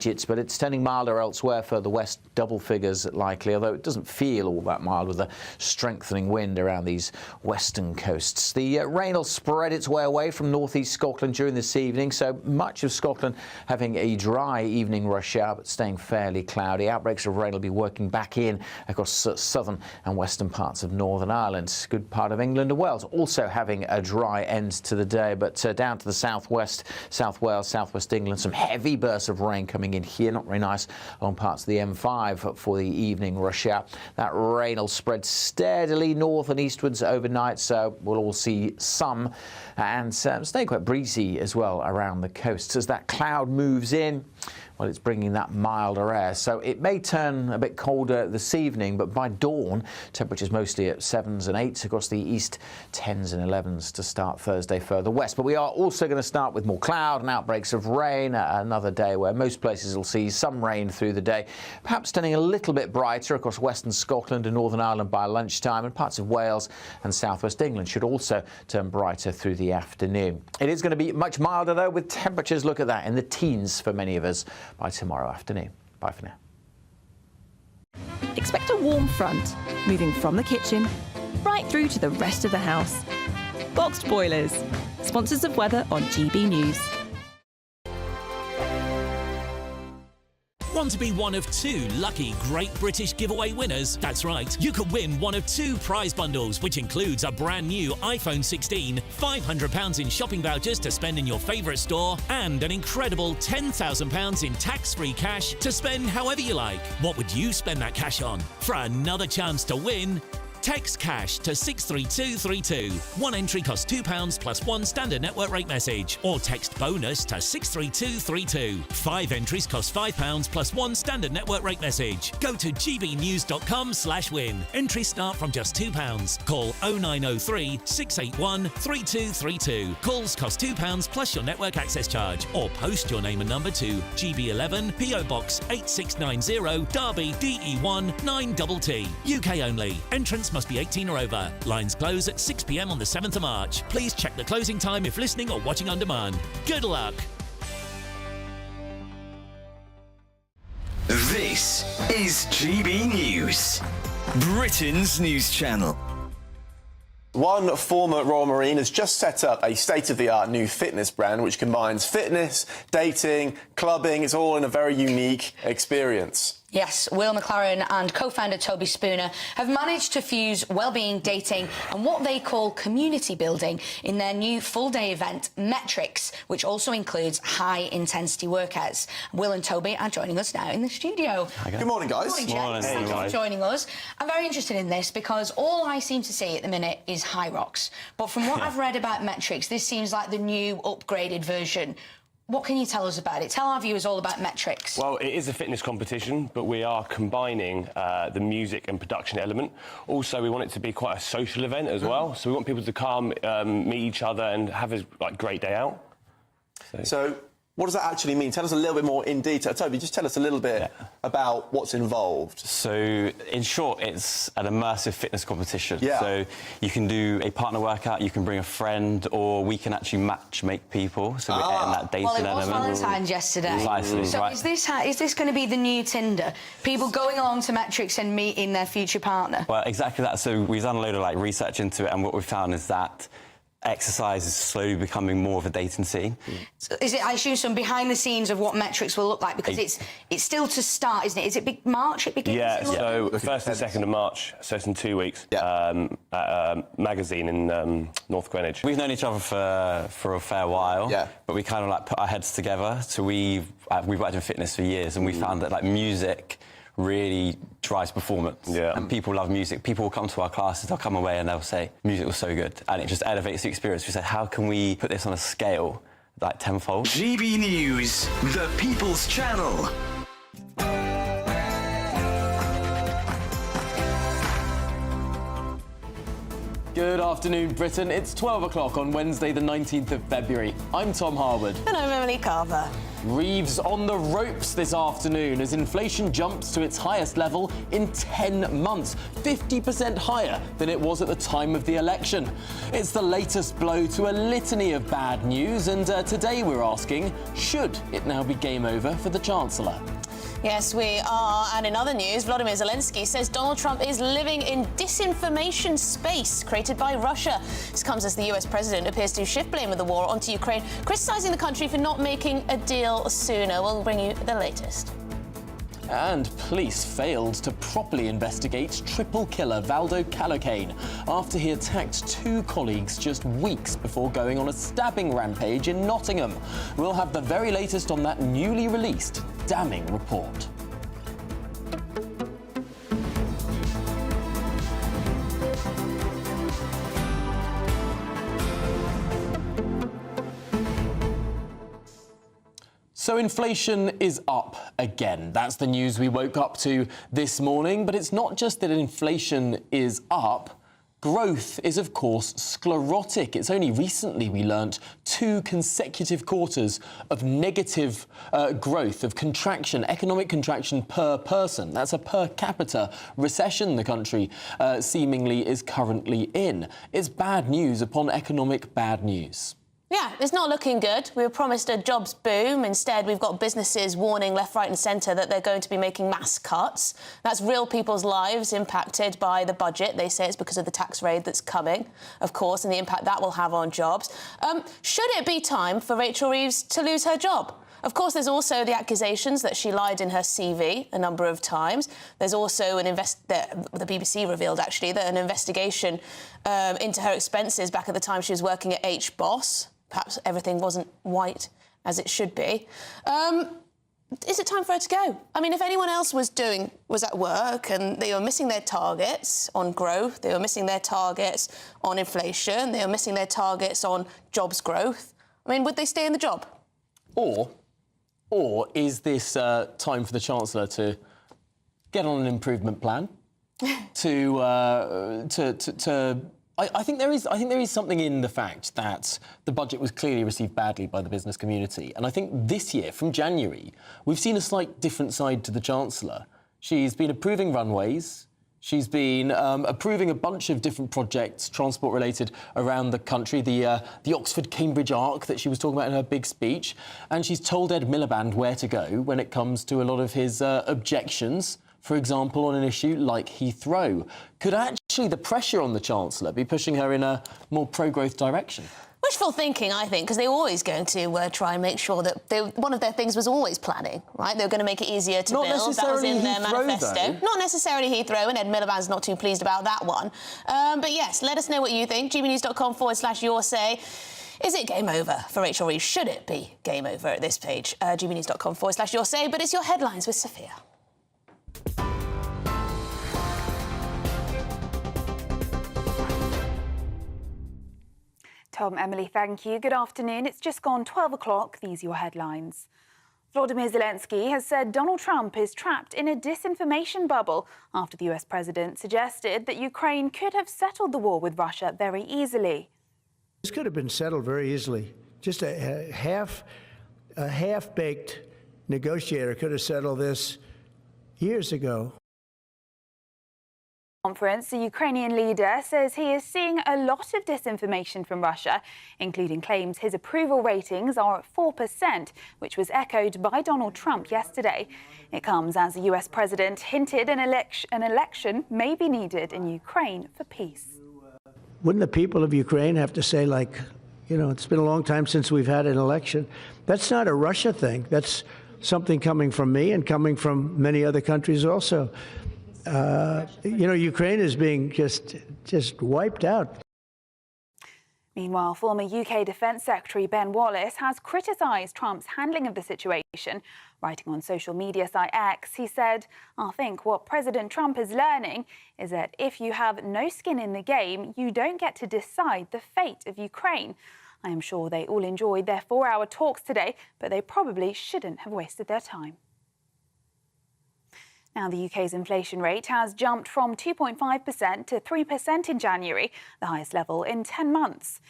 But it's turning milder elsewhere. Further west, double figures likely, although it doesn't feel all that mild with a strengthening wind around these western coasts. The rain will spread its way away from northeast Scotland during this evening, so much of Scotland having a dry evening rush hour, but staying fairly cloudy. Outbreaks of rain will be working back in across southern and western parts of Northern Ireland. Good part of England and Wales also having a dry end to the day, but down to the southwest, South Wales, southwest England, some heavy bursts of rain coming in here. Not very nice along parts of the M5 for the evening rush hour. That rain will spread steadily north and eastwards overnight, so we'll all see some, and stay quite breezy as well around the coast. As that cloud moves in, well, it's bringing that milder air, so it may turn a bit colder this evening, but by dawn, temperatures mostly at 7s and 8s across the east, 10s and 11s to start Thursday further west. But we are also going to start with more cloud and outbreaks of rain, another day where most places will see some rain through the day, perhaps turning a little bit brighter across western Scotland and Northern Ireland by lunchtime, and parts of Wales and southwest England should also turn brighter through the afternoon. It is going to be much milder, though, with temperatures, look at that, in the teens for many of us by tomorrow afternoon. Bye for now. Expect a warm front, moving from the kitchen right through to the rest of the house. Boxed Boilers, sponsors of weather on GB News. Want to be one of 2 lucky Great British giveaway winners? That's right, you could win one of 2 prize bundles, which includes a brand new iPhone 16, £500 in shopping vouchers to spend in your favourite store, and an incredible £10,000 in tax-free cash to spend however you like. What would you spend that cash on? For another chance to win, text cash to 63232. One entry costs £2 plus 1 standard network rate message, or text bonus to 63232. 5 entries cost £5 plus 1 standard network rate message. Go to gbnews.com/win. Entries start from just £2. Call 0903 681 3232. Calls cost £2 plus your network access charge, or post your name and number to GB11 PO Box 8690 Derby DE1 9TT. UK only. Entrance must be 18 or over. Lines close at 6 p.m. on the 7th of March. Please check the closing time if listening or watching on demand. Good luck. This is GB News, Britain's news channel. One former Royal Marine has just set up a state-of-the-art new fitness brand which combines fitness, dating, clubbing. It's all in a very unique experience. Yes, Will McLaren and co-founder Toby Spooner have managed to fuse well-being, dating and what they call community building in their new full-day event, Metrics, which also includes high-intensity workouts. Will and Toby are joining us now in the studio. Good morning, guys. Good morning, Thank you for joining us. I'm very interested in this because all I seem to see at the minute is high rocks. But from what I've read about Metrics, this seems like the new upgraded version. What can you tell us about it? Tell our viewers all about Metrics. Well, it is a fitness competition, but we are combining the music and production element. Also, we want it to be quite a social event as well. So we want people to come, meet each other and have a great day out. So what does that actually mean? Tell us a little bit more in detail. Toby, just tell us a little bit about what's involved. So, in short, it's an immersive fitness competition. Yeah. So you can do a partner workout, you can bring a friend, or we can actually make people. So we're adding that dating element. Well, it was Valentine's yesterday. Precisely, so right. is this going to be the new Tinder? People going along to Metrics and meeting their future partner? Well, exactly that. So we've done a load of research into it, and what we've found is that exercise is slowly becoming more of a dating scene. So is it, I assume, some behind the scenes of what Metrics will look like, because it's still to start, isn't it? Is it big March it begins? Yeah, so the 1st and 2nd of March, so it's in 2 weeks, at a magazine in North Greenwich. We've known each other for a fair while, but we kind of put our heads together. So we've worked in fitness for years, and we found that music really drives performance. And people love music. People will come to our classes, they'll come away and they'll say, music was so good. And it just elevates the experience. We said, how can we put this on a scale tenfold? GB News, the People's Channel. Good afternoon, Britain. It's 12 o'clock on Wednesday, the 19th of February. I'm Tom Harwood. And I'm Emily Carver. Reeves on the ropes this afternoon as inflation jumps to its highest level in 10 months, 50% higher than it was at the time of the election. It's the latest blow to a litany of bad news, and today we're asking, should it now be game over for the Chancellor? Yes, we are. And in other news, Volodymyr Zelensky says Donald Trump is living in disinformation space created by Russia. This comes as the US president appears to shift blame of the war onto Ukraine, criticising the country for not making a deal sooner. We'll bring you the latest. And police failed to properly investigate triple killer Valdo Calocane after he attacked two colleagues just weeks before going on a stabbing rampage in Nottingham. We'll have the very latest on that newly released damning report. So inflation is up again. That's the news we woke up to this morning. But it's not just that inflation is up. Growth is, of course, sclerotic. It's only recently we learnt 2 consecutive quarters of negative growth, of contraction, economic contraction per person. That's a per capita recession the country seemingly is currently in. It's bad news upon economic bad news. Yeah, it's not looking good. We were promised a jobs boom. Instead, we've got businesses warning left, right and centre that they're going to be making mass cuts. That's real people's lives impacted by the budget. They say it's because of the tax raid that's coming, of course, and the impact that will have on jobs. Should it be time for Rachel Reeves to lose her job? Of course, there's also the accusations that she lied in her CV a number of times. There's also the BBC revealed, actually, that an investigation into her expenses back at the time she was working at HBOS. Perhaps everything wasn't white as it should be. Is it time for her to go? I mean, if anyone else was at work and they were missing their targets on growth, they were missing their targets on inflation, they were missing their targets on jobs growth, I mean, would they stay in the job? Or is this time for the Chancellor to get on an improvement plan? I think there is something in the fact that the budget was clearly received badly by the business community. And I think this year, from January, we've seen a slight different side to the Chancellor. She's been approving runways. She's been approving a bunch of different projects, transport-related, around the country. The Oxford-Cambridge arc that she was talking about in her big speech. And she's told Ed Miliband where to go when it comes to a lot of his objections, for example, on an issue like Heathrow. Could actually the pressure on the Chancellor be pushing her in a more pro-growth direction? Wishful thinking, I think, because they were always going to try and make sure that one of their things was always planning, right? They were going to make it easier to build. That was in their manifesto. Though. Not necessarily Heathrow, and Ed Miliband's not too pleased about that one. But yes, let us know what you think. GBNews.com/your say. Is it game over for Rachel Reeves? Should it be game over at this page? GBNews.com/your say. But it's your headlines with Sophia. Tom, Emily, thank you. Good afternoon. It's just gone 12 o'clock. These are your headlines. Volodymyr Zelensky has said Donald Trump is trapped in a disinformation bubble after the US president suggested that Ukraine could have settled the war with Russia very easily. This could have been settled very easily. Just a half-baked negotiator could have settled this years ago. Conference, the Ukrainian leader says he is seeing a lot of disinformation from Russia, including claims his approval ratings are at 4%, which was echoed by Donald Trump yesterday. It comes as the US president hinted an election may be needed in Ukraine for peace. Wouldn't the people of Ukraine have to say, like, you know, it's been a long time since we've had an election? That's not a Russia thing. That's something coming from me and coming from many other countries also. You know, Ukraine is being just wiped out. Meanwhile, former UK Defence Secretary Ben Wallace has criticised Trump's handling of the situation. Writing on social media site X, he said, "I think what President Trump is learning is that if you have no skin in the game, you don't get to decide the fate of Ukraine. I am sure they all enjoyed their 4-hour talks today, but they probably shouldn't have wasted their time." Now, the UK's inflation rate has jumped from 2.5% to 3% in January, the highest level in 10 months.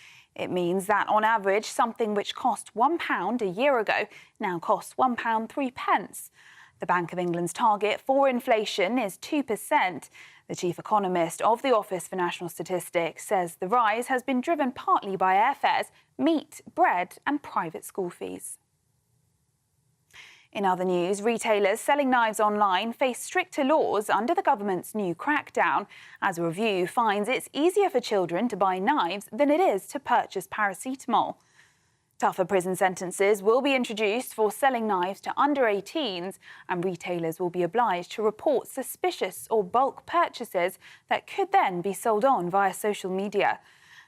It means that, on average, something which cost £1 a year ago now costs £1.03. The Bank of England's target for inflation is 2%. The chief economist of the Office for National Statistics says the rise has been driven partly by airfares, meat, bread and private school fees. In other news, retailers selling knives online face stricter laws under the government's new crackdown, as a review finds it's easier for children to buy knives than it is to purchase paracetamol. Tougher prison sentences will be introduced for selling knives to under 18s, and retailers will be obliged to report suspicious or bulk purchases that could then be sold on via social media.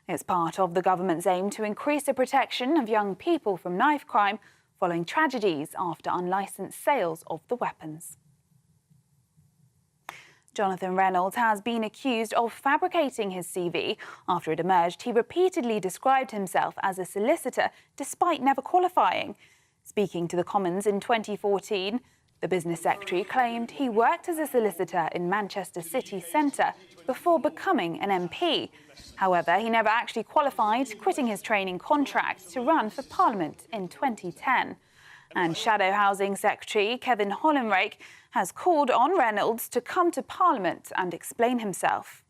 It's part of the government's aim to increase the protection of young people from knife crime following tragedies after unlicensed sales of the weapons. Jonathan Reynolds has been accused of fabricating his CV after it emerged he repeatedly described himself as a solicitor despite never qualifying. Speaking to the Commons in 2014, the business secretary claimed he worked as a solicitor in Manchester city centre before becoming an MP. However, he never actually qualified, quitting his training contract to run for Parliament in 2010. And Shadow Housing Secretary Kevin Hollinrake has called on Reynolds to come to Parliament and explain himself.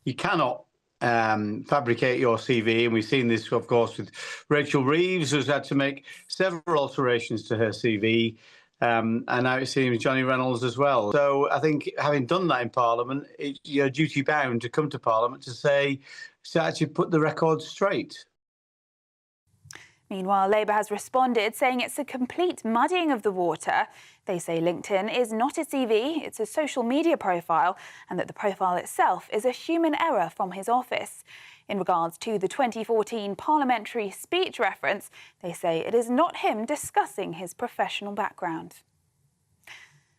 You cannot fabricate your CV, and we've seen this, of course, with Rachel Reeves, who's had to make several alterations to her CV. And now it seems Johnny Reynolds as well. So I think having done that in Parliament, you're duty bound to come to Parliament to actually put the record straight. Meanwhile, Labour has responded, saying it's a complete muddying of the water. They say LinkedIn is not a CV, it's a social media profile, and that the profile itself is a human error from his office. In regards to the 2014 parliamentary speech reference, they say it is not him discussing his professional background.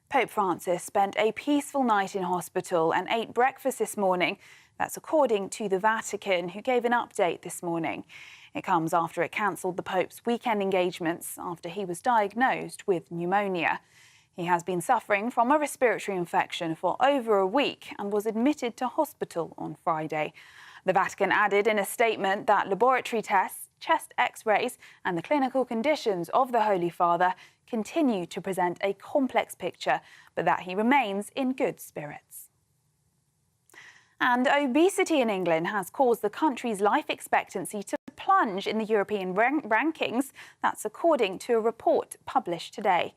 Pope Francis spent a peaceful night in hospital and ate breakfast this morning. That's according to the Vatican, who gave an update this morning. It comes after it cancelled the Pope's weekend engagements after he was diagnosed with pneumonia. He has been suffering from a respiratory infection for over a week and was admitted to hospital on Friday. The Vatican added in a statement that laboratory tests, chest X-rays and the clinical conditions of the Holy Father continue to present a complex picture, but that he remains in good spirits. And obesity in England has caused the country's life expectancy to plunge in the European rankings. That's according to a report published today.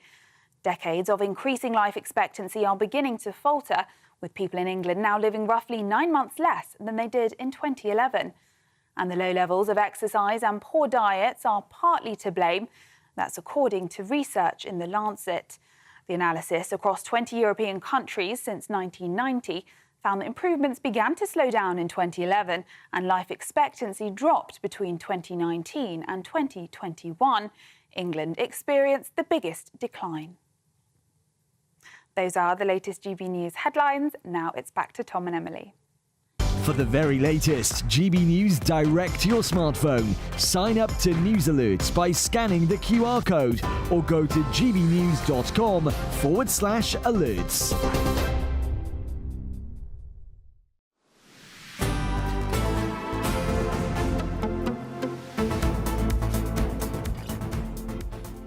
Decades of increasing life expectancy are beginning to falter, with people in England now living roughly 9 months less than they did in 2011. And the low levels of exercise and poor diets are partly to blame. That's according to research in The Lancet. The analysis across 20 European countries since 1990 found that improvements began to slow down in 2011 and life expectancy dropped between 2019 and 2021. England experienced the biggest decline. Those are the latest GB News headlines. Now it's back to Tom and Emily. For the very latest GB News direct to your smartphone, sign up to News Alerts by scanning the QR code or go to gbnews.com/alerts.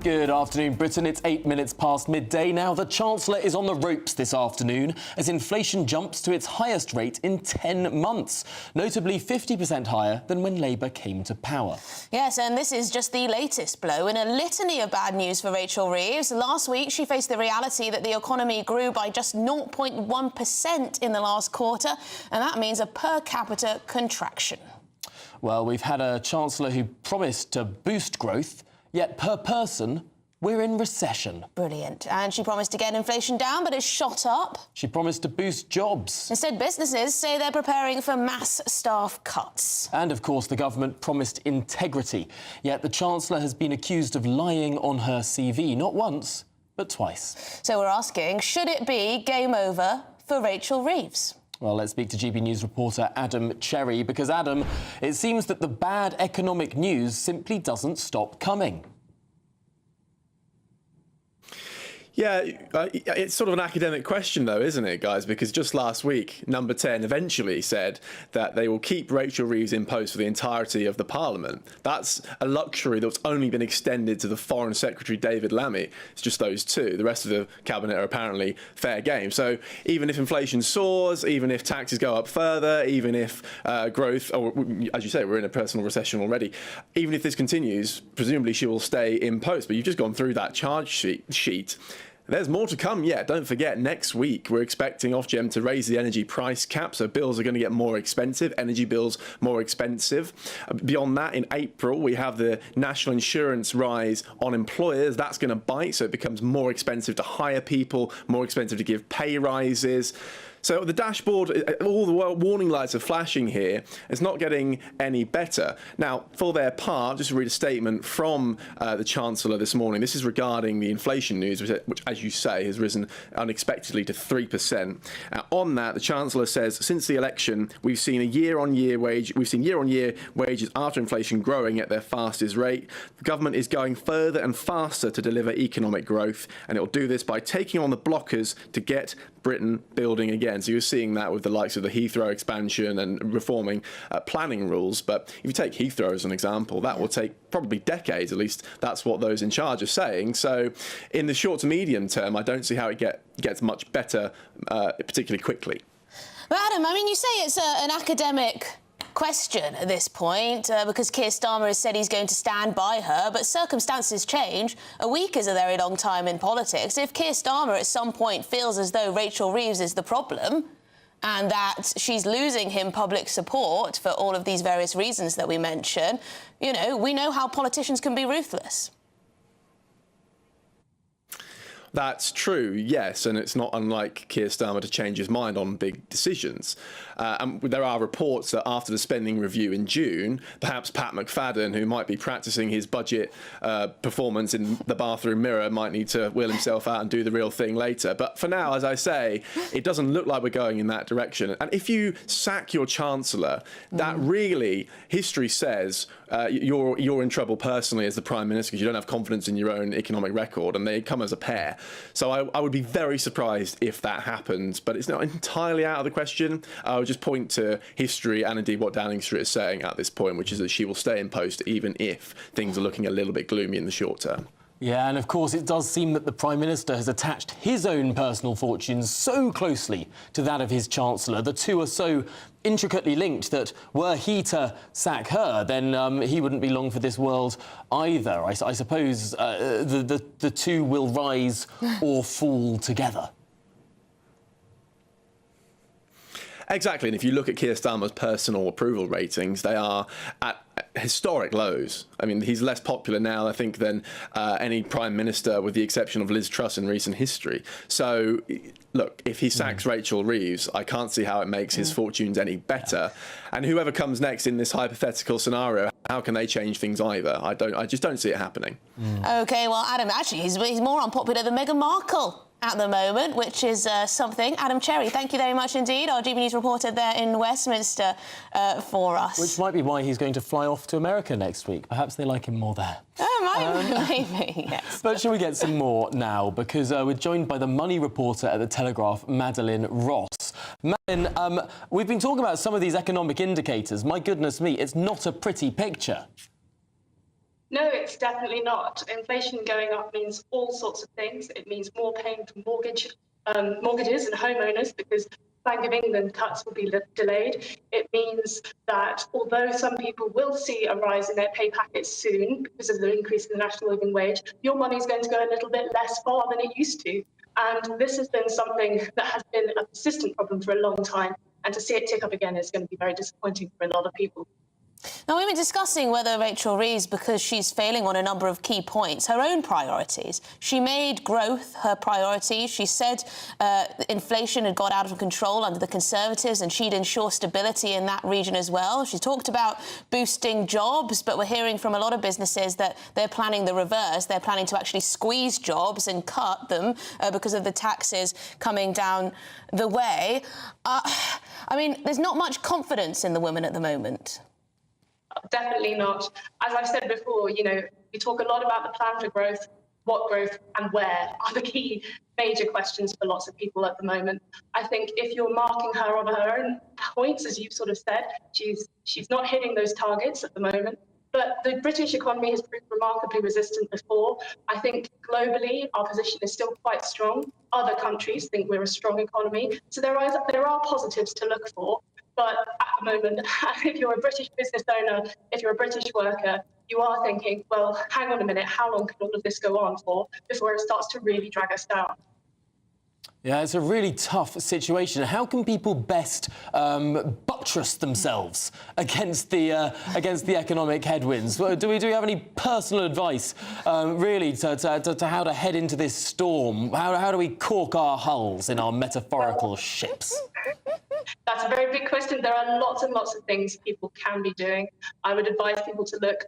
Good afternoon, Britain. It's 8 minutes past midday now. The Chancellor is on the ropes this afternoon as inflation jumps to its highest rate in 10 months, notably 50% higher than when Labour came to power. Yes, and this is just the latest blow in a litany of bad news for Rachel Reeves. Last week, she faced the reality that the economy grew by just 0.1% in the last quarter, and that means a per capita contraction. Well, we've had a Chancellor who promised to boost growth, yet per person, we're in recession. Brilliant. And she promised to get inflation down, but it's shot up. She promised to boost jobs. Instead, businesses say they're preparing for mass staff cuts. And, of course, the government promised integrity. Yet the Chancellor has been accused of lying on her CV, not once, but twice. So we're asking, should it be game over for Rachel Reeves? Well, let's speak to GB News reporter Adam Cherry, because, Adam, it seems that the bad economic news simply doesn't stop coming. Yeah, it's sort of an academic question, though, isn't it, guys? Because just last week, Number 10 eventually said that they will keep Rachel Reeves in post for the entirety of the Parliament. That's a luxury that's only been extended to the Foreign Secretary, David Lammy. It's just those two. The rest of the Cabinet are apparently fair game. So even if inflation soars, even if taxes go up further, even if growth, or as you say, we're in a personal recession already, even if this continues, presumably she will stay in post. But you've just gone through that charge sheet. There's more to come yet. Don't forget, next week we're expecting Ofgem to raise the energy price cap, so bills are going to get more expensive, energy bills more expensive. Beyond that, in April, we have the national insurance rise on employers. That's going to bite, so it becomes more expensive to hire people, more expensive to give pay rises. So the dashboard, all the warning lights are flashing here. It's not getting any better. Now, for their part, just to read a statement from the Chancellor this morning. This is regarding the inflation news, which, as you say, has risen unexpectedly to 3%. On that, the Chancellor says, since the election, we've seen year-on-year wages after inflation growing at their fastest rate. The government is going further and faster to deliver economic growth, and it will do this by taking on the blockers to get Britain building again. So you're seeing that with the likes of the Heathrow expansion and reforming planning rules. But if you take Heathrow as an example, that will take probably decades, at least that's what those in charge are saying. So in the short to medium term, I don't see how it gets much better, particularly quickly. But Adam, I mean, you say it's an academic question at this point because Keir Starmer has said he's going to stand by her, but circumstances change. A week is a very long time in politics. If Keir Starmer at some point feels as though Rachel Reeves is the problem and that she's losing him public support for all of these various reasons that we mention, you know, we know how politicians can be ruthless. That's true, yes, and it's not unlike Keir Starmer to change his mind on big decisions. And there are reports that after the spending review in June, perhaps Pat McFadden, who might be practising his budget performance in the bathroom mirror, might need to wheel himself out and do the real thing later. But for now, as I say, it doesn't look like we're going in that direction. And if you sack your Chancellor, that really, history says, you're in trouble personally as the Prime Minister because you don't have confidence in your own economic record, and they come as a pair. So I would be very surprised if that happens, but it's not entirely out of the question. I would just point to history and indeed what Downing Street is saying at this point, which is that she will stay in post even if things are looking a little bit gloomy in the short term. Yeah, and of course it does seem that the Prime Minister has attached his own personal fortunes so closely to that of his Chancellor. The two are so intricately linked that were he to sack her, then he wouldn't be long for this world either. I suppose the two will rise or fall together. Exactly, and if you look at Keir Starmer's personal approval ratings, they are at historic lows. I mean, he's less popular now, I think, than any Prime Minister, with the exception of Liz Truss in recent history. So, look, if he sacks Rachel Reeves, I can't see how it makes his fortunes any better. And whoever comes next in this hypothetical scenario, how can they change things either? I just don't see it happening. OK, well, Adam, actually, he's more unpopular than Meghan Markle at the moment, which is something. Adam Cherry, thank you very much indeed. Our GB News reporter there in Westminster for us. Which might be why he's going to fly off to America next week. Perhaps they like him more there. Oh, maybe, yes. But shall we get some more now? Because we're joined by the money reporter at The Telegraph, Madeline Ross. Madeline, we've been talking about some of these economic indicators. My goodness me, it's not a pretty picture. No, it's definitely not. Inflation going up means all sorts of things. It means more pain for mortgages and homeowners because Bank of England cuts will be delayed. It means that although some people will see a rise in their pay packets soon because of the increase in the national living wage, your money is going to go a little bit less far than it used to. And this has been something that has been a persistent problem for a long time. And to see it tick up again is going to be very disappointing for a lot of people. Now, we've been discussing whether Rachel Reeves, because she's failing on a number of key points, her own priorities. She made growth her priority. She said inflation had got out of control under the Conservatives and she'd ensure stability in that region as well. She talked about boosting jobs, but we're hearing from a lot of businesses that they're planning the reverse. They're planning to actually squeeze jobs and cut them because of the taxes coming down the way. I mean, there's not much confidence in the women at the moment. Definitely not. As I've said before, you know, we talk a lot about the plan for growth. what growth and where are the key major questions for lots of people at the moment. I think if you're marking her on her own points, as you've sort of said, she's not hitting those targets at the moment. But the British economy has proved remarkably resistant before. I think globally, our position is still quite strong. Other countries think we're a strong economy. So there are positives to look for. But at the moment, if you're a British business owner, if you're a British worker, you are thinking, well, hang on a minute, how long can all of this go on for before it starts to really drag us down? Yeah, it's a really tough situation. How can people best buttress themselves against the economic headwinds? Do we have any personal advice, really, to how to head into this storm? How do we cork our hulls in our metaphorical ships? That's a very big question. There are lots and lots of things people can be doing. I would advise people to look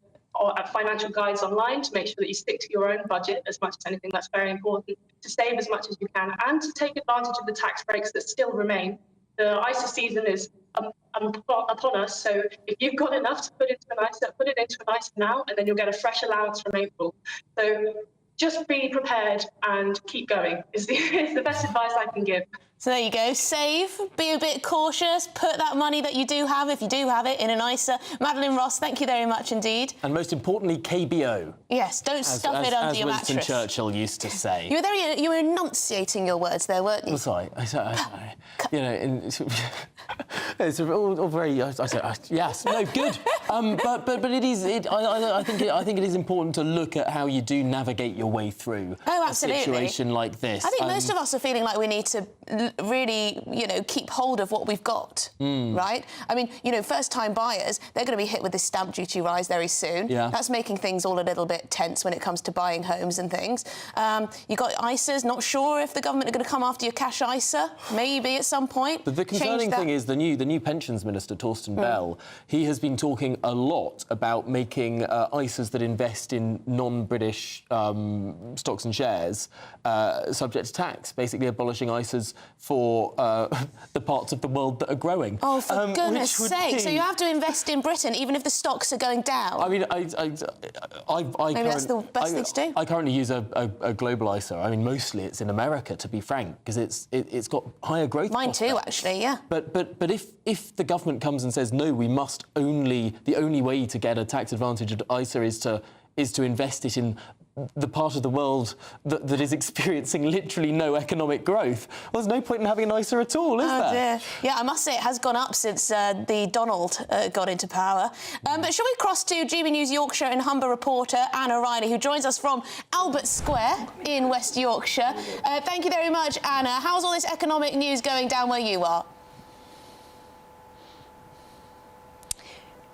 at financial guides online to make sure that you stick to your own budget as much as anything. That's very important, to save as much as you can and to take advantage of the tax breaks that still remain. The ISA season is upon us, so if you've got enough to put into an ISA, put it into an ISA now, and then you'll get a fresh allowance from April. So just be prepared and keep going is the best advice I can give. So there you go. Save, be a bit cautious, put that money that you do have, if you do have it, in an ISA. Madeline Ross, thank you very much indeed. And most importantly, KBO. Yes, don't stuff it under your mattress. As Winston Churchill used to say. You were enunciating your words there, weren't you? Was I? You know, it's all very. Yes, no, good. But it is. I think it is important to look at how you do navigate your way through a situation like this. I think most of us are feeling like we need to really, keep hold of what we've got, right? I mean, first-time buyers, they're going to be hit with this stamp duty rise very soon. Yeah. That's making things all a little bit tense when it comes to buying homes and things. You've got ISAs, not sure if the government are going to come after your cash ISA, maybe at some point. The concerning thing is the new pensions minister, Torsten Bell, he has been talking a lot about making ISAs that invest in non-British stocks and shares subject to tax, basically abolishing ISAs for the parts of the world that are growing. Oh, for goodness sake. So you have to invest in Britain, even if the stocks are going down? I mean, maybe that's the best thing to do. I currently use a global ISA. I mean, mostly it's in America, to be frank, because it's got higher growth prospects. Mine too, actually, yeah. But if the government comes and says, no, the only way to get a tax-advantaged ISA is to invest it in the part of the world that is experiencing literally no economic growth, well, there's no point in having an ISA at all, is there? Dear. Yeah, I must say it has gone up since the Donald got into power. But shall we cross to GB News Yorkshire and Humber reporter Anna Riley, who joins us from Albert Square in West Yorkshire. Thank you very much, Anna. How's all this economic news going down where you are?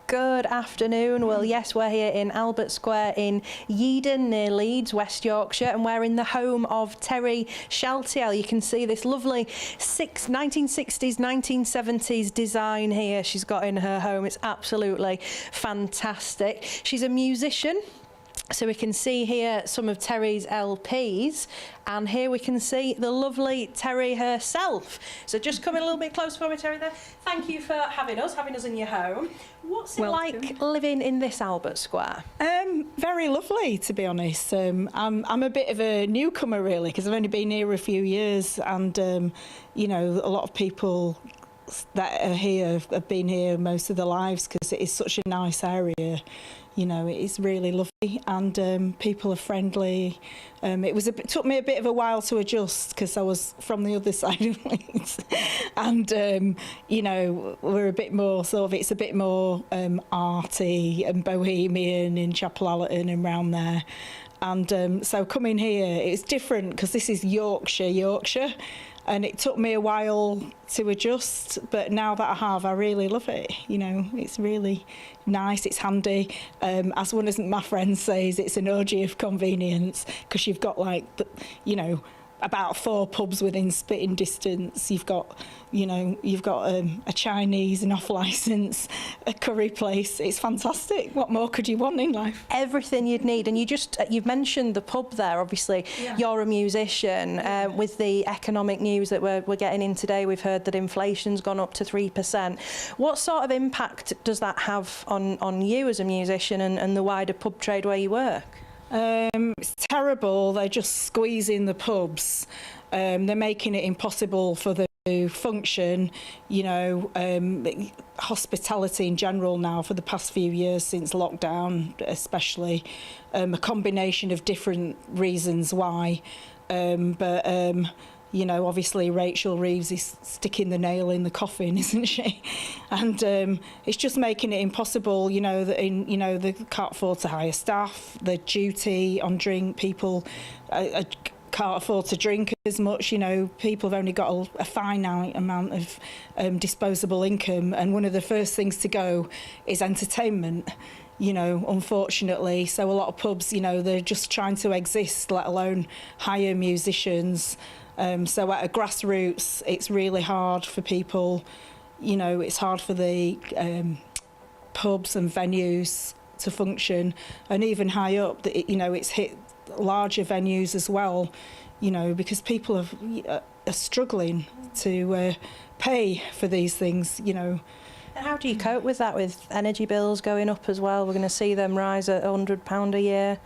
Good afternoon. Well, yes, we're here in Albert Square in Yeadon, near Leeds, West Yorkshire, and we're in the home of Terry Shaltiel. You can see this lovely 1960s, 1970s design here she's got in her home. It's absolutely fantastic. She's a musician. So we can see here some of Terry's LPs, and here we can see the lovely Terry herself. So just come in a little bit closer for me, Terry, there. Thank you for having us in your home. What's it like living in this Albert Square? Very lovely, to be honest. I'm a bit of a newcomer, really, because I've only been here a few years, and, a lot of people that are here have been here most of their lives because it is such a nice area. It is really lovely, and people are friendly. It took me a bit of a while to adjust because I was from the other side of Leeds, and we're a bit more it's a bit more arty and bohemian in Chapel Allerton and round there. And so coming here, it's different because this is Yorkshire. And it took me a while to adjust, but now that I have, I really love it. It's really nice, it's handy. As one of my friends says, it's an orgy of convenience because you've got about 4 pubs within spitting distance. You've got a Chinese, an off-licence, a curry place. It's fantastic. What more could you want in life? Everything you'd need. And you've mentioned the pub there, obviously. Yeah. You're a musician. With the economic news that we're getting in today, we've heard that inflation's gone up to 3%. What sort of impact does that have on you as a musician and the wider pub trade where you work? It's terrible. They're just squeezing the pubs. They're making it impossible for them to function. You know, hospitality in general now for the past few years since lockdown, especially, a combination of different reasons why. You know, obviously Rachel Reeves is sticking the nail in the coffin, isn't she? And it's just making it impossible. You know, that they can't afford to hire staff. The duty on drink, people can't afford to drink as much. You know, people have only got a finite amount of disposable income, and one of the first things to go is entertainment. You know, unfortunately, so a lot of pubs, you know, they're just trying to exist, let alone hire musicians. So at a grassroots, it's really hard for people. You know, it's hard for the pubs and venues to function, and even high up, you know, it's hit larger venues as well. You know, because people are struggling to pay for these things. You know. How do you cope with that, with energy bills going up as well? We're going to see them rise at £100 a year.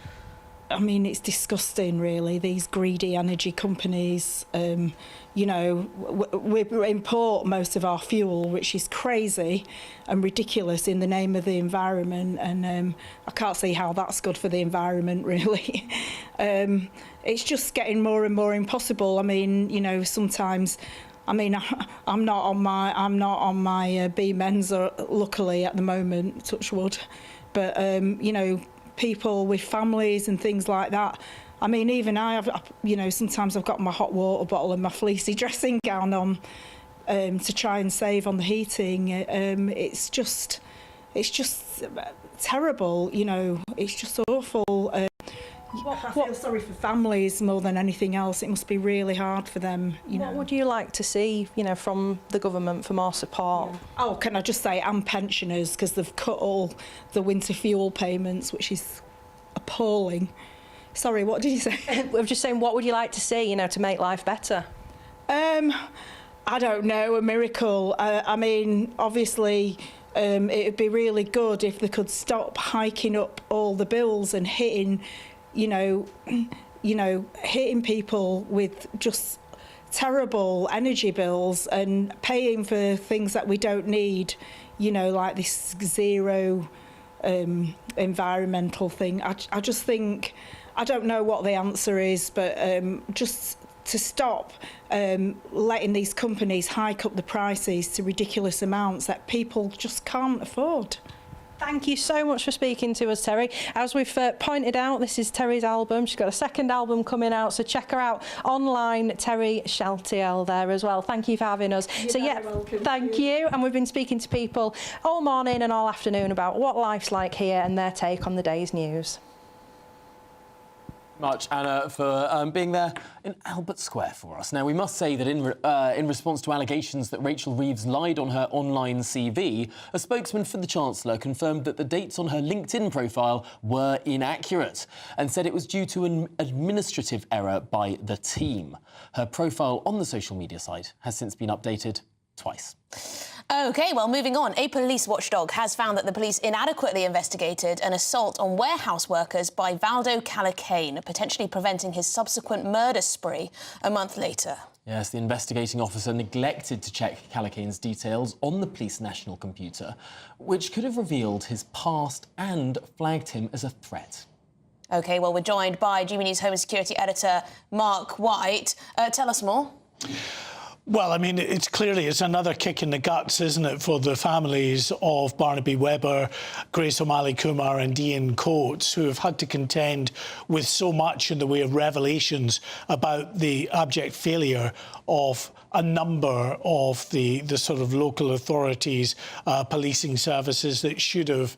I mean, it's disgusting, really, these greedy energy companies. You know, we import most of our fuel, which is crazy and ridiculous in the name of the environment, and I can't see how that's good for the environment, really. It's just getting more and more impossible. I mean, you know, sometimes... I mean, I'm not on my B Mensa, luckily, at the moment, touch wood. But, you know, people with families and things like that. I mean, even you know, sometimes I've got my hot water bottle and my fleecy dressing gown on to try and save on the heating. It's just terrible, you know, it's just awful. I feel sorry for families more than anything else. It must be really hard for them. What would you like to see, you know, from the government for more support? Yeah. Oh, can I just say, and pensioners, because they've cut all the winter fuel payments, which is appalling. Sorry, what did you say? I'm just saying, what would you like to see, you know, to make life better? I don't know, a miracle. I mean, obviously... it would be really good if they could stop hiking up all the bills and hitting people with just terrible energy bills and paying for things that we don't need, you know, like this zero environmental thing. I just think, I don't know what the answer is, but just to stop letting these companies hike up the prices to ridiculous amounts that people just can't afford. Thank you so much for speaking to us, Terry. As we've pointed out, this is Terry's album. She's got a second album coming out, so check her out online, Terry Sheltiel there as well. Thank you for having us. You're welcome. Thank you. And we've been speaking to people all morning and all afternoon about what life's like here and their take on the day's news. Much, Anna, for being there in Albert Square for us. Now, we must say that in response to allegations that Rachel Reeves lied on her online CV, a spokesman for the Chancellor confirmed that the dates on her LinkedIn profile were inaccurate and said it was due to an administrative error by the team. Her profile on the social media site has since been updated twice. OK, well, moving on. A police watchdog has found that the police inadequately investigated an assault on warehouse workers by Valdo Calacane, potentially preventing his subsequent murder spree a month later. Yes, the investigating officer neglected to check Calacane's details on the police national computer, which could have revealed his past and flagged him as a threat. OK, well, we're joined by GBNews Home and Security editor Mark White. Tell us more. Well, I mean, it's another kick in the guts, isn't it, for the families of Barnaby Webber, Grace O'Malley Kumar and Ian Coates, who have had to contend with so much in the way of revelations about the abject failure of a number of the sort of local authorities, policing services that should have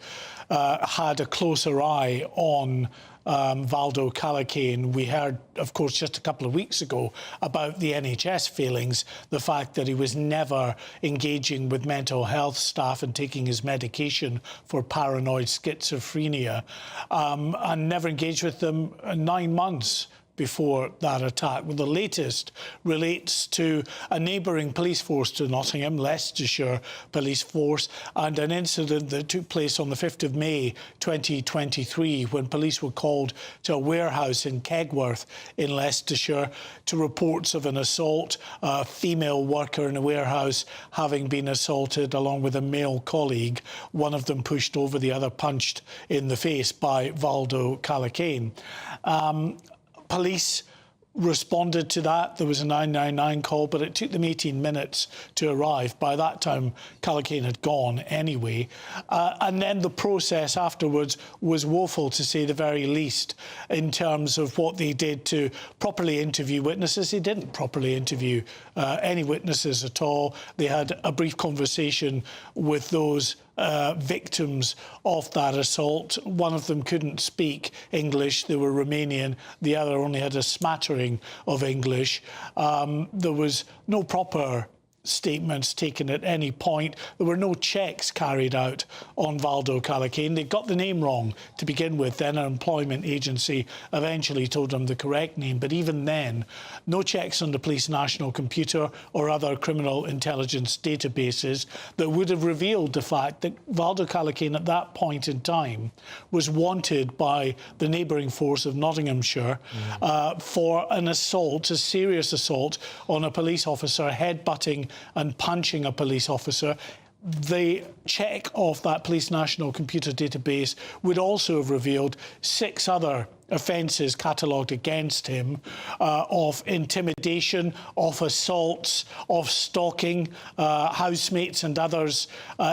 had a closer eye on Valdo Calacane. We heard, of course, just a couple of weeks ago about the NHS failings, the fact that he was never engaging with mental health staff and taking his medication for paranoid schizophrenia, and never engaged with them in 9 months before that attack. Well, the latest relates to a neighbouring police force to Nottingham, Leicestershire Police Force, and an incident that took place on the 5th of May 2023 when police were called to a warehouse in Kegworth in Leicestershire to reports of an assault, a female worker in a warehouse having been assaulted along with a male colleague, one of them pushed over, the other punched in the face by Valdo Calacane. Police responded to that. There was a 999 call, but it took them 18 minutes to arrive. By that time, Calacane had gone anyway. And then the process afterwards was woeful, to say the very least, in terms of what they did to properly interview witnesses. They didn't properly interview any witnesses at all. They had a brief conversation with those victims of that assault. One of them couldn't speak English. They were Romanian. The other only had a smattering of English. There was no proper statements taken at any point. There were no checks carried out on Valdo Calacane. They got the name wrong to begin with. Then an employment agency eventually told them the correct name. But even then, no checks on the police national computer or other criminal intelligence databases that would have revealed the fact that Valdo Calacane at that point in time was wanted by the neighbouring force of Nottinghamshire for an assault, a serious assault on a police officer, headbutting and punching a police officer. The check of that police national computer database would also have revealed 6 other offences catalogued against him of intimidation, of assaults, of stalking housemates and others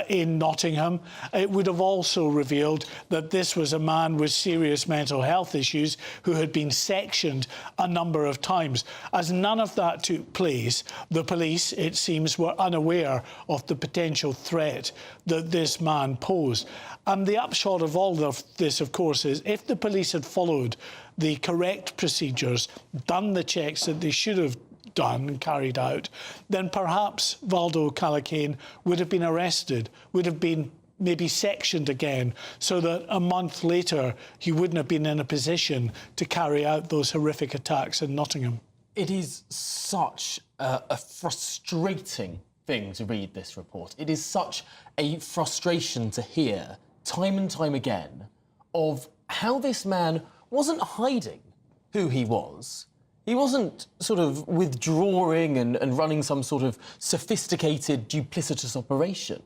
in Nottingham. It would have also revealed that this was a man with serious mental health issues who had been sectioned a number of times. As none of that took place, the police, it seems, were unaware of the potential threat that this man posed. And the upshot of all of this, of course, is if the police had followed the correct procedures, done the checks that they should have done and carried out, then perhaps Valdo Calacane would have been arrested, would have been maybe sectioned again, so that a month later he wouldn't have been in a position to carry out those horrific attacks in Nottingham. It is such a frustrating thing to read this report. It is such a frustration to hear time and time again of how this man wasn't hiding who he was. He wasn't sort of withdrawing and running some sort of sophisticated, duplicitous operation.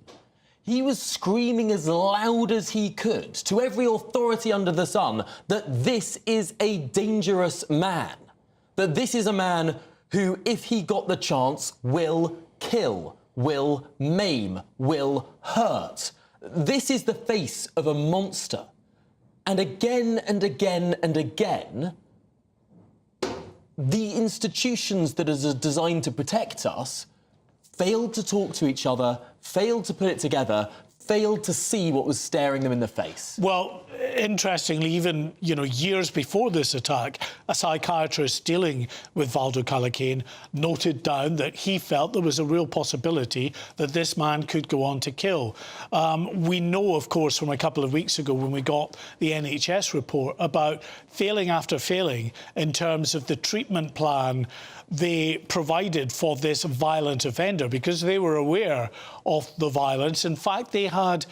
He was screaming as loud as he could to every authority under the sun that this is a dangerous man, that this is a man who, if he got the chance, will kill, will maim, will hurt. This is the face of a monster. And again and again and again, the institutions that are designed to protect us failed to talk to each other, failed to put it together, failed to see what was staring them in the face. Well, interestingly, even years before this attack, a psychiatrist dealing with Valdo Calacane noted down that he felt there was a real possibility that this man could go on to kill. We know, of course, from a couple of weeks ago when we got the NHS report about failing after failing in terms of the treatment plan they provided for this violent offender, because they were aware of the violence. In fact, they had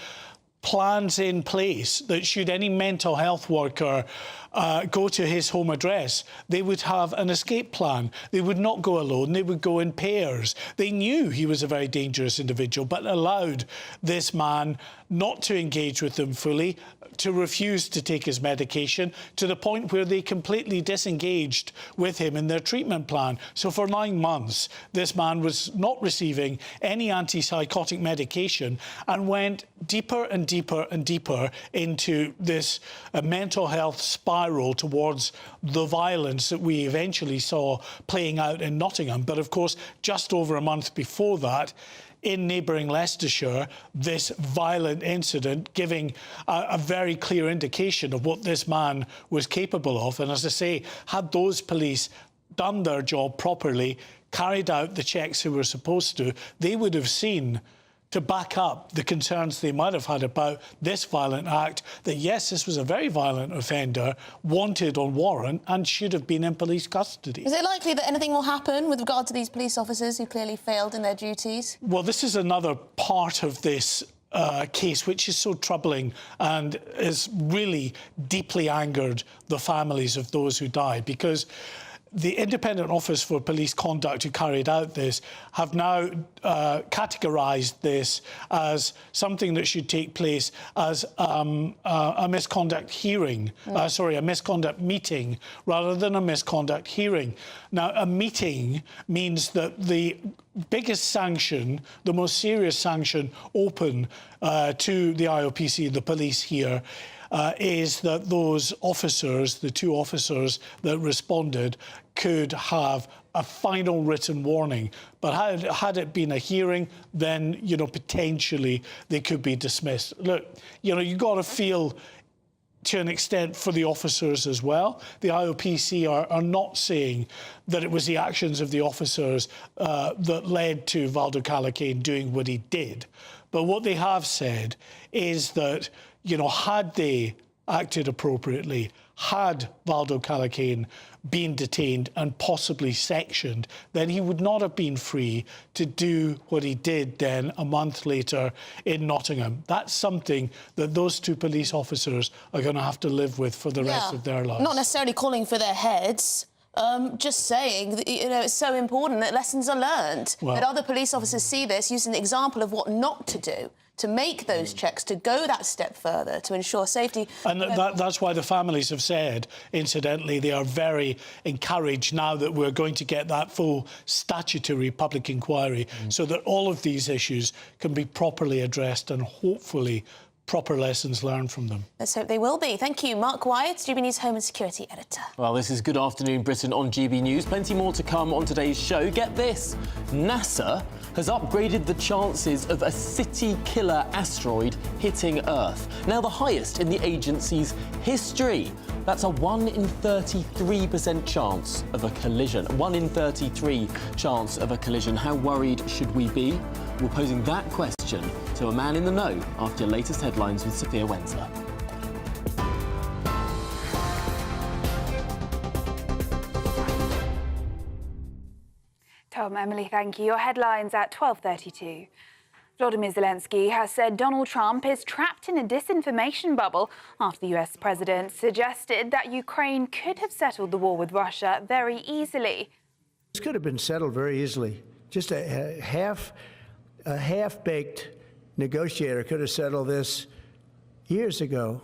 plans in place that should any mental health worker go to his home address, they would have an escape plan. They would not go alone, they would go in pairs. They knew he was a very dangerous individual, but allowed this man not to engage with them fully, to refuse to take his medication, to the point where they completely disengaged with him in their treatment plan. So for 9 months, this man was not receiving any antipsychotic medication and went deeper and deeper and deeper into this mental health spiral towards the violence that we eventually saw playing out in Nottingham. But of course, just over a month before that, in neighbouring Leicestershire, this violent incident giving a very clear indication of what this man was capable of. And as I say, had those police done their job properly, carried out the checks they were supposed to, they would have seen to back up the concerns they might have had about this violent act, that yes, this was a very violent offender, wanted on warrant and should have been in police custody. Is it likely that anything will happen with regard to these police officers who clearly failed in their duties? Well, this is another part of this case which is so troubling and has really deeply angered the families of those who died, because the Independent Office for Police Conduct who carried out this have now categorised this as something that should take place as a misconduct hearing, a misconduct meeting, rather than a misconduct hearing. Now, a meeting means that the biggest sanction, the most serious sanction open to the IOPC, the police here, is that those officers, the two officers that responded, could have a final written warning. But had it been a hearing, then, you know, potentially they could be dismissed. Look, you know, you've got to feel to an extent for the officers as well. The IOPC are not saying that it was the actions of the officers that led to Valdo Calacane doing what he did. But what they have said is that, you know, had they acted appropriately, had Valdo Calacane been detained and possibly sectioned, then he would not have been free to do what he did then a month later in Nottingham. That's something that those two police officers are going to have to live with for the rest of their lives. Not necessarily calling for their heads. Just saying that, you know, it's so important that lessons are learned, that other police officers see this, use an example of what not to do, to make those checks, to go that step further, to ensure safety. And that's why the families have said, incidentally, they are very encouraged now that we're going to get that full statutory public inquiry so that all of these issues can be properly addressed and hopefully proper lessons learned from them. Let's hope they will be. Thank you, Mark Wyatt, GB News Home and Security Editor. Well, this is Good Afternoon Britain on GB News. Plenty more to come on today's show. Get this, NASA has upgraded the chances of a city-killer asteroid hitting Earth. Now the highest in the agency's history. That's a 1 in 33% chance of a collision. 1 in 33 chance of a collision. How worried should we be? We're posing that question to a man in the know after your latest headlines with Sophia Wensler. Tom, Emily, thank you. Your headlines at 12:32. Volodymyr Zelensky has said Donald Trump is trapped in a disinformation bubble after the US president suggested that Ukraine could have settled the war with Russia very easily. This could have been settled very easily. Just a half-baked negotiator could have settled this years ago.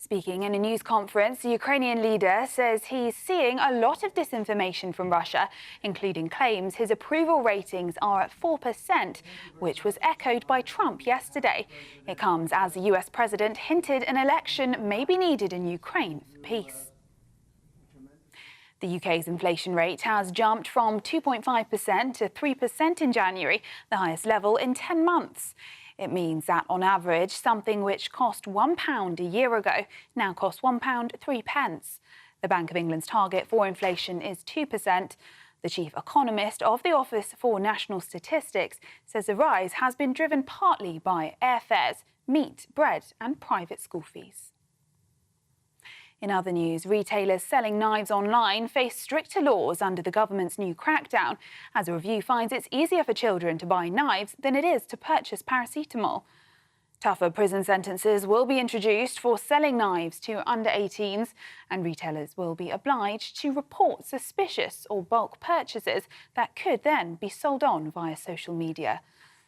Speaking in a news conference, the Ukrainian leader says he's seeing a lot of disinformation from Russia, including claims his approval ratings are at 4%, which was echoed by Trump yesterday. It comes as the US president hinted an election may be needed in Ukraine for peace. The UK's inflation rate has jumped from 2.5% to 3% in January, the highest level in 10 months. It means that, on average, something which cost £1 a year ago now costs £1.03. The Bank of England's target for inflation is 2%. The chief economist of the Office for National Statistics says the rise has been driven partly by airfares, meat, bread and private school fees. In other news, retailers selling knives online face stricter laws under the government's new crackdown, as a review finds it's easier for children to buy knives than it is to purchase paracetamol. Tougher prison sentences will be introduced for selling knives to under 18s, and retailers will be obliged to report suspicious or bulk purchases that could then be sold on via social media.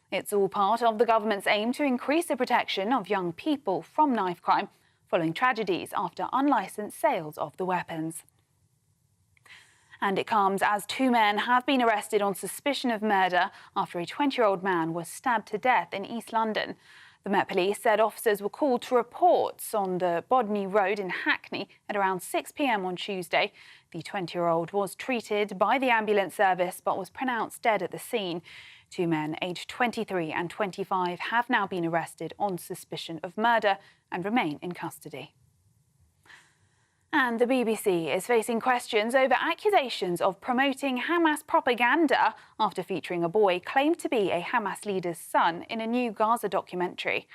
It's all part of the government's aim to increase the protection of young people from knife crime, following tragedies after unlicensed sales of the weapons. And it comes as two men have been arrested on suspicion of murder after a 20-year-old man was stabbed to death in East London. The Met Police said officers were called to reports on the Bodney Road in Hackney at around 6 p.m. on Tuesday. The 20-year-old was treated by the ambulance service but was pronounced dead at the scene. Two men aged 23 and 25 have now been arrested on suspicion of murder and remain in custody. And the BBC is facing questions over accusations of promoting Hamas propaganda after featuring a boy claimed to be a Hamas leader's son in a new Gaza documentary.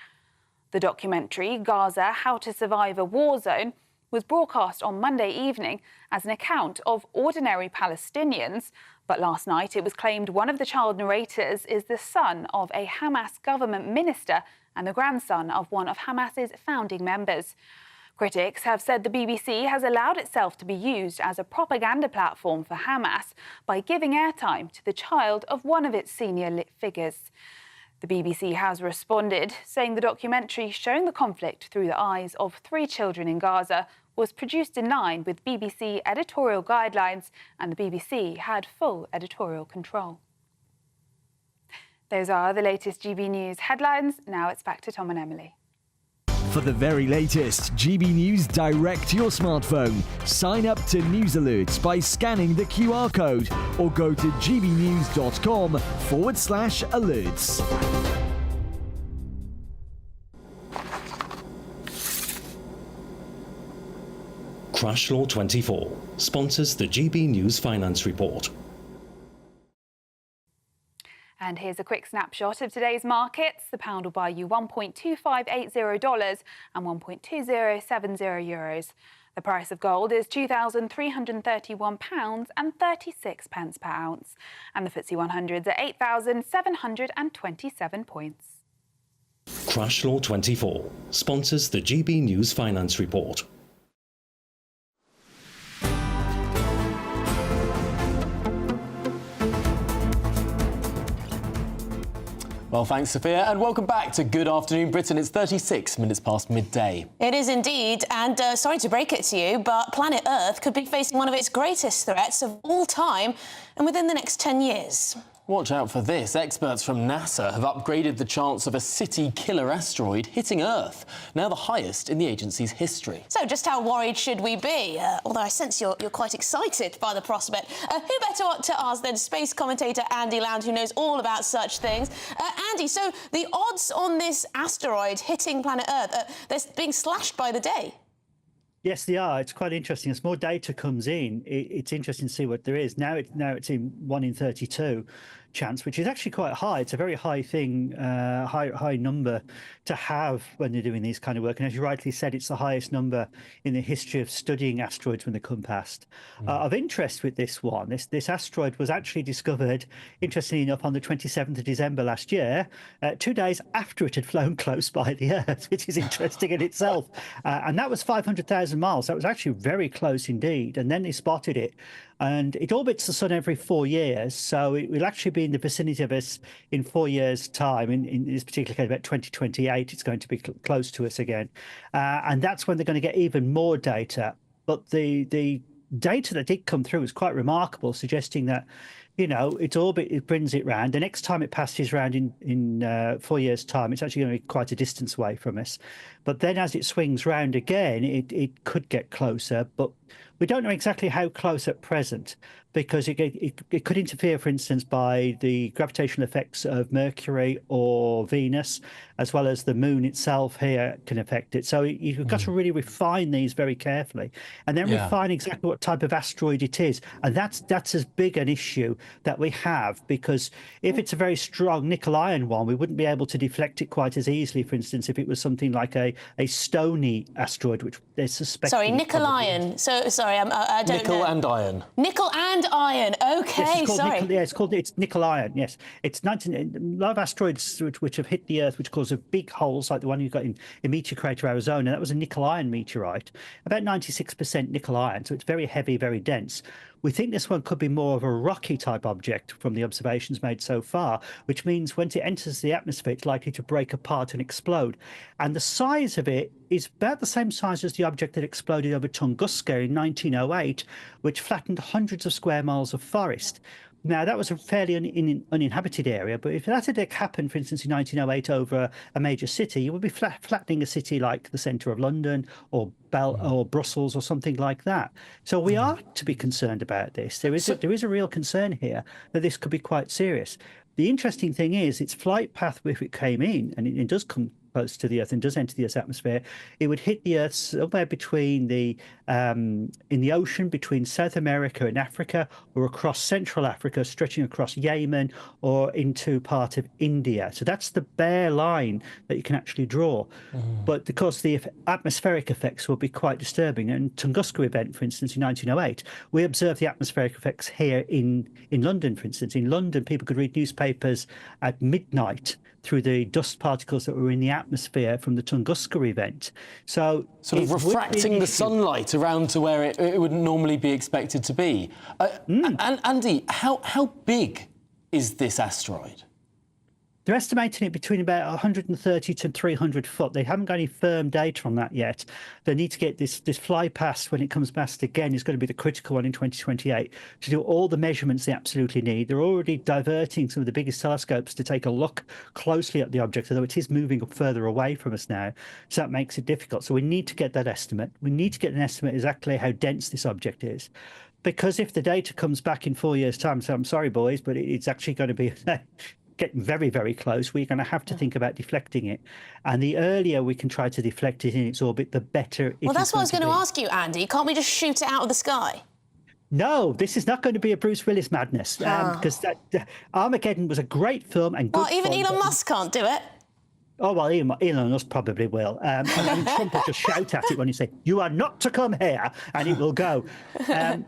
The documentary, Gaza: How to Survive a War Zone, was broadcast on Monday evening as an account of ordinary Palestinians, but last night it was claimed one of the child narrators is the son of a Hamas government minister and the grandson of one of Hamas's founding members. Critics have said the BBC has allowed itself to be used as a propaganda platform for Hamas by giving airtime to the child of one of its senior figures. The BBC has responded, saying the documentary showing the conflict through the eyes of 3 children in Gaza was produced in line with BBC editorial guidelines, and the BBC had full editorial control. Those are the latest GB News headlines. Now it's back to Tom and Emily. For the very latest GB News direct to your smartphone, sign up to News Alerts by scanning the QR code or go to gbnews.com/alerts. Crash Law 24 sponsors the GB News Finance Report. And here's a quick snapshot of today's markets. The pound will buy you $1.2580 and €1.2070. The price of gold is £2,331 and 36 pence per ounce. And the FTSE 100's at 8,727 points. Crash Law 24 sponsors the GB News Finance Report. Well, thanks, Sophia, and welcome back to Good Afternoon Britain. It's 36 minutes past midday. It is indeed, and sorry to break it to you, but planet Earth could be facing one of its greatest threats of all time and within the next 10 years. Watch out for this. Experts from NASA have upgraded the chance of a city-killer asteroid hitting Earth, now the highest in the agency's history. So just how worried should we be? Although I sense you're quite excited by the prospect. Who better to ask than space commentator Andy Lound, who knows all about such things. Andy, so the odds on this asteroid hitting planet Earth, they're being slashed by the day. Yes, they are. It's quite interesting. As more data comes in, it's interesting to see what there is. Now it's in 1 in 32 chance, which is actually quite high. It's a very high thing, high number to have when they're doing these kind of work. And as you rightly said, it's the highest number in the history of studying asteroids when they come past. Of interest with this one, this asteroid was actually discovered, interestingly enough, on the 27th of December last year, 2 days after it had flown close by the Earth, which is interesting in itself. And that was 500,000 miles. That was actually very close indeed. And then they spotted it. And it orbits the sun every 4 years, so it will actually be in the vicinity of us in 4 years' time. In this particular case, about 2028, it's going to be close to us again. And that's when they're going to get even more data. But the data that did come through was quite remarkable, suggesting that, you know, its orbit, it brings it round. The next time it passes round in 4 years' time, it's actually going to be quite a distance away from us. But then as it swings round again, it could get closer. But we don't know exactly how close at present, because it could interfere, for instance, by the gravitational effects of Mercury or Venus, as well as the moon itself here can affect it. So you've got to really refine these very carefully, and then refine exactly what type of asteroid it is. And that's as big an issue that we have, because if it's a very strong nickel-iron one, we wouldn't be able to deflect it quite as easily, for instance, if it was something like a stony asteroid, which they're suspecting. Sorry, nickel-iron. So, sorry, I don't know. Nickel and iron. Nickel and iron. Okay, yes, sorry. It's nickel iron. Yes, it's a lot of asteroids which have hit the Earth, which cause big holes like the one you got in Meteor Crater, Arizona. That was a nickel iron meteorite, about 96% nickel iron. So it's very heavy, very dense. We think this one could be more of a rocky type object from the observations made so far, which means when it enters the atmosphere, it's likely to break apart and explode. And the size of it is about the same size as the object that exploded over Tunguska in 1908, which flattened hundreds of square miles of forest. Now, that was a fairly uninhabited area, but if that had happened, for instance, in 1908 over a major city, you would be flattening a city like the centre of London or Brussels or something like that. So we are to be concerned about this. There is a real concern here that this could be quite serious. The interesting thing is its flight path, if it came in, and it does come close to the Earth and does enter the Earth's atmosphere, it would hit the Earth somewhere between in the ocean between South America and Africa, or across Central Africa, stretching across Yemen, or into part of India. So that's the bare line that you can actually draw. But of course, the atmospheric effects will be quite disturbing. And Tunguska event, for instance, in 1908, we observed the atmospheric effects here in London, for instance. In London, people could read newspapers at midnight through the dust particles that were in the atmosphere from the Tunguska event. So sort of refracting the sunlight around to where it would normally be expected to be. And Andy, how big is this asteroid? They're estimating it between about 130 to 300 foot. They haven't got any firm data on that yet. They need to get this fly past when it comes past again. Is going to be the critical one in 2028 to do all the measurements they absolutely need. They're already diverting some of the biggest telescopes to take a look closely at the object, although it is moving further away from us now. So that makes it difficult. So we need to get that estimate. We need to get an estimate exactly how dense this object is. Because if the data comes back in 4 years' time, so I'm sorry, boys, but it's actually going to be getting very, very close, we're going to have to think about deflecting it. And the earlier we can try to deflect it in its orbit, the better. Well, that's what I was going to ask you, Andy. Can't we just shoot it out of the sky? No, this is not going to be a Bruce Willis madness, because Armageddon was a great film and good. Well, even Elon Musk can't do it. Oh, well, Elon Musk probably will. And Trump will just shout at it when you say, "You are not to come here," and it will go.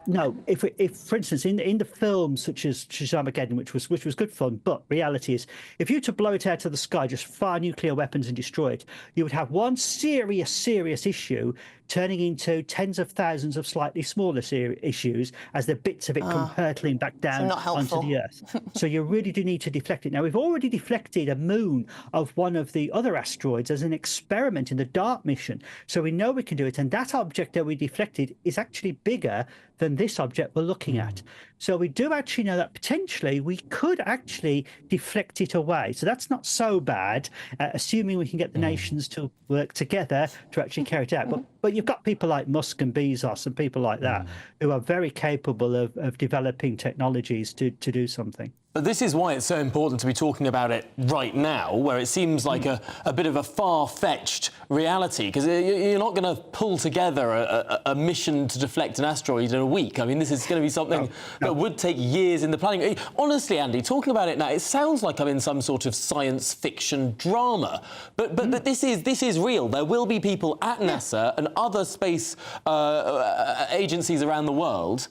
No, if for instance, in the films such as Armageddon, which was good fun, but reality is, if you were to blow it out of the sky, just fire nuclear weapons and destroy it, you would have one serious issue turning into tens of thousands of slightly smaller issues as the bits of it come hurtling back down onto the Earth. So you really do need to deflect it. Now, we've already deflected a moon of one of the other asteroids as an experiment in the DART mission. So we know we can do it. And that object that we deflected is actually bigger than this object we're looking at. So we do actually know that potentially we could actually deflect it away. So that's not so bad, assuming we can get the nations to work together to actually carry it out. But you've got people like Musk and Bezos and people like that who are very capable of developing technologies to do something. But this is why it's so important to be talking about it right now, where it seems like a bit of a far-fetched reality, because you're not going to pull together a mission to deflect an asteroid in a week. I mean, this is going to be something that would take years in the planning. Honestly, Andy, talking about it now, it sounds like I'm in some sort of science fiction drama. But this is real. There will be people at NASA and other space agencies around the world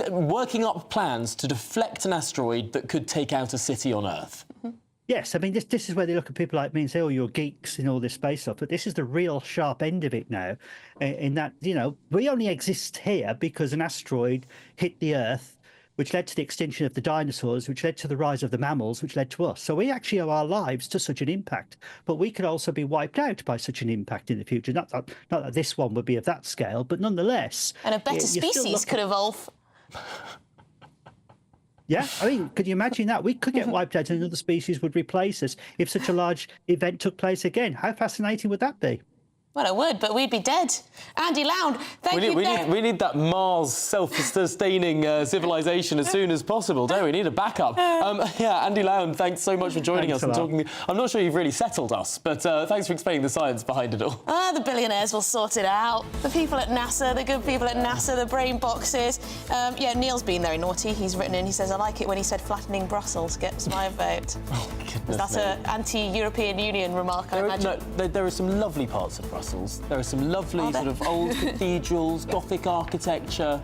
working up plans to deflect an asteroid that could take out a city on Earth. Yes, I mean, this is where they look at people like me and say, "Oh, you're geeks in all this space stuff." But this is the real sharp end of it now, in that, you know, we only exist here because an asteroid hit the Earth, which led to the extinction of the dinosaurs, which led to the rise of the mammals, which led to us. So we actually owe our lives to such an impact. But we could also be wiped out by such an impact in the future. Not that this one would be of that scale, but nonetheless. And a better species could evolve. Yeah, I mean, could you imagine that? We could get wiped out and another species would replace us if such a large event took place again. How fascinating would that be? Well, it would, but we'd be dead. Andy Lound, thank you. We need that Mars self-sustaining civilization as soon as possible, don't we? We need a backup. Yeah, Andy Lound, thanks so much for joining us and talking. I'm not sure you've really settled us, but thanks for explaining the science behind it all. The billionaires will sort it out. The people at NASA, the good people at NASA, the brain boxes. Yeah, Neil's been very naughty. He's written in, he says, "I like it when he said flattening Brussels gets my vote." Oh, goodness. That's an anti-European Union remark, I imagine. No, there are some lovely parts of Brussels. There are some lovely sort of old cathedrals, Gothic architecture.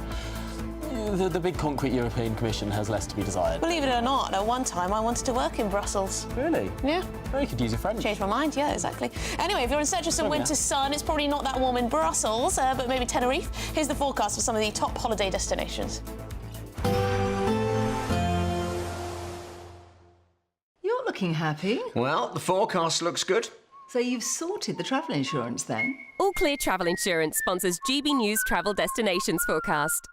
The big concrete European Commission has less to be desired. Believe it or not, at one time I wanted to work in Brussels. Really? Yeah. Well, you could use your French. Changed my mind, yeah, exactly. Anyway, if you're in search of some winter sun, it's probably not that warm in Brussels, but maybe Tenerife. Here's the forecast for some of the top holiday destinations. You're looking happy. Well, the forecast looks good. So you've sorted the travel insurance then? All Clear Travel Insurance sponsors GB News Travel Destinations Forecast.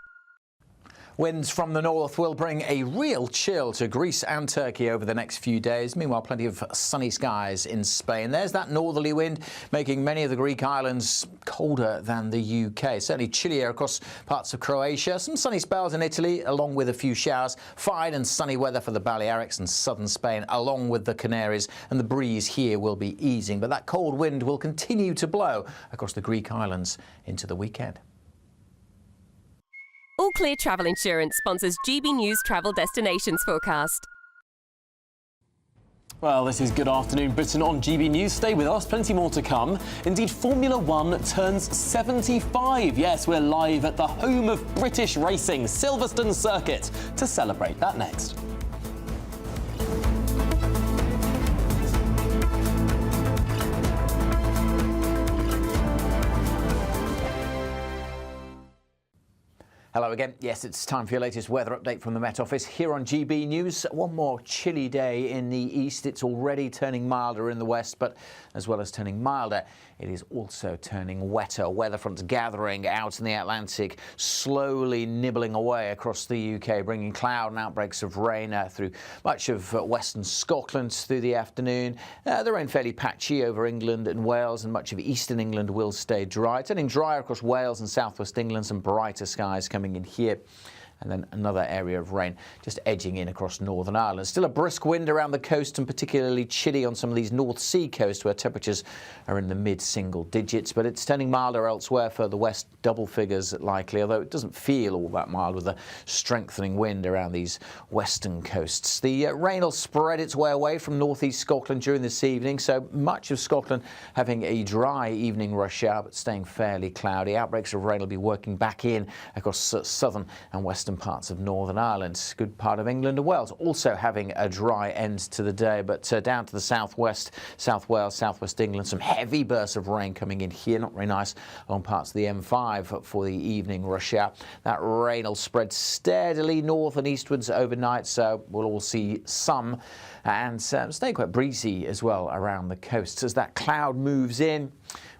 Winds from the north will bring a real chill to Greece and Turkey over the next few days. Meanwhile, plenty of sunny skies in Spain. There's that northerly wind making many of the Greek islands colder than the UK. Certainly chillier across parts of Croatia. Some sunny spells in Italy, along with a few showers. Fine and sunny weather for the Balearics and southern Spain, along with the Canaries. And the breeze here will be easing. But that cold wind will continue to blow across the Greek islands into the weekend. All Clear Travel Insurance sponsors GB News travel destinations forecast. Well, this is Good Afternoon Britain on GB News. Stay with us, plenty more to come. Indeed, Formula One turns 75. Yes, we're live at the home of British racing, Silverstone Circuit, to celebrate that next. Hello again. Yes, it's time for your latest weather update from the Met Office here on GB News. One more chilly day in the east. It's already turning milder in the west, but as well as turning milder, it is also turning wetter. Weather fronts gathering out in the Atlantic, slowly nibbling away across the UK, bringing cloud and outbreaks of rain through much of western Scotland through the afternoon. The rain fairly patchy over England and Wales, and much of eastern England will stay dry. Turning drier across Wales and southwest England, some brighter skies coming in here. And then another area of rain just edging in across Northern Ireland. Still a brisk wind around the coast, and particularly chilly on some of these North Sea coasts where temperatures are in the mid-single digits. But it's turning milder elsewhere. Further west, double figures likely, although it doesn't feel all that mild with the strengthening wind around these western coasts. The rain will spread its way away from northeast Scotland during this evening, so much of Scotland having a dry evening rush hour, but staying fairly cloudy. Outbreaks of rain will be working back in across southern and western parts of Northern Ireland. Good part of England and Wales also having a dry end to the day, but down to the southwest, South Wales, southwest England, some heavy bursts of rain coming in here. Not very nice along parts of the M5 for the evening rush hour. That rain will spread steadily north and eastwards overnight, so we'll all see some, and stay quite breezy as well around the coast as that cloud moves in.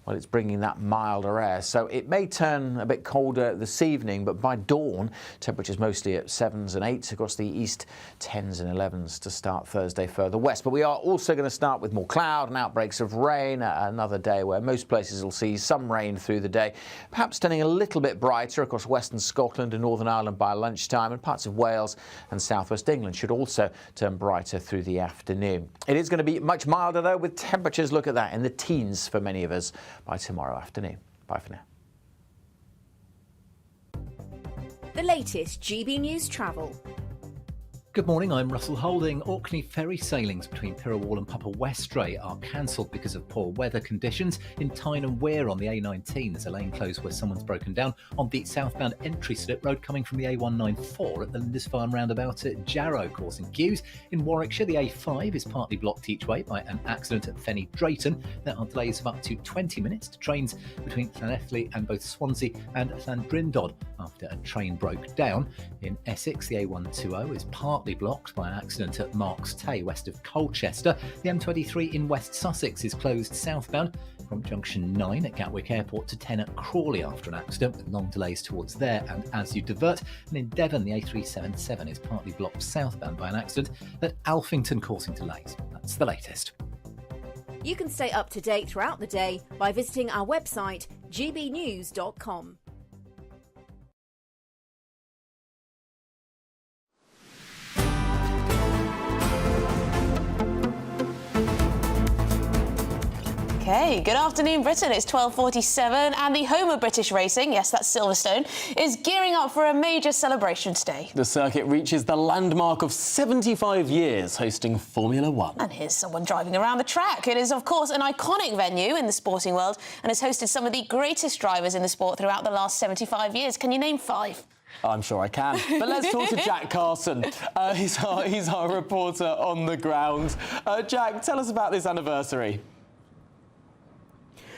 Well, it's bringing that milder air, so it may turn a bit colder this evening, but by dawn, temperatures mostly at 7s and 8s across the east, 10s and 11s to start Thursday further west. But we are also going to start with more cloud and outbreaks of rain, another day where most places will see some rain through the day, perhaps turning a little bit brighter across western Scotland and Northern Ireland by lunchtime, and parts of Wales and southwest England should also turn brighter through the afternoon. It is going to be much milder, though, with temperatures, look at that, in the teens for many of us by tomorrow afternoon. Bye for now. The latest GB News travel. Good morning, I'm Russell Holding. Orkney ferry sailings between Pyrrhawall and Papa Westray are cancelled because of poor weather conditions. In Tyne and Wear on the A19, there's a lane closed where someone's broken down on the southbound entry slip road coming from the A194 at the Lindisfarne roundabout at Jarrow, causing queues. In Warwickshire, the A5 is partly blocked each way by an accident at Fenny Drayton. There are delays of up to 20 minutes to trains between Llanelli and both Swansea and Llandrindod after a train broke down. In Essex, the A120 is partly blocked by an accident at Marks Tay, west of Colchester. The M23 in West Sussex is closed southbound from junction 9 at Gatwick Airport to 10 at Crawley after an accident, with long delays towards there and as you divert. And in Devon, the A377 is partly blocked southbound by an accident at Alphington, causing delays. That's the latest. You can stay up to date throughout the day by visiting our website, gbnews.com. Okay, good afternoon, Britain. It's 12:47, and the home of British racing, yes, that's Silverstone, is gearing up for a major celebration today. The circuit reaches the landmark of 75 years hosting Formula One. And here's someone driving around the track. It is, of course, an iconic venue in the sporting world and has hosted some of the greatest drivers in the sport throughout the last 75 years. Can you name 5? I'm sure I can. But let's talk to Jack Carson. He's our reporter on the ground. Jack, tell us about this anniversary.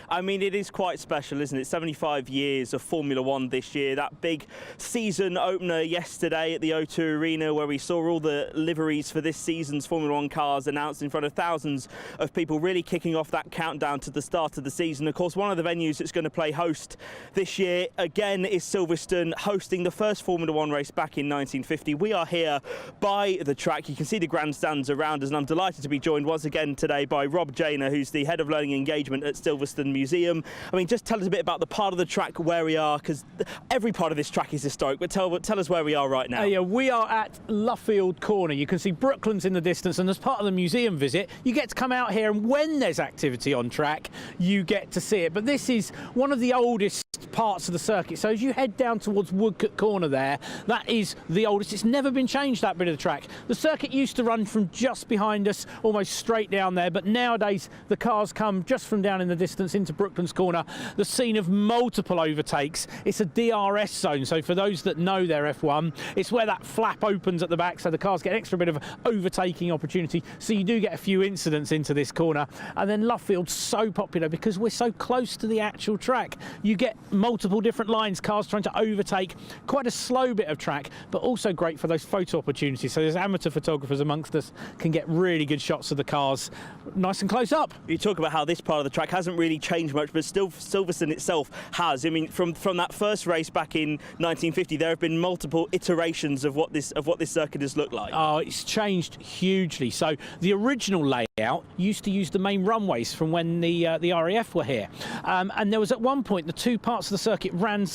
I mean, it is quite special, isn't it? 75 years of Formula One this year. That big season opener yesterday at the O2 Arena, where we saw all the liveries for this season's Formula One cars announced in front of thousands of people, really kicking off that countdown to the start of the season. Of course, one of the venues that's going to play host this year again is Silverstone, hosting the first Formula One race back in 1950. We are here by the track. You can see the grandstands around us, and I'm delighted to be joined once again today by Rob Janer, who's the Head of Learning Engagement at Silverstone Museum. I mean, just tell us a bit about the part of the track where we are, because every part of this track is historic, but tell us where we are right now. Yeah, we are at Luffield Corner. You can see Brooklands in the distance, and as part of the museum visit, you get to come out here, and when there's activity on track, you get to see it. But this is one of the oldest parts of the circuit, so as you head down towards Woodcote Corner there, that is the oldest. It's never been changed, that bit of the track. The circuit used to run from just behind us, almost straight down there, but nowadays the cars come just from down in the distance into Brooklands Corner, the scene of multiple overtakes. It's a DRS zone, so for those that know their F1, it's where that flap opens at the back, so the cars get an extra bit of overtaking opportunity, so you do get a few incidents into this corner. And then Luffield's so popular because we're so close to the actual track. You get multiple different lines, cars trying to overtake, quite a slow bit of track, but also great for those photo opportunities. So there's amateur photographers amongst us can get really good shots of the cars nice and close up. You talk about how this part of the track hasn't really changed much, but still Silverstone itself has. I mean, from that first race back in 1950, there have been multiple iterations of what this circuit has looked like. Oh, it's changed hugely. So the original layout used to use the main runways from when the RAF were here, and there was at one point the two parts of the circuit ran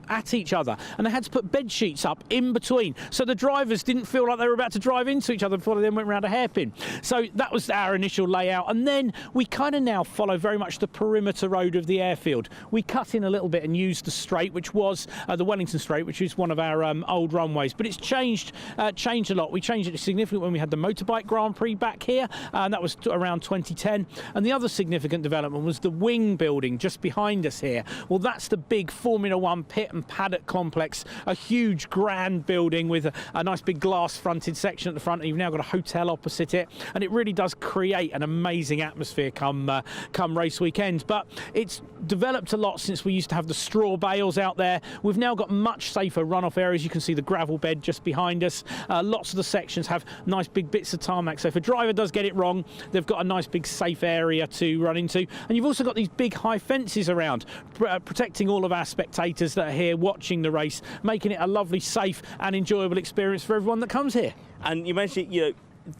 at each other, and they had to put bed sheets up in between, so the drivers didn't feel like they were about to drive into each other before they then went around a hairpin. So that was our initial layout, and then we kind of now follow very much the perimeter road of the airfield. We cut in a little bit and used the straight, which was the Wellington Straight, which is one of our old runways, but it's changed a lot. We changed it significantly when we had the motorbike Grand Prix back here, and that was around 2010. And the other significant development was the wing building just behind us here. Well, that's the big Formula One pit and paddock complex, a huge grand building with a nice big glass fronted section at the front, and you've now got a hotel opposite it, and it really does create an amazing atmosphere come race weekend. But it's developed a lot since we used to have the straw bales out there. We've now got much safer runoff areas. You can see the gravel bed just behind us. Lots of the sections have nice big bits of tarmac, so if a driver does get it wrong, they've got a nice big safe area to run into. And you've also got these big high fences around, protecting all of our spectators that are here watching the race, making it a lovely, safe and enjoyable experience for everyone that comes here. And you mentioned,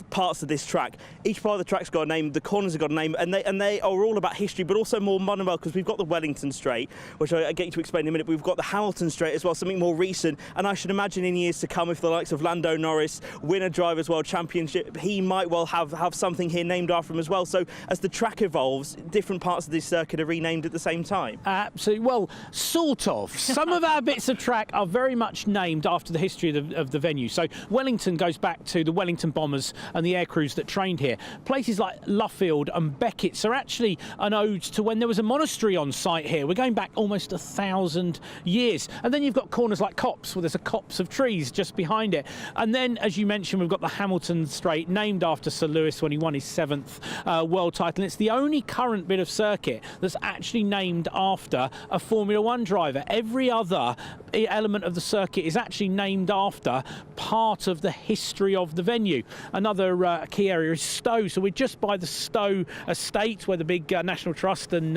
parts of this track. Each part of the track's got a name, the corners have got a name, and they are all about history, but also more modern, because we've got the Wellington Straight, which I get you to explain in a minute, but we've got the Hamilton Straight as well, something more recent, and I should imagine in years to come, if the likes of Lando Norris win a Drivers' World Championship, he might well have something here named after him as well. So as the track evolves, different parts of this circuit are renamed at the same time. Absolutely. Well, sort of. Some of our bits of track are very much named after the history of the venue. So Wellington goes back to the Wellington Bombers and the aircrews that trained here. Places like Luffield and Beckett's are actually an ode to when there was a monastery on site here. We're going back almost 1,000 years. And then you've got corners like Copse, where there's a copse of trees just behind it. And then, as you mentioned, we've got the Hamilton Straight, named after Sir Lewis when he won his 7th world title. And it's the only current bit of circuit that's actually named after a Formula One driver. Every other element of the circuit is actually named after part of the history of the venue. Another key area is Stowe, so we're just by the Stowe estate, where the big National Trust and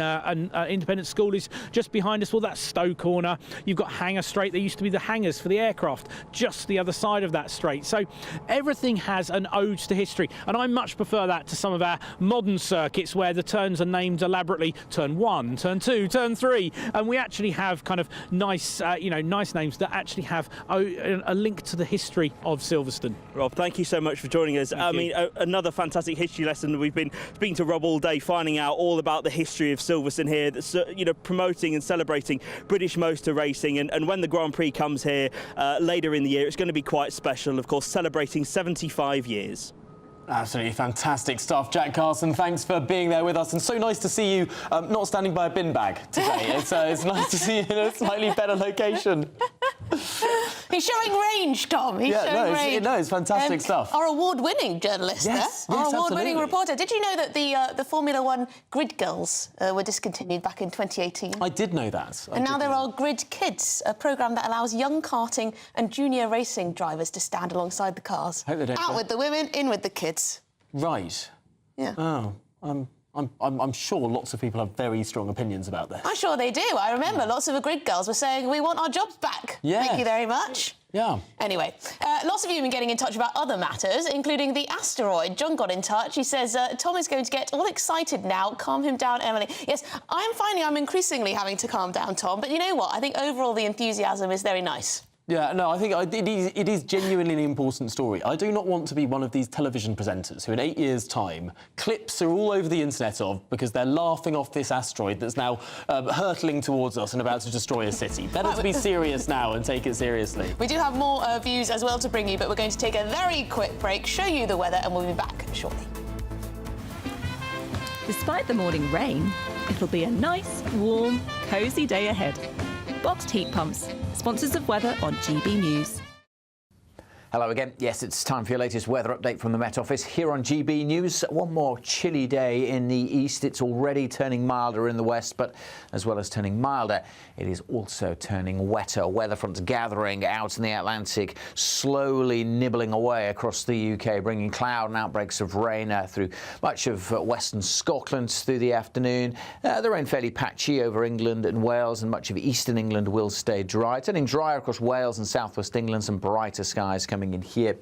Independent School is just behind us. Well, that's Stowe Corner. You've got Hangar Straight. There used to be the hangars for the aircraft just the other side of that straight. So everything has an ode to history, and I much prefer that to some of our modern circuits where the turns are named elaborately, turn 1, turn 2, turn 3, and we actually have kind of nice nice names that actually have a link to the history of Silverstone. Rob, thank you so much for joining us. I mean, another fantastic history lesson. We've been speaking to Rob all day, finding out all about the history of Silverstone here, that's, promoting and celebrating British motor racing. And when the Grand Prix comes here later in the year, it's going to be quite special, of course, celebrating 75 years. Absolutely fantastic stuff, Jack Carson. Thanks for being there with us, and so nice to see you not standing by a bin bag today. It's nice to see you in a slightly better location. He's showing range, Tom. He's showing range. It's fantastic stuff. Our award-winning journalist our award-winning reporter. Did you know that the Formula One Grid Girls were discontinued back in 2018? I did know that. And now there are Grid Kids, a programme that allows young karting and junior racing drivers to stand alongside the cars. Hope they don't Out with the women, in with the kids. Right. Yeah. Oh, I'm sure lots of people have very strong opinions about this. I'm sure they do. I remember lots of the Grid Girls were saying, we want our jobs back. Yeah. Thank you very much. Yeah. Anyway, lots of you have been getting in touch about other matters, including the asteroid. John got in touch. He says, Tom is going to get all excited now. Calm him down, Emily. Yes, I'm finding I'm increasingly having to calm down, Tom. But you know what? I think overall the enthusiasm is very nice. Yeah, no, I think it is genuinely an important story. I do not want to be one of these television presenters who in 8 years' time, clips are all over the internet of because they're laughing off this asteroid that's now hurtling towards us and about to destroy a city. Better to be serious now and take it seriously. We do have more views as well to bring you, but we're going to take a very quick break, show you the weather, and we'll be back shortly. Despite the morning rain, it'll be a nice, warm, cosy day ahead. Boxed heat pumps, sponsors of weather on GB News. Hello again. Yes, it's time for your latest weather update from the Met Office here on GB News. One more chilly day in the east. It's already turning milder in the west, but as well as turning milder, it is also turning wetter. Weather fronts gathering out in the Atlantic, slowly nibbling away across the UK, bringing cloud and outbreaks of rain through much of western Scotland through the afternoon. The rain fairly patchy over England and Wales, and much of eastern England will stay dry. Turning drier across Wales and southwest England, some brighter skies coming in here.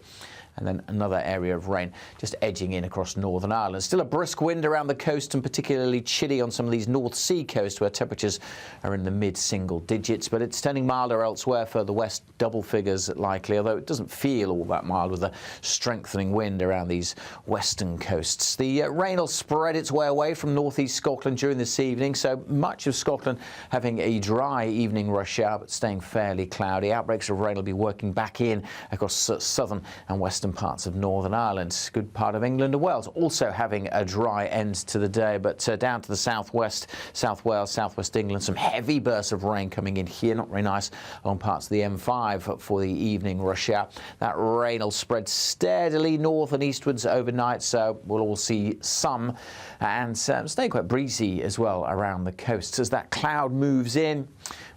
And then another area of rain just edging in across Northern Ireland. Still a brisk wind around the coast and particularly chilly on some of these North Sea coasts where temperatures are in the mid-single digits. But it's turning milder elsewhere. Further west, double figures likely, although it doesn't feel all that mild with a strengthening wind around these western coasts. The rain will spread its way away from northeast Scotland during this evening, so much of Scotland having a dry evening rush hour but staying fairly cloudy. Outbreaks of rain will be working back in across southern and western parts of Northern Ireland. Good part of England and Wales also having a dry end to the day, but down to the southwest, South Wales, southwest England, some heavy bursts of rain coming in here. Not very nice along parts of the M5 for the evening rush hour. That rain will spread steadily north and eastwards overnight, so we'll all see some and stay quite breezy as well around the coast. As that cloud moves in,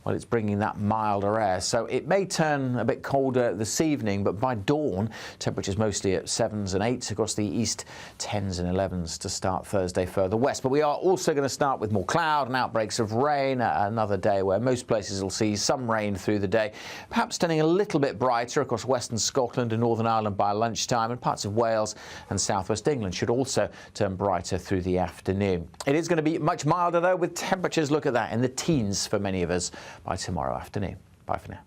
well, it's bringing that milder air, so it may turn a bit colder this evening, but by dawn, temperatures mostly at 7s and 8s across the east, 10s and 11s to start Thursday further west. But we are also going to start with more cloud and outbreaks of rain, another day where most places will see some rain through the day, perhaps turning a little bit brighter across western Scotland and Northern Ireland by lunchtime, and parts of Wales and southwest England should also turn brighter through the afternoon. It is going to be much milder, though, with temperatures, look at that, in the teens for many of us by tomorrow afternoon. Bye for now.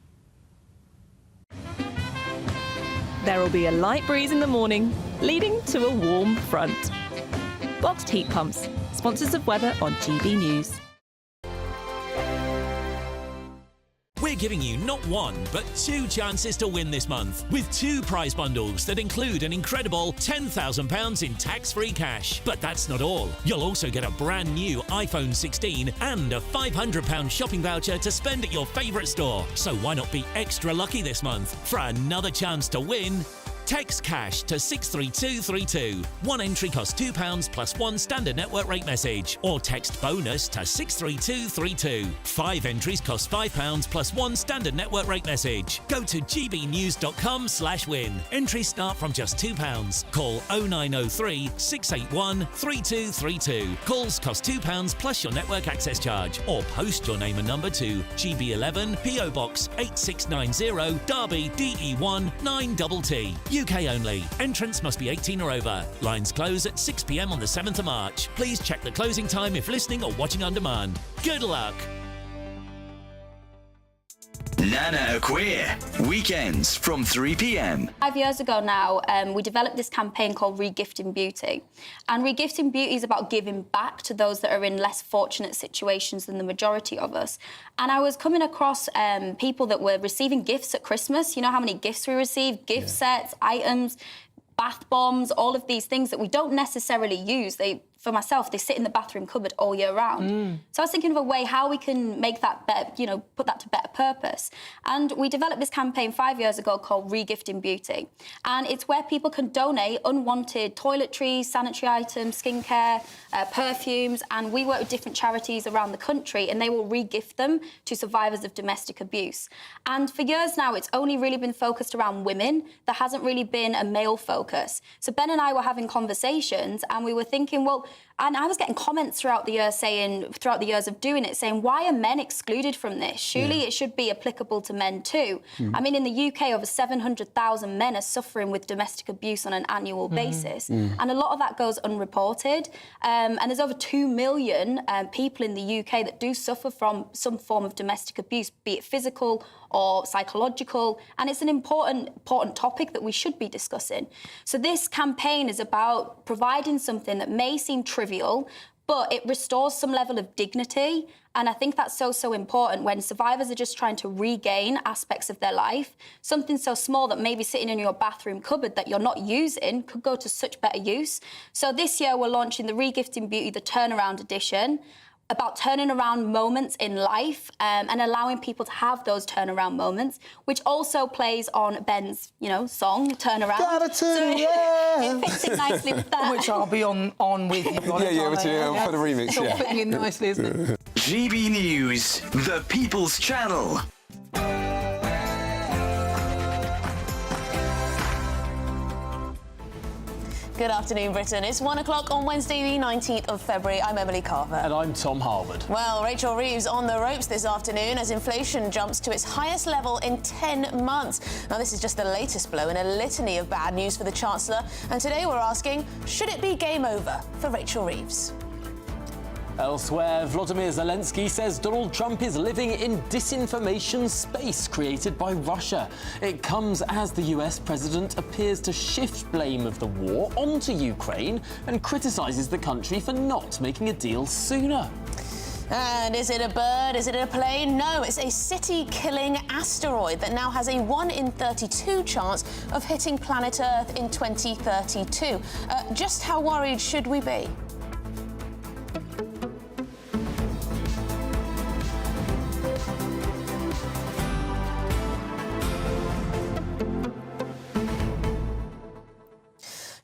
There will be a light breeze in the morning, leading to a warm front. Boxed heat pumps, sponsors of weather on GB News. We're giving you not one, but 2 chances to win this month, with 2 prize bundles that include an incredible £10,000 in tax-free cash. But that's not all. You'll also get a brand new iPhone 16 and a £500 shopping voucher to spend at your favourite store. So why not be extra lucky this month? For another chance to win, text cash to 63232. One entry costs £2 plus 1 standard network rate message, or text bonus to 63232. 5 entries cost £5 plus 1 standard network rate message. Go to gbnews.com/win. Entries start from just £2. Call 0903 681 3232. Calls cost £2 plus your network access charge, or post your name and number to GB11 PO Box 8690 Derby DE1 9TT. UK only. Entrance must be 18 or over. Lines close at 6 p.m. on the 7th of March. Please check the closing time if listening or watching on demand. Good luck. Nana Queer. Weekends from 3 p.m. 5 years ago now, we developed this campaign called Regifting Beauty. And Regifting Beauty is about giving back to those that are in less fortunate situations than the majority of us. And I was coming across people that were receiving gifts at Christmas. You know how many gifts we receive? Gift sets, items. bath bombs, all of these things that we don't necessarily use. For myself, they sit in the bathroom cupboard all year round. So I was thinking of a way how we can make that better, put that to better purpose. And we developed this campaign 5 years ago called Regifting Beauty. And it's where people can donate unwanted toiletries, sanitary items, skincare, perfumes, and we work with different charities around the country, and they will re-gift them to survivors of domestic abuse. And for years now, it's only really been focused around women. There hasn't really been a male focus. So Ben and I were having conversations, and we were thinking, well, and I was getting comments throughout the years of doing it, saying, why are men excluded from this? Surely it should be applicable to men too. I mean, in the UK, over 700,000 men are suffering with domestic abuse on an annual basis. And a lot of that goes unreported. And there's over 2 million people in the UK that do suffer from some form of domestic abuse, be it physical or psychological, and it's an important topic that we should be discussing. So this campaign is about providing something that may seem trivial, but it restores some level of dignity, and I think that's so important when survivors are just trying to regain aspects of their life. Something so small that maybe sitting in your bathroom cupboard that you're not using could go to such better use. So this year we're launching the Regifting Beauty, the Turnaround Edition, about turning around moments in life and allowing people to have those turnaround moments, which also plays on Ben's, song, Turnaround. Gotta turn it fits in nicely with that. Which I'll be on with you. For the remix, It's all fitting in nicely, isn't it? GB News, the People's Channel. Good afternoon, Britain. It's 1 o'clock on Wednesday, the 19th of February. I'm Emily Carver. And I'm Tom Harwood. Well, Rachel Reeves on the ropes this afternoon as inflation jumps to its highest level in 10 months. Now, this is just the latest blow in a litany of bad news for the Chancellor. And today we're asking, should it be game over for Rachel Reeves? Elsewhere, Volodymyr Zelensky says Donald Trump is living in disinformation space created by Russia. It comes as the US president appears to shift blame of the war onto Ukraine and criticises the country for not making a deal sooner. And is it a bird? Is it a plane? No, it's a city-killing asteroid that now has a 1 in 32 chance of hitting planet Earth in 2032. Just how worried should we be?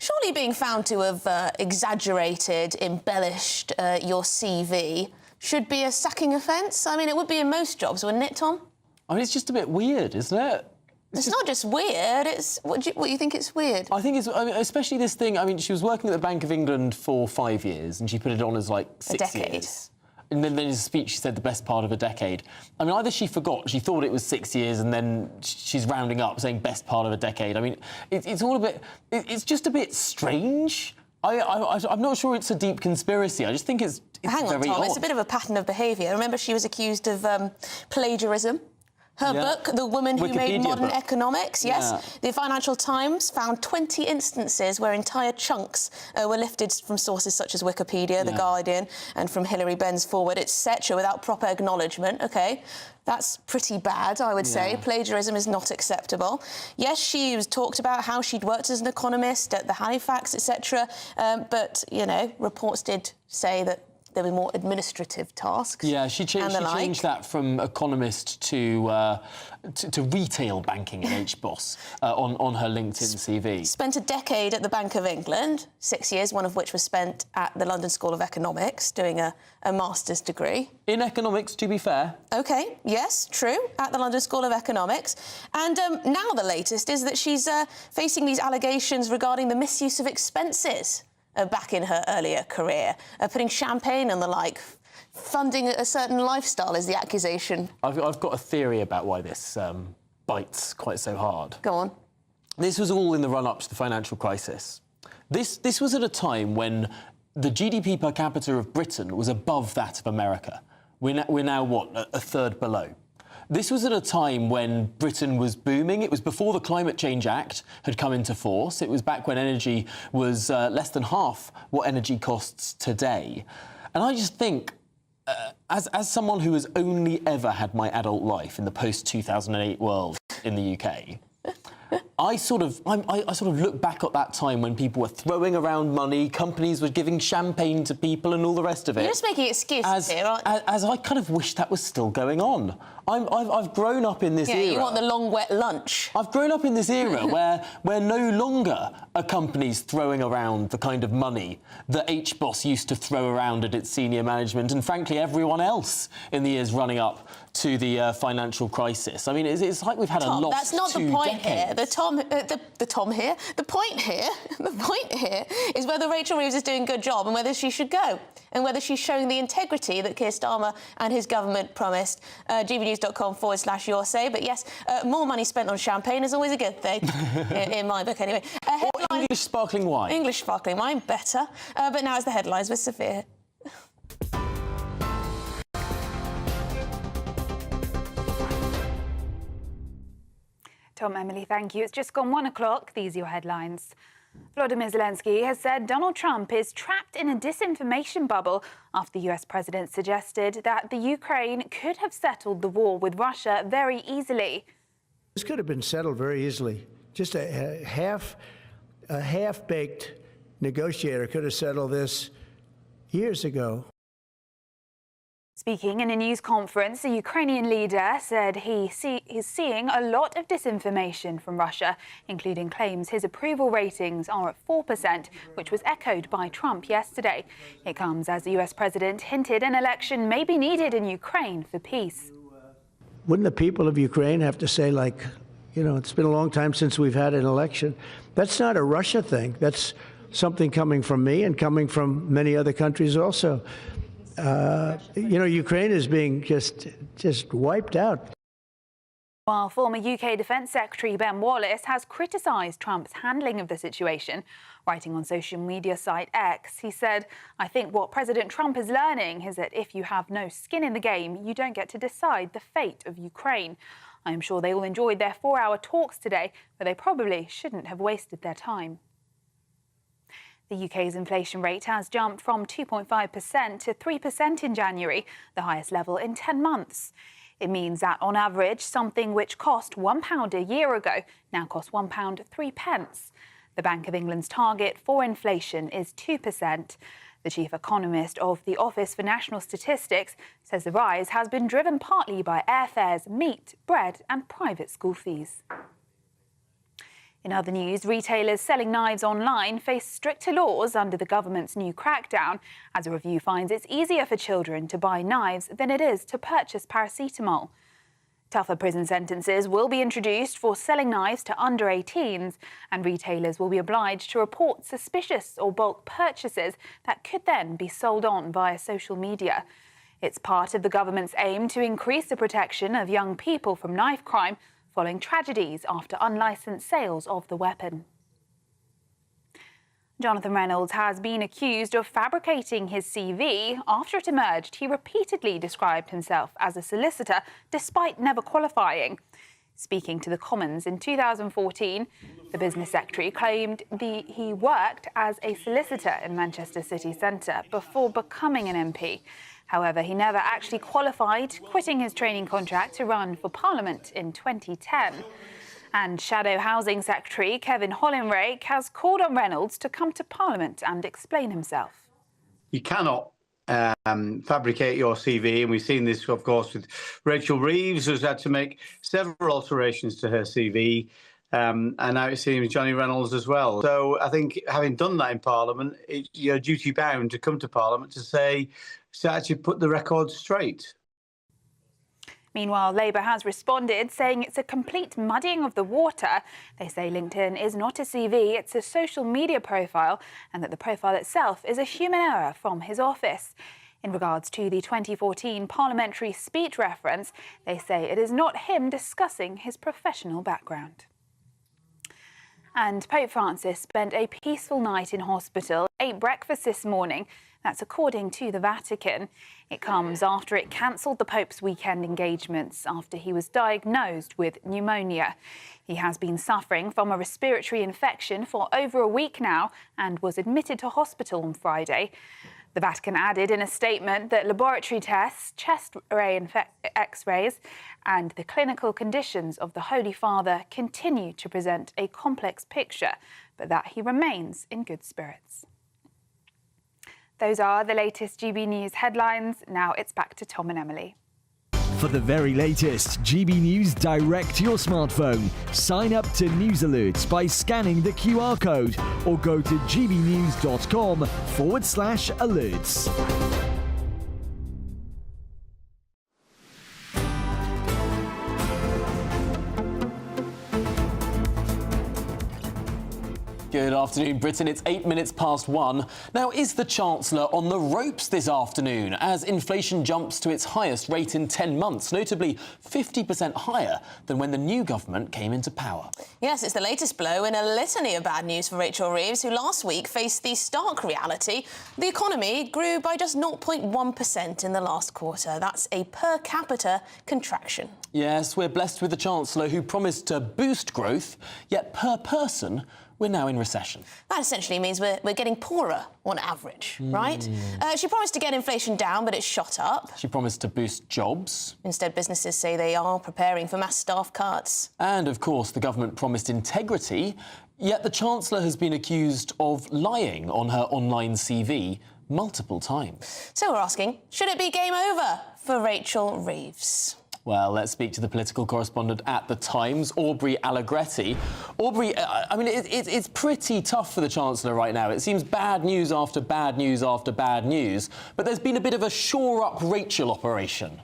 Surely being found to have exaggerated, embellished your CV should be a sacking offence? I mean, it would be in most jobs, wouldn't it, Tom? I mean, it's just a bit weird, isn't it? It's not just weird, it's... What do you think it's weird? I think it's... I mean, especially this thing... I mean, she was working at the Bank of England for 5 years, and she put it on as, 6 years. And then in his speech, she said the best part of a decade. I mean, either she forgot, she thought it was 6 years, and then she's rounding up, saying best part of a decade. I mean, it's all a bit... It's just a bit strange. I'm not sure it's a deep conspiracy. I just think it's Hang on, very Tom, odd. it's a bit of a pattern of behaviour. Remember, she was accused of plagiarism. Her book, The Woman Who Made Modern Economics, yes. The Financial Times found 20 instances where entire chunks were lifted from sources such as Wikipedia, The Guardian, and from Hilary Benz Forward, etc., without proper acknowledgement, OK? That's pretty bad, I would say. Plagiarism is not acceptable. Yes, she was talked about how she'd worked as an economist at the Halifax, etc., but, reports did say that there were more administrative tasks. Yeah, she changed that from economist to retail banking at HBOS on her LinkedIn CV. Spent a decade at the Bank of England, 6 years, one of which was spent at the London School of Economics, doing a master's degree. In economics, to be fair. OK, yes, true, at the London School of Economics. And now the latest is that she's facing these allegations regarding the misuse of expenses back in her earlier career, putting champagne and the like, funding a certain lifestyle is the accusation. I've got a theory about why this bites quite so hard. Go on. This was all in the run-up to the financial crisis. This was at a time when the GDP per capita of Britain was above that of America. We're now what, a third below? This was at a time when Britain was booming. It was before the Climate Change Act had come into force. It was back when energy was less than half what energy costs today. And I just think, as someone who has only ever had my adult life in the post-2008 world in the UK, I sort of look back at that time when people were throwing around money, companies were giving champagne to people and all the rest of it. You're just making excuses here, aren't you? As I kind of wish that was still going on. I've grown up in this era. You want the long, wet lunch. I've grown up in this era where no longer are companies throwing around the kind of money that HBOS used to throw around at its senior management, and frankly everyone else in the years running up to the financial crisis. I mean, it's like we've had Tom, a lost that's not 2 the point decades. here. The point here is whether Rachel Reeves is doing a good job and whether she should go, and whether she's showing the integrity that Keir Starmer and his government promised. gbnews.com/your say. But yes, more money spent on champagne is always a good thing, in my book anyway. Or English sparkling wine. English sparkling wine, better. But now it's the headlines with Sophia. Tom, Emily, thank you. It's just gone 1 o'clock. These are your headlines. Volodymyr Zelensky has said Donald Trump is trapped in a disinformation bubble after the US president suggested that the Ukraine could have settled the war with Russia very easily. This could have been settled very easily. Just a half-baked negotiator could have settled this years ago. Speaking in a news conference, the Ukrainian leader said he's seeing a lot of disinformation from Russia, including claims his approval ratings are at 4%, which was echoed by Trump yesterday. It comes as the US president hinted an election may be needed in Ukraine for peace. Wouldn't the people of Ukraine have to say, like, you know, it's been a long time since we've had an election? That's not a Russia thing. That's something coming from me and coming from many other countries also. You know, Ukraine is being just wiped out. While former UK Defence Secretary Ben Wallace has criticised Trump's handling of the situation, writing on social media site X, he said, "I think what President Trump is learning is that if you have no skin in the game, you don't get to decide the fate of Ukraine. I am sure they all enjoyed their 4-hour talks today, but they probably shouldn't have wasted their time." The UK's inflation rate has jumped from 2.5% to 3% in January, the highest level in 10 months. It means that, on average, something which cost £1 a year ago now costs £1.03. The Bank of England's target for inflation is 2%. The chief economist of the Office for National Statistics says the rise has been driven partly by airfares, meat, bread and private school fees. In other news, retailers selling knives online face stricter laws under the government's new crackdown, as a review finds it's easier for children to buy knives than it is to purchase paracetamol. Tougher prison sentences will be introduced for selling knives to under 18s, and retailers will be obliged to report suspicious or bulk purchases that could then be sold on via social media. It's part of the government's aim to increase the protection of young people from knife crime, following tragedies after unlicensed sales of the weapon. Jonathan Reynolds has been accused of fabricating his CV after it emerged he repeatedly described himself as a solicitor despite never qualifying. Speaking to the Commons in 2014, the business secretary claimed he worked as a solicitor in Manchester city centre before becoming an MP. However, he never actually qualified, quitting his training contract to run for Parliament in 2010. And Shadow Housing Secretary Kevin Hollinrake has called on Reynolds to come to Parliament and explain himself. You cannot fabricate your CV, and we've seen this, of course, with Rachel Reeves, who's had to make several alterations to her CV. And now it seems Johnny Reynolds as well. So I think, having done that in Parliament, you're duty bound to come to Parliament to actually put the record straight. Meanwhile, Labour has responded, saying it's a complete muddying of the water. They say LinkedIn is not a CV, it's a social media profile, and that the profile itself is a human error from his office. In regards to the 2014 parliamentary speech reference, they say it is not him discussing his professional background. And Pope Francis spent a peaceful night in hospital, ate breakfast this morning. That's according to the Vatican. It comes after it cancelled the Pope's weekend engagements after he was diagnosed with pneumonia. He has been suffering from a respiratory infection for over a week now and was admitted to hospital on Friday. The Vatican added in a statement that laboratory tests, chest ray X-rays and the clinical conditions of the Holy Father continue to present a complex picture, but that he remains in good spirits. Those are the latest GB News headlines. Now it's back to Tom and Emily. For the very latest GB News direct to your smartphone, sign up to News Alerts by scanning the QR code or go to gbnews.com/alerts. Good afternoon, Britain. It's 8 minutes past 1. Now, is the Chancellor on the ropes this afternoon as inflation jumps to its highest rate in 10 months, notably 50% higher than when the new government came into power? Yes, it's the latest blow in a litany of bad news for Rachel Reeves, who last week faced the stark reality the economy grew by just 0.1% in the last quarter. That's a per capita contraction. Yes, we're blessed with the Chancellor who promised to boost growth, yet per person, we're now in recession. That essentially means we're getting poorer on average, right? She promised to get inflation down, but it's shot up. She promised to boost jobs. Instead, businesses say they are preparing for mass staff cuts. And, of course, the government promised integrity, yet the Chancellor has been accused of lying on her online CV multiple times. So we're asking, should it be game over for Rachel Reeves? Well, let's speak to the political correspondent at The Times, Aubrey Allegretti. Aubrey, I mean, it's pretty tough for the Chancellor right now. It seems bad news after bad news after bad news, but there's been a bit of a shore-up Rachel operation.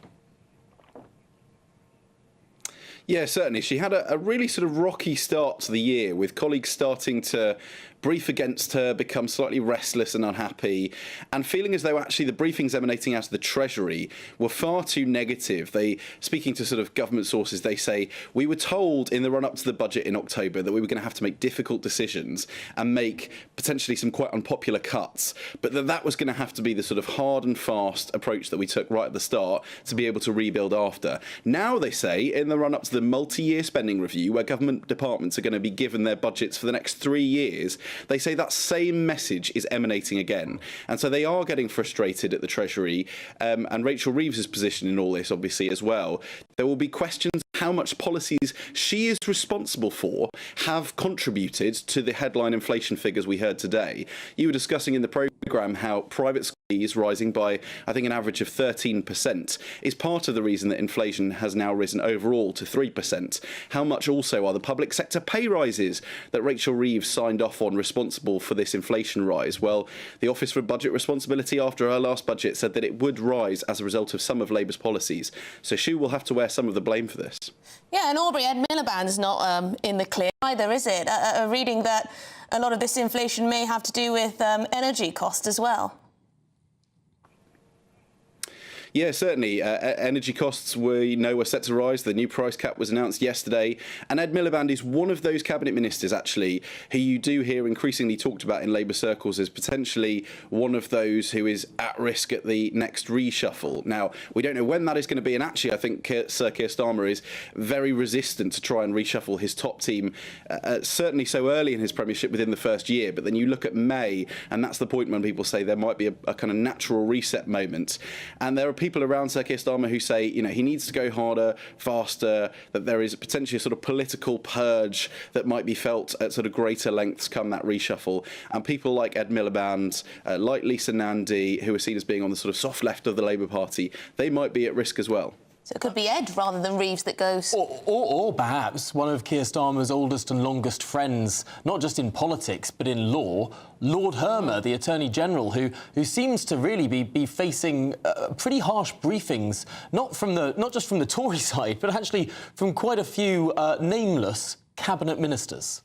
Yeah, certainly. She had a really sort of rocky start to the year, with colleagues starting to brief against her, become slightly restless and unhappy, and feeling as though actually the briefings emanating out of the Treasury were far too negative. Speaking to sort of government sources, they say, we were told in the run-up to the budget in October that we were going to have to make difficult decisions and make potentially some quite unpopular cuts, but that was going to have to be the sort of hard and fast approach that we took right at the start to be able to rebuild after. Now, they say, in the run-up to the multi-year spending review, where government departments are going to be given their budgets for the next 3 years, they say that same message is emanating again. And so they are getting frustrated at the Treasury, and Rachel Reeves' position in all this, obviously, as well. There will be questions how much policies she is responsible for have contributed to the headline inflation figures we heard today. You were discussing in the programme how private school fees rising by, I think, an average of 13% is part of the reason that inflation has now risen overall to 3%. How much also are the public sector pay rises that Rachel Reeves signed off on responsible for this inflation rise? Well, the Office for Budget Responsibility, after her last budget, said that it would rise as a result of some of Labour's policies. So she will have to wear some of the blame for this. Yeah, and Aubrey, Ed Miliband's not in the clear either, is it? A reading that a lot of this inflation may have to do with energy costs as well. Yeah, certainly. Energy costs we know were set to rise. The new price cap was announced yesterday. And Ed Miliband is one of those cabinet ministers, actually, who you do hear increasingly talked about in Labour circles as potentially one of those who is at risk at the next reshuffle. Now, we don't know when that is going to be. And actually, I think Sir Keir Starmer is very resistant to try and reshuffle his top team, certainly so early in his premiership within the first year. But then you look at May, and that's the point when people say there might be a kind of natural reset moment. And there are people around Sir Keir Starmer who say, you know, he needs to go harder, faster, that there is potentially a sort of political purge that might be felt at sort of greater lengths come that reshuffle. And people like Ed Miliband, like Lisa Nandy, who are seen as being on the sort of soft left of the Labour Party, they might be at risk as well. So it could be Ed rather than Reeves that goes. Or perhaps one of Keir Starmer's oldest and longest friends, not just in politics, but in law, Lord Hermer, the Attorney General, who seems to really be facing pretty harsh briefings, not just from the Tory side, but actually from quite a few nameless cabinet ministers.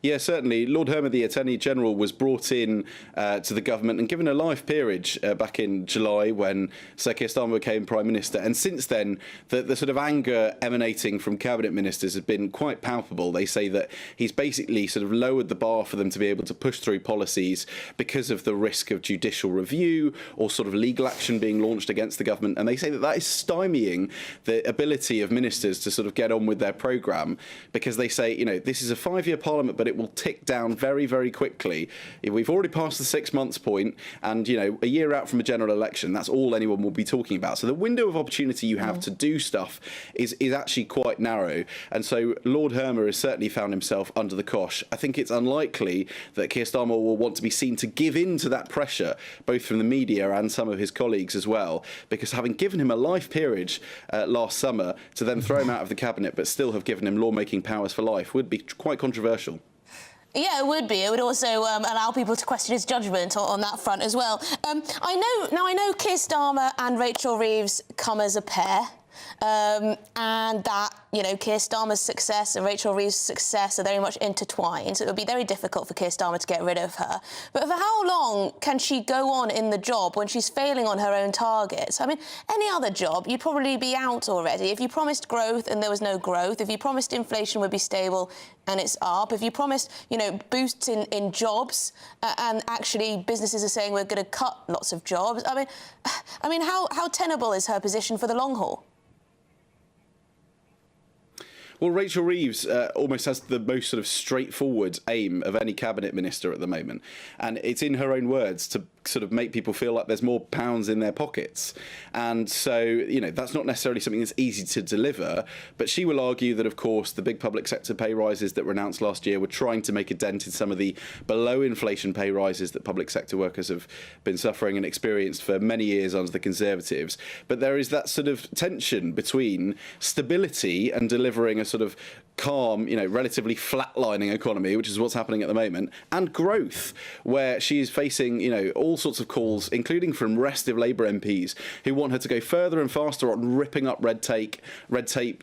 Yeah, certainly. Lord Hermer, the Attorney General, was brought in to the government and given a life peerage back in July when Sir Keir Starmer became Prime Minister. And since then, the sort of anger emanating from cabinet ministers has been quite palpable. They say that he's basically sort of lowered the bar for them to be able to push through policies because of the risk of judicial review or sort of legal action being launched against the government. And they say that is stymieing the ability of ministers to sort of get on with their programme, because they say, you know, this is a 5-year parliament, but it cabinet will tick down very, very quickly. If we've already passed the 6 months point, and a year out from a general election, that's all anyone will be talking about. So the window of opportunity you have to do stuff is actually quite narrow. And so Lord Hermer has certainly found himself under the cosh. I think it's unlikely that Keir Starmer will want to be seen to give in to that pressure, both from the media and some of his colleagues as well, because having given him a life peerage last summer, to then throw him out of the cabinet but still have given him lawmaking powers for life would be quite controversial. Yeah, it would be. It would also allow people to question his judgment on that front as well. I know Keir Starmer and Rachel Reeves come as a pair. And that, Keir Starmer's success and Rachel Reeves' success are very much intertwined. So it would be very difficult for Keir Starmer to get rid of her. But for how long can she go on in the job when she's failing on her own targets? I mean, any other job, you'd probably be out already. If you promised growth and there was no growth, if you promised inflation would be stable and it's up, if you promised, boosts in jobs and actually businesses are saying we're going to cut lots of jobs, I mean, how tenable is her position for the long haul? Well, Rachel Reeves almost has the most sort of straightforward aim of any cabinet minister at the moment. And it's in her own words to sort of make people feel like there's more pounds in their pockets. And so, that's not necessarily something that's easy to deliver. But she will argue that, of course, the big public sector pay rises that were announced last year were trying to make a dent in some of the below inflation pay rises that public sector workers have been suffering and experienced for many years under the Conservatives. But there is that sort of tension between stability and delivering a sort of calm, relatively flatlining economy, which is what's happening at the moment, and growth, where she is facing, all sorts of calls, including from restive Labour MPs who want her to go further and faster on ripping up red tape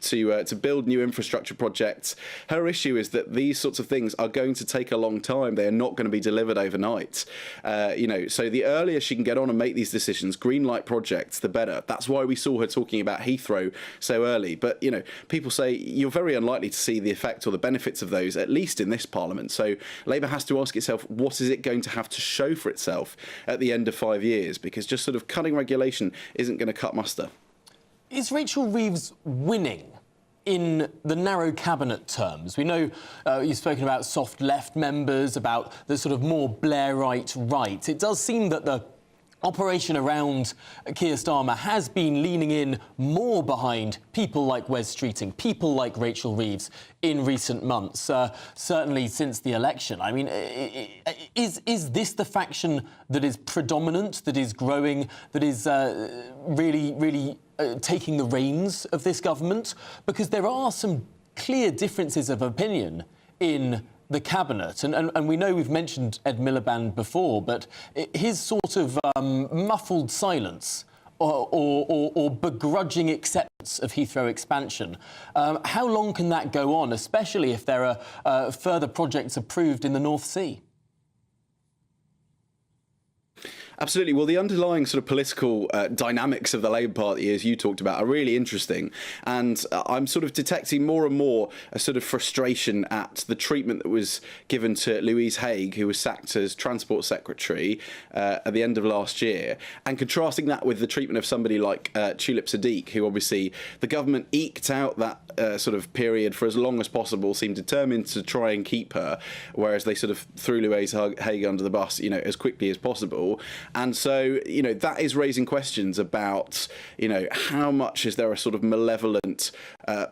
to build new infrastructure projects. Her issue is that these sorts of things are going to take a long time. They are not going to be delivered overnight. So the earlier she can get on and make these decisions, green light projects, the better. That's why we saw her talking about Heathrow so early. But, people say you're very unlikely to see the effect or the benefits of those, at least in this Parliament. So Labour has to ask itself, what is it going to have to show for itself at the end of 5 years? Because just sort of cutting regulation isn't going to cut muster. Is Rachel Reeves winning in the narrow cabinet terms? We know you've spoken about soft left members, about the sort of more Blairite right. It does seem that the operation around Keir Starmer has been leaning in more behind people like Wes Streeting, people like Rachel Reeves in recent months, certainly since the election. I mean, is this the faction that is predominant, that is growing, that is really taking the reins of this government? Because there are some clear differences of opinion in the cabinet, and we know we've mentioned Ed Miliband before, but his sort of muffled silence or begrudging acceptance of Heathrow expansion, how long can that go on, especially if there are further projects approved in the North Sea? Absolutely. Well, the underlying sort of political dynamics of the Labour Party, as you talked about, are really interesting. And I'm sort of detecting more and more a sort of frustration at the treatment that was given to Louise Haigh, who was sacked as Transport Secretary at the end of last year, and contrasting that with the treatment of somebody like Tulip Sadiq, who obviously the government eked out that sort of period for as long as possible, seemed determined to try and keep her, whereas they sort of threw Louise Haigh under the bus, as quickly as possible. And so, that is raising questions about, how much is there a sort of malevolent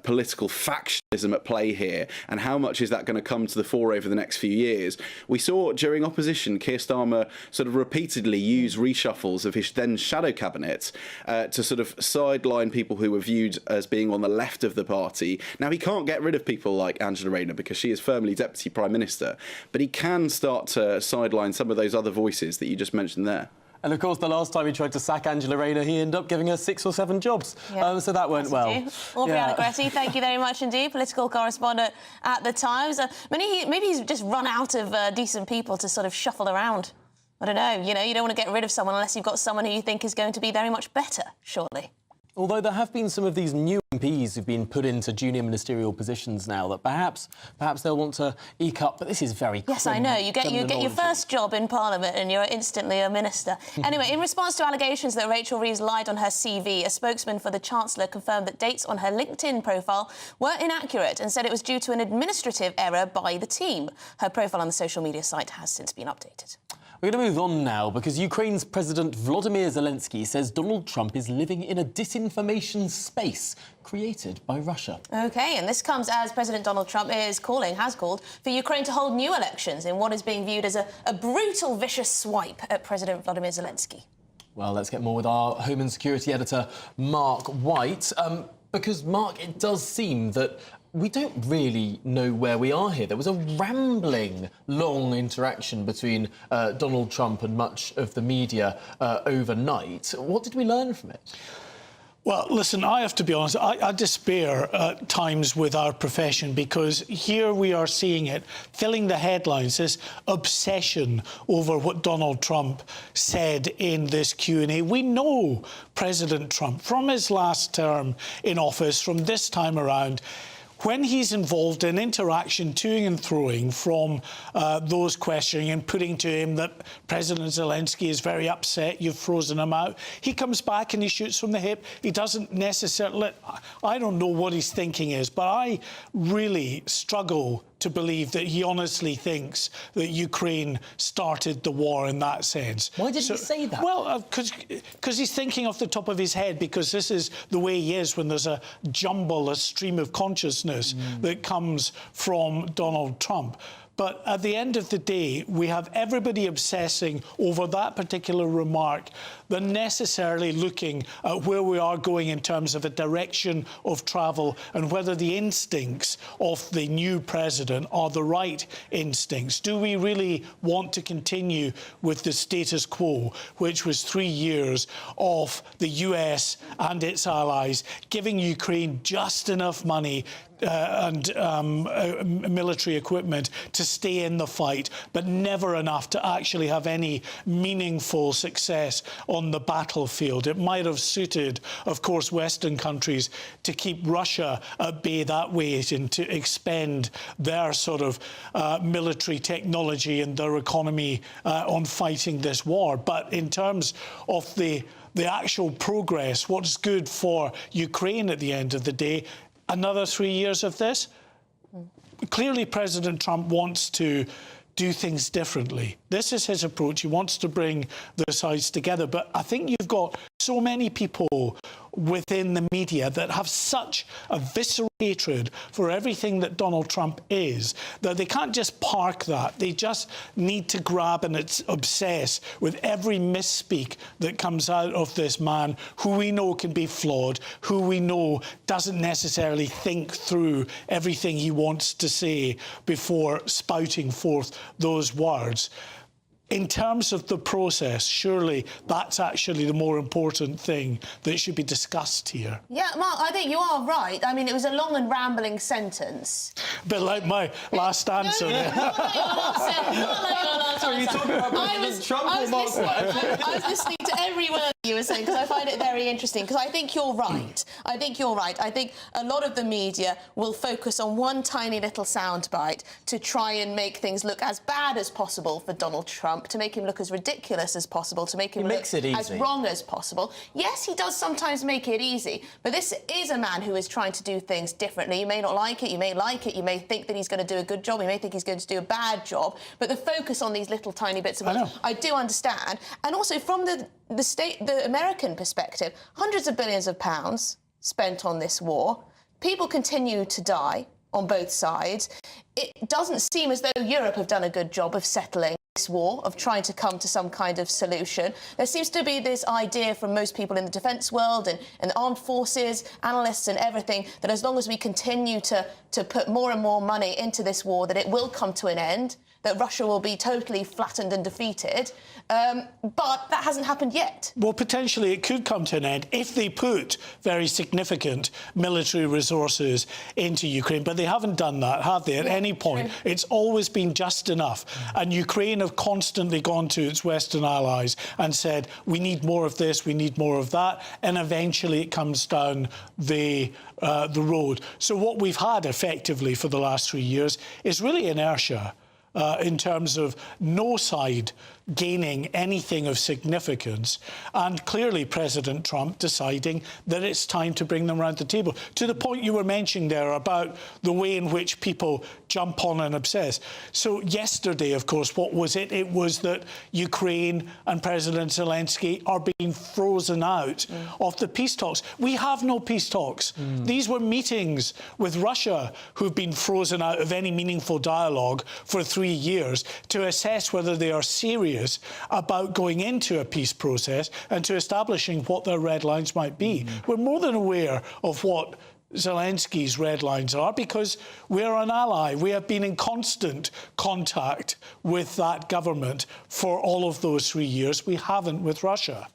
political factionism at play here, and how much is that going to come to the fore over the next few years? We saw during opposition, Keir Starmer sort of repeatedly use reshuffles of his then shadow cabinet to sort of sideline people who were viewed as being on the left of the party. Now, he can't get rid of people like Angela Rayner because she is firmly Deputy Prime Minister, but he can start to sideline some of those other voices that you just mentioned there. And of course, the last time he tried to sack Angela Rayner, he ended up giving her 6 or 7 jobs. Yeah. So that went well. Brianna Gressi, thank you very much indeed, political correspondent at The Times. Maybe he's just run out of decent people to sort of shuffle around. I don't know, you don't want to get rid of someone unless you've got someone who you think is going to be very much better, surely. Although there have been some of these new MPs who've been put into junior ministerial positions now that perhaps they'll want to eke up, but this is very Yes, I know. You get your first job in Parliament and you're instantly a minister. Anyway, in response to allegations that Rachel Reeves lied on her CV, a spokesman for the Chancellor confirmed that dates on her LinkedIn profile were inaccurate and said it was due to an administrative error by the team. Her profile on the social media site has since been updated. We're going to move on now because Ukraine's President Volodymyr Zelensky says Donald Trump is living in a disinformation space created by Russia. OK, and this comes as President Donald Trump has called for Ukraine to hold new elections in what is being viewed as a brutal, vicious swipe at President Volodymyr Zelensky. Well, let's get more with our Home and Security editor, Mark White, because, Mark, it does seem that we don't really know where we are here. There was a rambling, long interaction between Donald Trump and much of the media overnight. What did we learn from it? Well, listen, I have to be honest, I despair at times with our profession because here we are seeing it, filling the headlines, this obsession over what Donald Trump said in this Q&A. We know President Trump from his last term in office, from this time around, when he's involved in interaction toing and froing from those questioning and putting to him that President Zelensky is very upset, you've frozen him out, he comes back and he shoots from the hip. He doesn't necessarily... I don't know what his thinking is, but I really struggle to believe that he honestly thinks that Ukraine started the war in that sense. Why did he say that? Well, because he's thinking off the top of his head, because this is the way he is when there's a jumble, a stream of consciousness that comes from Donald Trump. But at the end of the day, we have everybody obsessing over that particular remark than necessarily looking at where we are going in terms of a direction of travel and whether the instincts of the new president are the right instincts. Do we really want to continue with the status quo, which was 3 years of the US and its allies giving Ukraine just enough money and military equipment to stay in the fight, but never enough to actually have any meaningful success on the battlefield? It might have suited, of course, Western countries to keep Russia at bay that way and to expend their sort of military technology and their economy on fighting this war. But in terms of the actual progress, what's good for Ukraine at the end of the day, another 3 years of this? Clearly, President Trump wants to do things differently. This is his approach. He wants to bring the sides together. But I think you've got so many people within the media that have such a visceral hatred for everything that Donald Trump is, that they can't just park that. They just need to grab and obsess with every misspeak that comes out of this man, who we know can be flawed, who we know doesn't necessarily think through everything he wants to say before spouting forth those words. In terms of the process, surely that's actually the more important thing that should be discussed here. Yeah, Mark, I think you are right. I mean, it was a long and rambling sentence. A bit like my last answer. Not like your last answer. I was listening to every word you were saying because I find it very interesting, because I think you're right. I think a lot of the media will focus on one tiny little soundbite to try and make things look as bad as possible for Donald Trump, to make him look as ridiculous as possible, to make him look as wrong as possible. Yes, he does sometimes make it easy, but this is a man who is trying to do things differently. You may not like it, you may like it, you may think that he's going to do a good job, you may think he's going to do a bad job, but the focus on these little tiny bits of work, I do understand. And also from the American perspective, hundreds of billions of pounds spent on this war. People continue to die on both sides. It doesn't seem as though Europe have done a good job of settling this war, of trying to come to some kind of solution. There seems to be this idea from most people in the defence world and the armed forces, analysts and everything, that as long as we continue to put more and more money into this war, that it will come to an end. that Russia will be totally flattened and defeated, but that hasn't happened yet. Well, potentially it could come to an end if they put very significant military resources into Ukraine, but they haven't done that, have they, at any point? True. It's always been just enough. And Ukraine have constantly gone to its Western allies and said, we need more of this, we need more of that, and eventually it comes down the road. So what we've had effectively for the last 3 years is really inertia in terms of no side gaining anything of significance, and clearly President Trump deciding that it's time to bring them around the table. To the point you were mentioning there about the way in which people jump on and obsess. So yesterday, of course, what was it? It was that Ukraine and President Zelensky are being frozen out of the peace talks. We have no peace talks. These were meetings with Russia who've been frozen out of any meaningful dialogue for 3 years to assess whether they are serious about going into a peace process and to establishing what their red lines might be. We're more than aware of what Zelensky's red lines are because we're an ally. We have been in constant contact with that government for all of those 3 years. We haven't with Russia.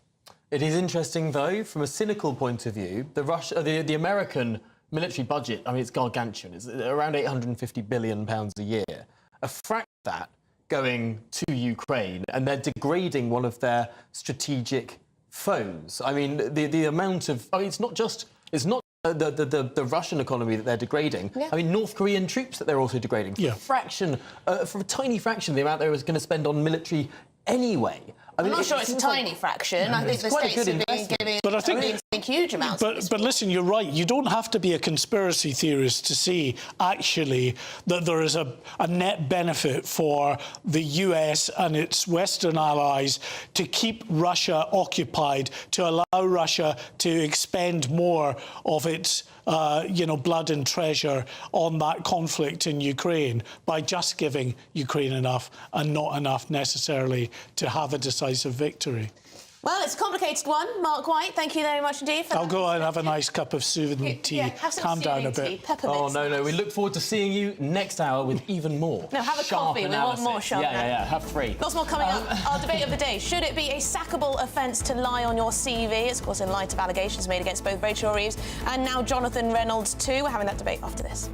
It is interesting, though, from a cynical point of view, the American military budget, I mean, it's gargantuan. It's around £850 billion a year. A fraction of that going to Ukraine, and they're degrading one of their strategic foes. I mean, the amount of... I mean, it's not the Russian economy that they're degrading. Yeah. I mean, North Korean troops that they're also degrading. For a tiny fraction of the amount they were going to spend on military anyway. I'm not sure it's a tiny fraction. I think the states have been giving huge amounts. But listen, you're right. You don't have to be a conspiracy theorist to see, actually, that there is a net benefit for the US and its Western allies to keep Russia occupied, to allow Russia to expend more of its blood and treasure on that conflict in Ukraine by just giving Ukraine enough and not enough necessarily to have a decisive victory. Well, it's a complicated one. Mark White, thank you very much indeed. I'll go and have a nice cup of soothing tea. Have some calm down a tea, bit. Peppermint. Oh, no. We look forward to seeing you next hour with even more. No, have a coffee. Analysis. We want more sharp analysis. Yeah. Have 3. Lots more coming up. Our debate of the day. Should it be a sackable offence to lie on your CV? It's, of course, in light of allegations made against both Rachel Reeves and now Jonathan Reynolds too. We're having that debate after this.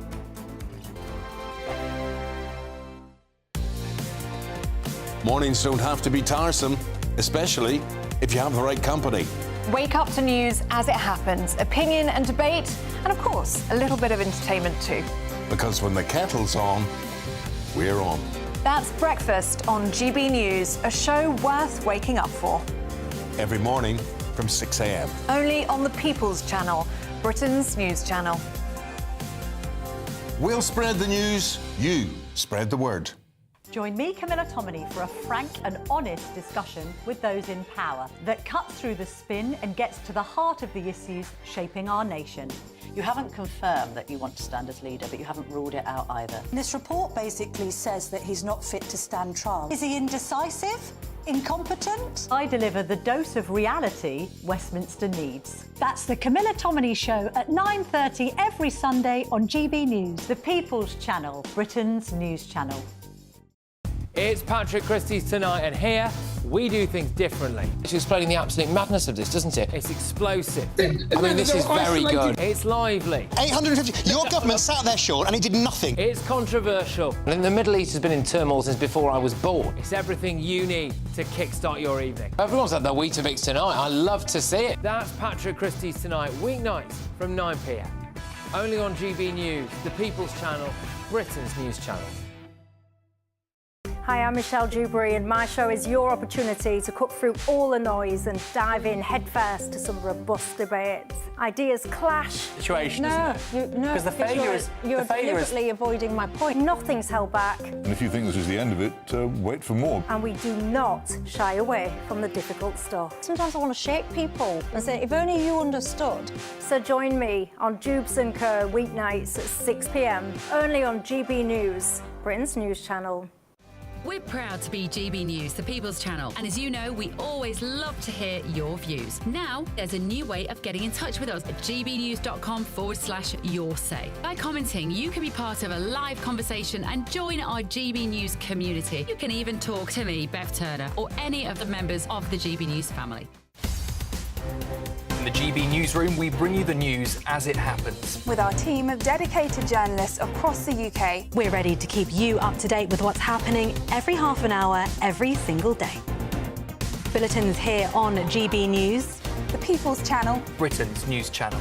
Mornings don't have to be tiresome, especially if you have the right company. Wake up to news as it happens, opinion and debate, and of course, a little bit of entertainment too. Because when the kettle's on, we're on. That's Breakfast on GB News, a show worth waking up for. Every morning from 6 a.m. Only on the People's Channel, Britain's news channel. We'll spread the news, you spread the word. Join me, Camilla Tominey, for a frank and honest discussion with those in power that cuts through the spin and gets to the heart of the issues shaping our nation. You haven't confirmed that you want to stand as leader, but you haven't ruled it out either. This report basically says that he's not fit to stand trial. Is he indecisive? Incompetent? I deliver the dose of reality Westminster needs. That's the Camilla Tominey Show at 9:30 every Sunday on GB News, the People's Channel, Britain's news channel. It's Patrick Christie's Tonight, and here we do things differently. It's explaining the absolute madness of this, doesn't it? It's explosive. I mean, this is very good. It's lively. 850. Your government sat there, Sean, and it did nothing. It's controversial. And the Middle East has been in turmoil since before I was born. It's everything you need to kickstart your evening. Everyone's had their Weetabix tonight. I love to see it. That's Patrick Christie's Tonight, weeknights from 9 p.m. Only on GB News, the People's Channel, Britain's news channel. Hi, I'm Michelle Dewberry, and my show is your opportunity to cut through all the noise and dive in headfirst to some robust debates. Ideas clash. Situation, isn't it? No, because the failure is... You're deliberately avoiding my point. Nothing's held back. And if you think this is the end of it, wait for more. And we do not shy away from the difficult stuff. Sometimes I want to shake people and say, if only you understood. So join me on Dubes & Co. weeknights at 6 p.m. only on GB News, Britain's news channel. We're proud to be GB News, the People's Channel, and as you know, we always love to hear your views. Now, there's a new way of getting in touch with us at gbnews.com/yoursay. By commenting, you can be part of a live conversation and join our GB News community. You can even talk to me, Bev Turner, or any of the members of the GB News family. In the GB Newsroom, we bring you the news as it happens. With our team of dedicated journalists across the UK. We're ready to keep you up to date with what's happening every half an hour, every single day. Bulletins here on GB News. The People's Channel. Britain's news channel.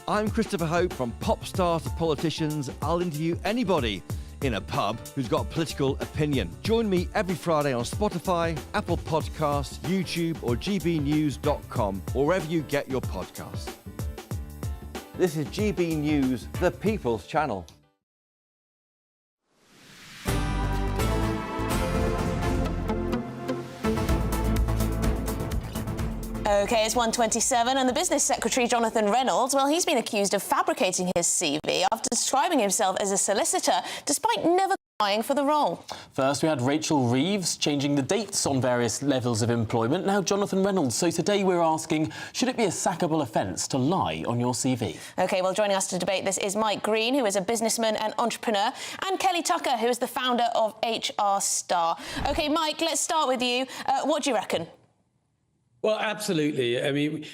I'm Christopher Hope. From pop stars to politicians, I'll interview anybody in a pub who's got a political opinion. Join me every Friday on Spotify, Apple Podcasts, YouTube or gbnews.com, or wherever you get your podcasts. This is GB News, the People's Channel. OK, it's 1:27, and the Business Secretary, Jonathan Reynolds, well, he's been accused of fabricating his CV after describing himself as a solicitor, despite never applying for the role. First, we had Rachel Reeves changing the dates on various levels of employment. Now, Jonathan Reynolds. So today we're asking, should it be a sackable offence to lie on your CV? OK, well, joining us to debate this is Mike Green, who is a businessman and entrepreneur, and Kelly Tucker, who is the founder of HR Star. OK, Mike, let's start with you. What do you reckon? Well, absolutely. I mean,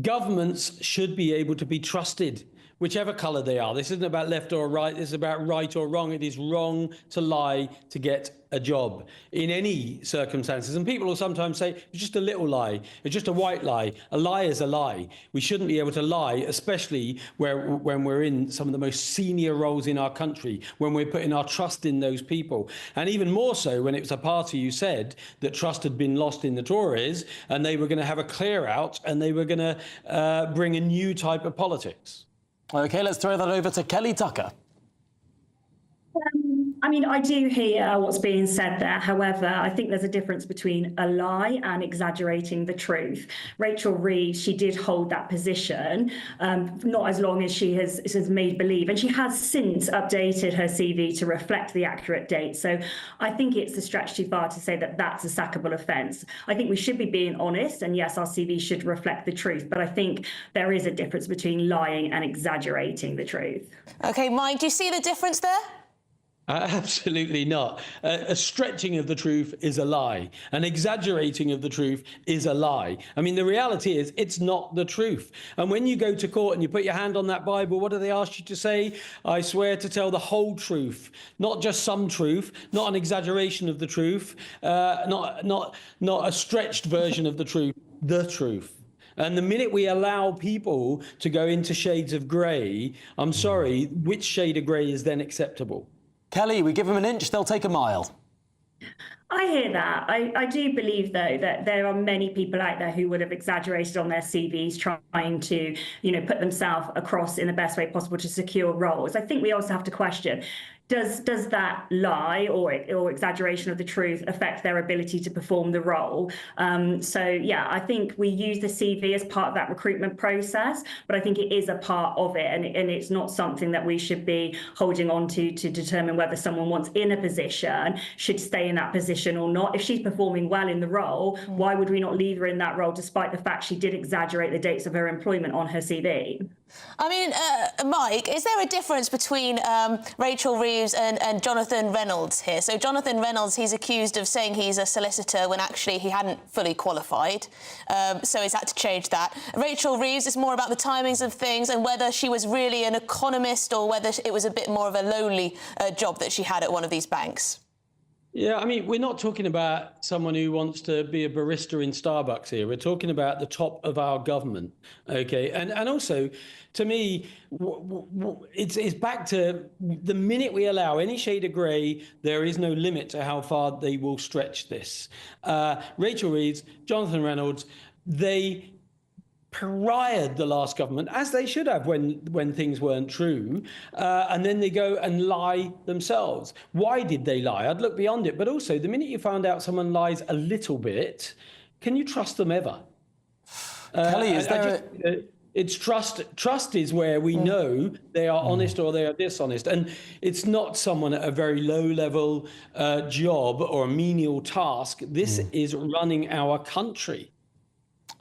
governments should be able to be trusted, whichever colour they are. This isn't about left or right. This is about right or wrong. It is wrong to lie to get a job in any circumstances. And people will sometimes say, it's just a little lie. It's just a white lie. A lie is a lie. We shouldn't be able to lie, especially when we're in some of the most senior roles in our country, when we're putting our trust in those people. And even more so when it was a party who said that trust had been lost in the Tories and they were going to have a clear out and they were going to bring a new type of politics. OK, let's throw that over to Kelly Tucker. I mean, I do hear what's being said there. However, I think there's a difference between a lie and exaggerating the truth. Rachel Reeves, she did hold that position, not as long as she has made believe. And she has since updated her CV to reflect the accurate date. So I think it's a stretch too far to say that that's a sackable offence. I think we should be being honest. And yes, our CV should reflect the truth. But I think there is a difference between lying and exaggerating the truth. OK, Mike, do you see the difference there? Absolutely not. A stretching of the truth is a lie. An exaggerating of the truth is a lie. I mean, the reality is it's not the truth. And when you go to court and you put your hand on that Bible, what do they ask you to say? I swear to tell the whole truth, not just some truth, not an exaggeration of the truth, not a stretched version of the truth, the truth. And the minute we allow people to go into shades of grey, I'm sorry, which shade of grey is then acceptable? Kelly, we give them an inch, they'll take a mile. I hear that. I do believe, though, that there are many people out there who would have exaggerated on their CVs trying to, put themselves across in the best way possible to secure roles. I think we also have to question, does that lie or exaggeration of the truth affect their ability to perform the role? Yeah, I think we use the CV as part of that recruitment process, but I think it is a part of it, and it's not something that we should be holding on to determine whether someone once in a position should stay in that position or not. If she's performing well in the role, why would we not leave her in that role despite the fact she did exaggerate the dates of her employment on her CV? I mean, Mike, is there a difference between Rachel Reeves and Jonathan Reynolds here? So Jonathan Reynolds, he's accused of saying he's a solicitor when actually he hadn't fully qualified. So he's had to change that. Rachel Reeves is more about the timings of things and whether she was really an economist or whether it was a bit more of a lowly job that she had at one of these banks. Yeah, I mean, we're not talking about someone who wants to be a barista in Starbucks here. We're talking about the top of our government, OK? And also, to me, it's back to the minute we allow any shade of grey, there is no limit to how far they will stretch this. Rachel Reeves, Jonathan Reynolds, they pariahed the last government, as they should have when things weren't true, and then they go and lie themselves. Why did they lie? I'd look beyond it. But also, the minute you find out someone lies a little bit, can you trust them ever? Kelly, is there It's trust. Trust is where we know they are honest or they are dishonest. And it's not someone at a very low-level job or a menial task. This is running our country.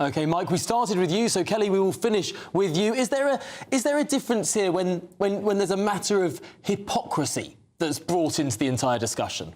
OK, Mike, we started with you, so Kelly, we will finish with you. Is there a difference here when there's a matter of hypocrisy that's brought into the entire discussion?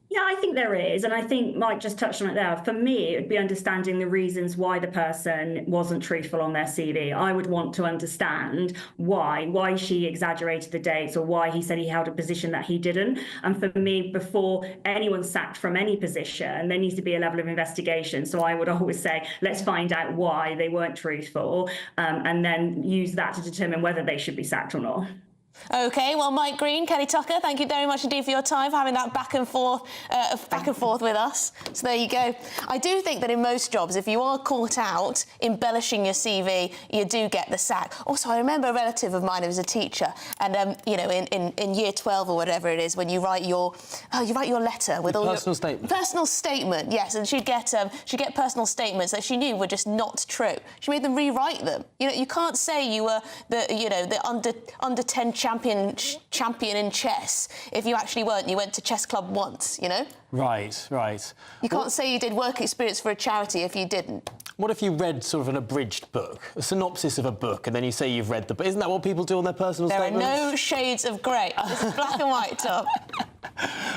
Yeah, I think there is. And I think Mike just touched on it there. For me, it would be understanding the reasons why the person wasn't truthful on their CV. I would want to understand why she exaggerated the dates or why he said he held a position that he didn't. And for me, before anyone's sacked from any position, there needs to be a level of investigation. So I would always say, let's find out why they weren't truthful and then use that to determine whether they should be sacked or not. OK, well, Mike Green, Kelly Tucker, thank you very much indeed for your time, for having that back and forth with us. So there you go. I do think that in most jobs, if you are caught out embellishing your CV, you do get the sack. Also, I remember a relative of mine who was a teacher, and you know, in year 12 or whatever it is, when you write your letter with all your personal statement. Personal statement, yes, and she'd get personal statements that she knew were just not true. She made them rewrite them. You know, you can't say you were the under 10 champion in chess if you actually weren't. You went to chess club once, you know? Right, right. You can't say you did work experience for a charity if you didn't. What if you read sort of an abridged book, a synopsis of a book, and then you say you've read the book? Isn't that what people do on their personal statements? There are no shades of grey. This is black and white, Tom.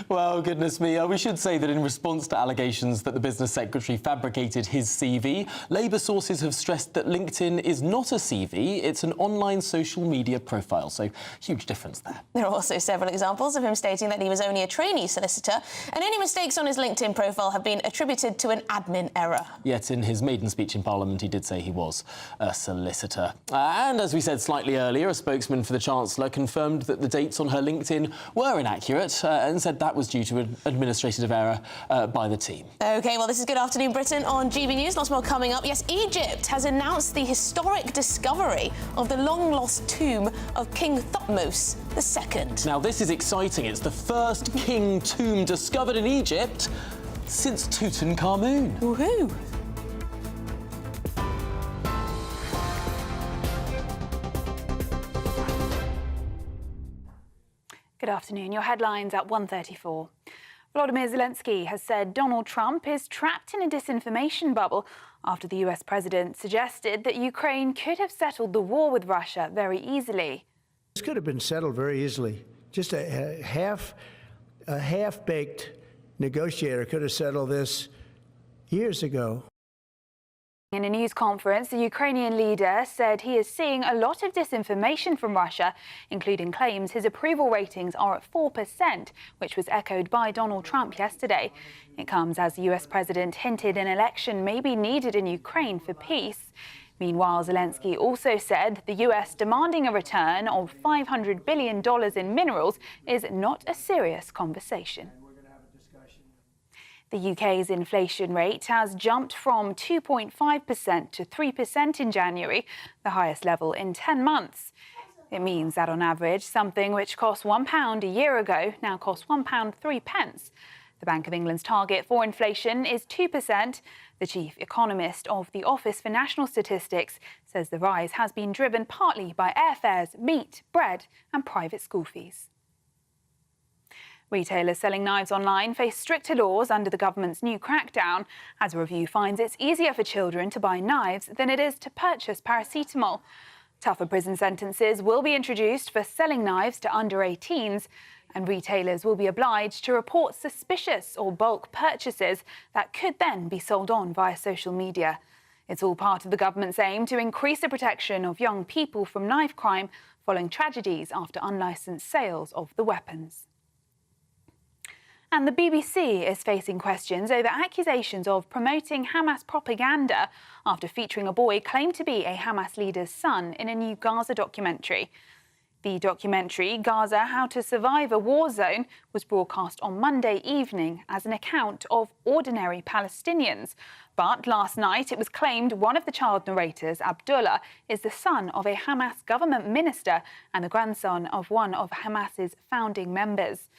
Well, goodness me. We should say that in response to allegations that the business secretary fabricated his CV, Labour sources have stressed that LinkedIn is not a CV, it's an online social media profile. So, huge difference there. There are also several examples of him stating that he was only a trainee solicitor, and any mistakes on his LinkedIn profile have been attributed to an admin error. Yet in his maiden speech in Parliament, he did say he was a solicitor. And as we said slightly earlier, a spokesman for the Chancellor confirmed that the dates on her LinkedIn were inaccurate and said that was due to an administrative error by the team. OK, well, this is Good Afternoon Britain on GB News. Lots more coming up. Yes, Egypt has announced the historic discovery of the long-lost tomb of King Thutmose II. Now, this is exciting. It's the first king tomb discovered in Egypt since Tutankhamun. Woohoo! Good afternoon. Your headlines at 1:34. Volodymyr Zelensky has said Donald Trump is trapped in a disinformation bubble after the US president suggested that Ukraine could have settled the war with Russia very easily. This could have been settled very easily. Just a half-baked negotiator could have settled this years ago. In a news conference, the Ukrainian leader said he is seeing a lot of disinformation from Russia, including claims his approval ratings are at 4%, which was echoed by Donald Trump yesterday. It comes as the US president hinted an election may be needed in Ukraine for peace. Meanwhile, Zelensky also said the US demanding a return of $500 billion in minerals is not a serious conversation. The UK's inflation rate has jumped from 2.5% to 3% in January, the highest level in 10 months. It means that on average, something which cost £1 a year ago now costs £1.03. The Bank of England's target for inflation is 2%. The chief economist of the Office for National Statistics says the rise has been driven partly by airfares, meat, bread and private school fees. Retailers selling knives online face stricter laws under the government's new crackdown, as a review finds it's easier for children to buy knives than it is to purchase paracetamol. Tougher prison sentences will be introduced for selling knives to under 18s, and retailers will be obliged to report suspicious or bulk purchases that could then be sold on via social media. It's all part of the government's aim to increase the protection of young people from knife crime following tragedies after unlicensed sales of the weapons. And the BBC is facing questions over accusations of promoting Hamas propaganda after featuring a boy claimed to be a Hamas leader's son in a new Gaza documentary. The documentary, Gaza: How to Survive a War Zone, was broadcast on Monday evening as an account of ordinary Palestinians. But last night it was claimed one of the child narrators, Abdullah, is the son of a Hamas government minister and the grandson of one of Hamas's founding members.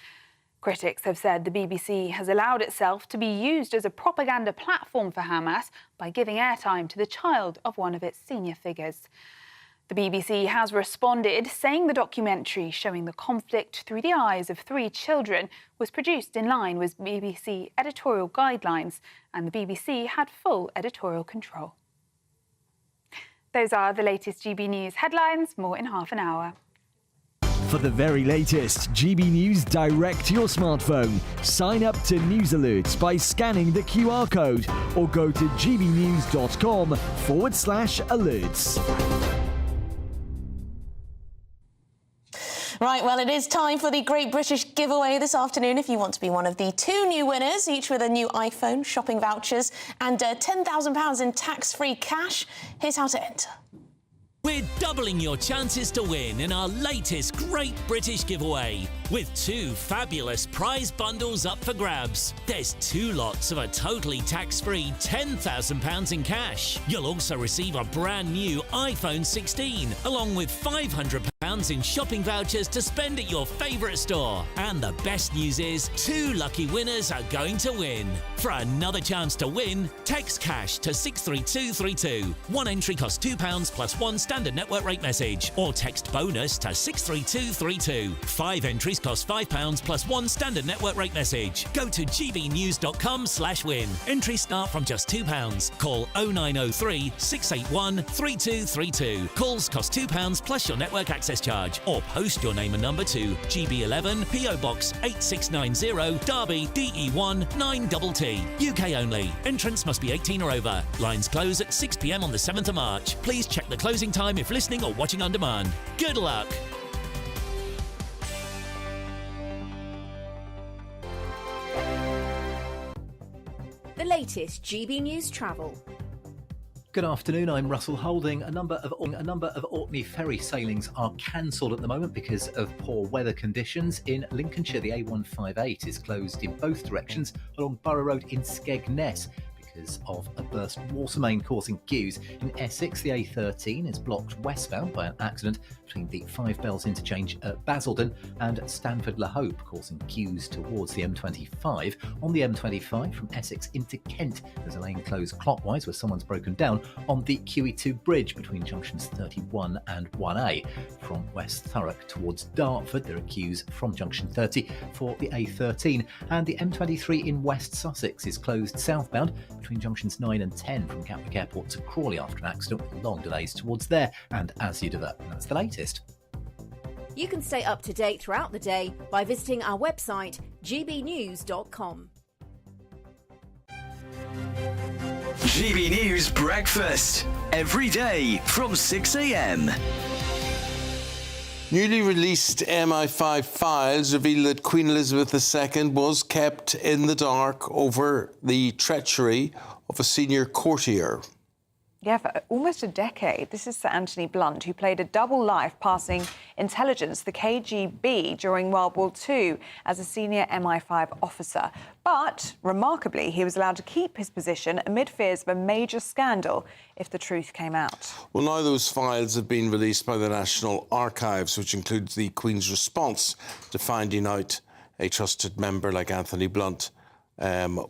Critics have said the BBC has allowed itself to be used as a propaganda platform for Hamas by giving airtime to the child of one of its senior figures. The BBC has responded, saying the documentary showing the conflict through the eyes of 3 children was produced in line with BBC editorial guidelines, and the BBC had full editorial control. Those are the latest GB News headlines. More in half an hour. For the very latest GB News direct to your smartphone, sign up to News Alerts by scanning the QR code or go to gbnews.com/alerts. Right, well, it is time for the Great British Giveaway this afternoon. If you want to be one of the 2 new winners, each with a new iPhone, shopping vouchers and £10,000 in tax-free cash, here's how to enter. We're doubling your chances to win in our latest Great British Giveaway, with 2 fabulous prize bundles up for grabs. There's 2 lots of a totally tax-free £10,000 in cash. You'll also receive a brand new iPhone 16, along with £500 in shopping vouchers to spend at your favourite store. And the best news is 2 lucky winners are going to win. For another chance to win, text cash to 63232. 1 entry costs £2 plus 1 standard network rate message, or text bonus to 63232. 5 entries cost £5 plus 1 standard network rate message. Go to gbnews.com/win. Entries start from just £2. Call 0903 681 3232. Calls cost £2 plus your network access charge, or post your name and number to GB11 PO Box 8690 Derby DE1 9TT. UK only. Entrants must be 18 or over. Lines close at 6 p.m. on the 7th of March. Please check the closing time if listening or watching on demand. Good luck. The latest GB News travel. Good afternoon, I'm Russell Holding. A number of Orkney ferry sailings are cancelled at the moment because of poor weather conditions. In Lincolnshire, the A158 is closed in both directions along Borough Road in Skegness because of a burst water main causing queues. In Essex, the A13 is blocked westbound by an accident between the Five Bells interchange at Basildon and Stanford La Hope, causing queues towards the M25. On the M25 from Essex into Kent, there's a lane closed clockwise where someone's broken down on the QE2 bridge between junctions 31 and 1A. From West Thurrock towards Dartford, there are queues from junction 30 for the A13. And the M23 in West Sussex is closed southbound between junctions 9 and 10 from Gatwick Airport to Crawley after an accident, with long delays towards there and as you divert. And that's the latest. You can stay up to date throughout the day by visiting our website, gbnews.com. GB News Breakfast, every day from 6 a.m. Newly released MI5 files reveal that Queen Elizabeth II was kept in the dark over the treachery of a senior courtier. Yeah, for almost a decade. This is Sir Anthony Blunt, who played a double life, passing intelligence, the KGB, during World War II as a senior MI5 officer. But, remarkably, he was allowed to keep his position amid fears of a major scandal if the truth came out. Well, now those files have been released by the National Archives, which includes the Queen's response to finding out a trusted member like Anthony Blunt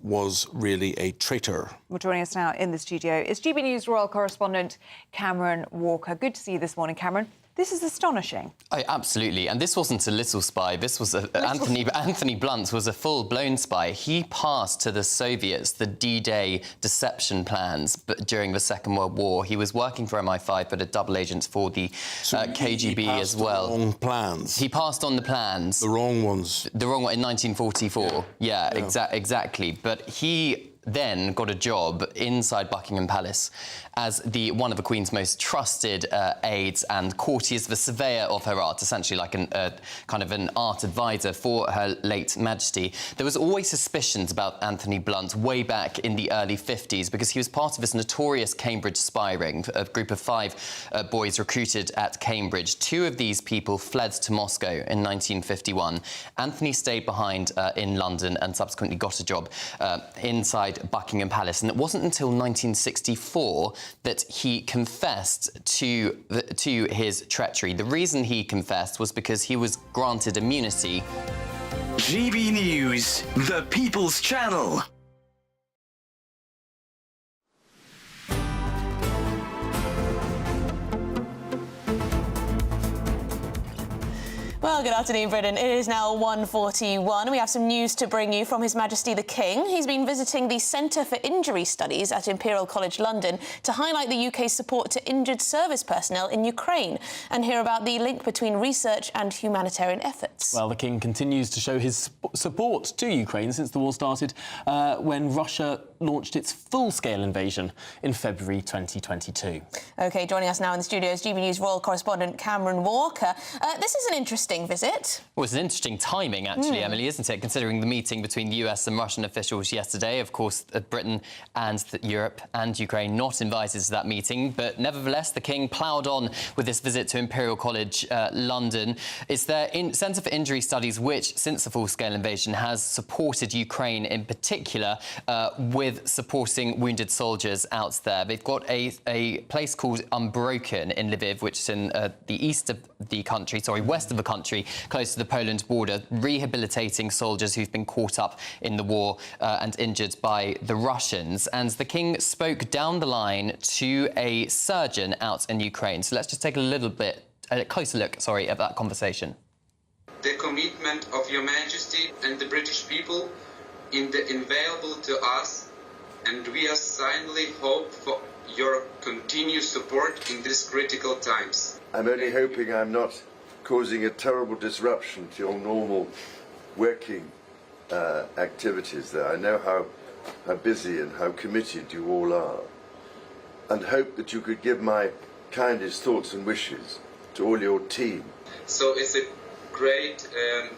was really a traitor. Well, joining us now in the studio is GB News royal correspondent Cameron Walker. Good to see you this morning, Cameron. This is astonishing. Oh, absolutely. And this wasn't a little spy. This was Anthony Blunt was a full-blown spy. He passed to the Soviets the D-Day deception plans during the Second World War. He was working for MI5, but a double agent for the KGB as well. The wrong plans. He passed on the plans. The wrong ones. The wrong one in 1944. Yeah. Exactly. But he then got a job inside Buckingham Palace as one of the Queen's most trusted aides and courtiers, the surveyor of her art, essentially like kind of an art advisor for her late Majesty. There was always suspicions about Anthony Blunt way back in the early 50s because he was part of this notorious Cambridge spy ring, a group of 5 boys recruited at Cambridge. 2 of these people fled to Moscow in 1951. Anthony stayed behind in London and subsequently got a job inside Buckingham Palace. And it wasn't until 1964 that he confessed to his treachery. The reason he confessed was because he was granted immunity GB News, the People's Channel. Well, good afternoon, Britain. It is now 1:41. We have some news to bring you from His Majesty the King. He's been visiting the Centre for Injury Studies at Imperial College London to highlight the UK's support to injured service personnel in Ukraine and hear about the link between research and humanitarian efforts. Well, the King continues to show his support to Ukraine since the war started when Russia launched its full-scale invasion in February 2022. OK, joining us now in the studio is GB News royal correspondent Cameron Walker. This is an interesting visit. Well, it's an interesting timing, actually, Emily, isn't it? Considering the meeting between the US and Russian officials yesterday. Of course, Britain and Europe and Ukraine not invited to that meeting. But nevertheless, the King ploughed on with this visit to Imperial College London. It's their Centre for Injury Studies, which, since the full-scale invasion, has supported Ukraine in particular with supporting wounded soldiers out there. They've got a place called Unbroken in Lviv, which is in the east of the country, west of the country, close to the Poland border, rehabilitating soldiers who've been caught up in the war and injured by the Russians. And the King spoke down the line to a surgeon out in Ukraine. So let's just take a closer look, at that conversation. The commitment of Your Majesty and the British people is invaluable to us, and we silently hope for your continued support in these critical times. I'm only hoping I'm not causing a terrible disruption to your normal working activities there. I know how busy and how committed you all are, and hope that you could give my kindest thoughts and wishes to all your team. So it's a great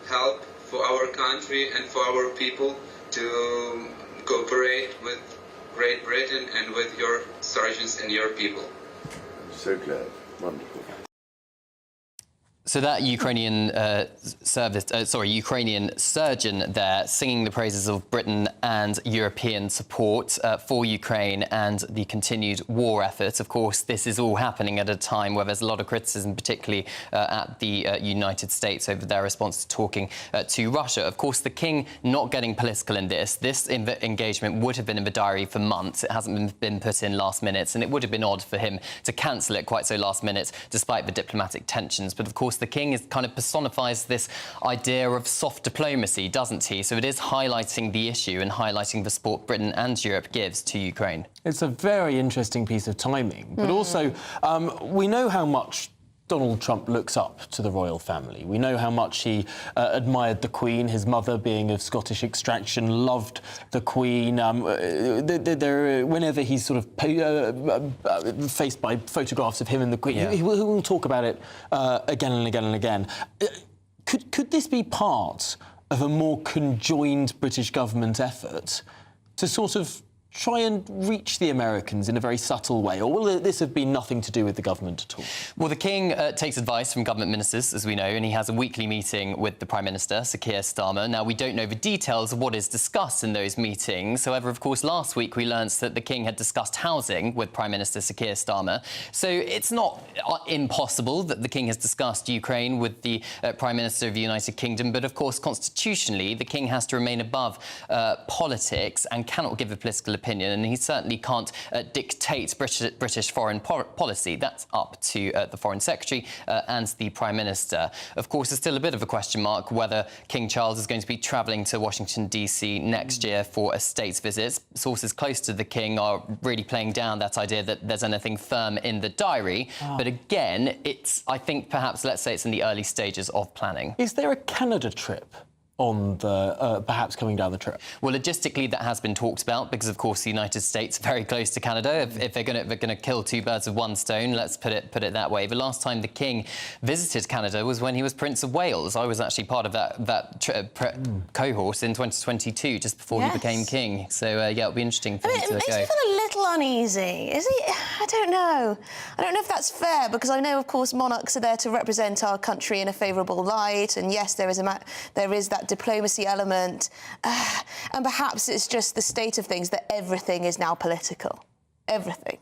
help for our country and for our people to cooperate with Great Britain and with your surgeons and your people. I'm so glad. Wonderful. So that Ukrainian Ukrainian surgeon there singing the praises of Britain and European support for Ukraine and the continued war effort. Of course, this is all happening at a time where there's a lot of criticism, particularly at the United States over their response to talking to Russia. Of course, the King not getting political in this. This engagement would have been in the diary for months. It hasn't been put in last minute, and it would have been odd for him to cancel it quite so last minute, despite the diplomatic tensions. But of course, the King kind of personifies this idea of soft diplomacy, doesn't he? So it is highlighting the issue and highlighting the support Britain and Europe gives to Ukraine. It's a very interesting piece of timing, but also we know how much Donald Trump looks up to the royal family. We know how much he admired the Queen, his mother being of Scottish extraction, loved the Queen. Whenever he's sort of faced by photographs of him and the Queen, he will talk about it again and again and again. Could this be part of a more conjoined British government effort to sort of try and reach the Americans in a very subtle way, or will this have been nothing to do with the government at all? Well, the King takes advice from government ministers, as we know, and he has a weekly meeting with the Prime Minister, Sir Keir Starmer. Now, we don't know the details of what is discussed in those meetings. However, of course, last week we learnt that the King had discussed housing with Prime Minister Sir Keir Starmer. So it's not impossible that the King has discussed Ukraine with the Prime Minister of the United Kingdom. But, of course, constitutionally, the King has to remain above politics and cannot give a political opinion, and he certainly can't dictate British foreign policy. That's up to the Foreign Secretary and the Prime Minister. Of course, there's still a bit of a question mark whether King Charles is going to be travelling to Washington, D.C. next year for a state visit. Sources close to the King are really playing down that idea that there's anything firm in the diary. But again, I think perhaps, let's say it's in the early stages of planning. Is there a Canada trip on the perhaps coming down the trip? Well, logistically, that has been talked about because, of course, the United States are very close to Canada. If they're going to kill two birds with one stone, let's put it that way. The last time the King visited Canada was when he was Prince of Wales. I was actually part of that cohort in 2022, just before he became king. So yeah, it'll be interesting for him to go. It makes me feel a little uneasy. Is he? I don't know. I don't know if that's fair, because I know, of course, monarchs are there to represent our country in a favourable light, and yes, there is that diplomacy element, and perhaps it's just the state of things that everything is now political. Everything.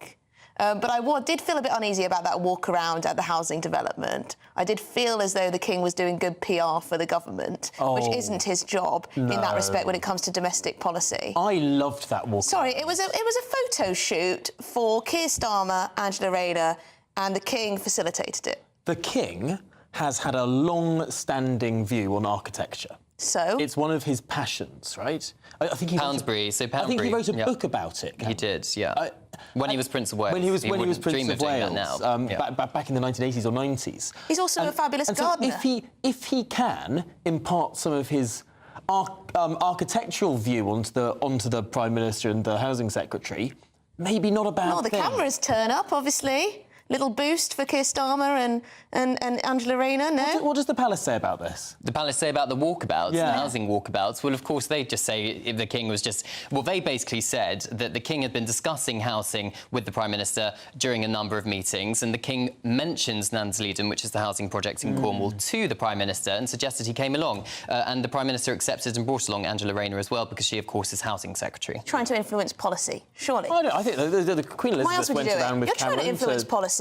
But I did feel a bit uneasy about that walk around at the housing development. I did feel as though the King was doing good PR for the government, which isn't his job in that respect when it comes to domestic policy. I loved that walk. Sorry, it was a photo shoot for Keir Starmer, Angela Rayner, and the King facilitated it. The King has had a long-standing view on architecture. So? It's one of his passions, right? I think he Poundsbury. I think he wrote a book about it. He did, yeah. When he was Prince of Wales. When he was Prince dream of doing Wales, that now. back in the 1980s or 90s. He's also a fabulous gardener. So if he can impart some of his architectural view onto the Prime Minister and the Housing Secretary, maybe not a bad thing. The cameras turn up, obviously. Little boost for Keir Starmer and Angela Rayner, no? What does the Palace say about this? The Palace say about the walkabouts, the housing walkabouts? Well, of course, they just say if the King was just... Well, they basically said that the King had been discussing housing with the Prime Minister during a number of meetings, and the King mentions Nansleedon, which is the housing project in Cornwall, to the Prime Minister and suggested he came along. And the Prime Minister accepted and brought along Angela Rayner as well, because she, of course, is Housing Secretary. Trying to influence policy, surely? I think the Queen Elizabeth went around with You're trying to influence policy.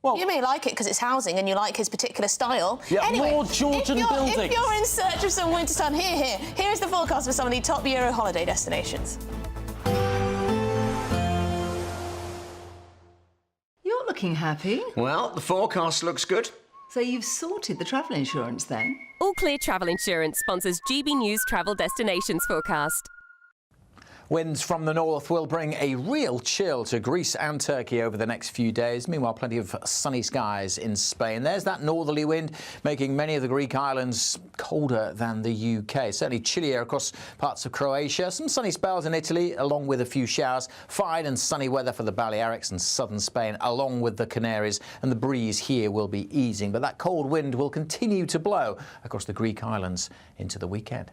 Well, you may like it because it's housing and you like his particular style. Yeah, anyway, more Georgian buildings. If you're in search of some winter sun, here is the forecast for some of the top Euro holiday destinations. You're looking happy. Well, the forecast looks good. So you've sorted the travel insurance then? All Clear Travel Insurance sponsors GB News Travel Destinations Forecast. Winds from the north will bring a real chill to Greece and Turkey over the next few days. Meanwhile, plenty of sunny skies in Spain. There's that northerly wind making many of the Greek islands colder than the UK. Certainly chillier across parts of Croatia. Some sunny spells in Italy, along with a few showers. Fine and sunny weather for the Balearics and southern Spain, along with the Canaries. And the breeze here will be easing. But that cold wind will continue to blow across the Greek islands into the weekend.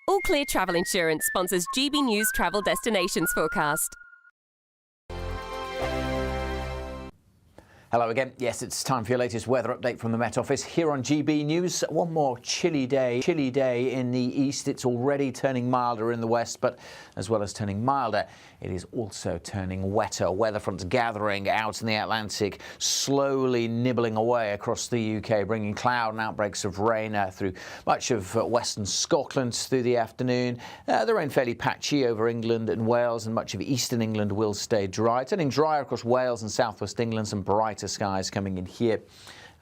All Clear Travel Insurance sponsors GB News Travel Destinations Forecast. Hello again. Yes, it's time for your latest weather update from the Met Office here on GB News. One more chilly day in the east. It's already turning milder in the west, but as well as turning milder, it is also turning wetter. Weather fronts gathering out in the Atlantic, slowly nibbling away across the UK, bringing cloud and outbreaks of rain through much of western Scotland through the afternoon. The rain fairly patchy over England and Wales, and much of eastern England will stay dry. Turning drier across Wales and southwest England, some brighter skies coming in here.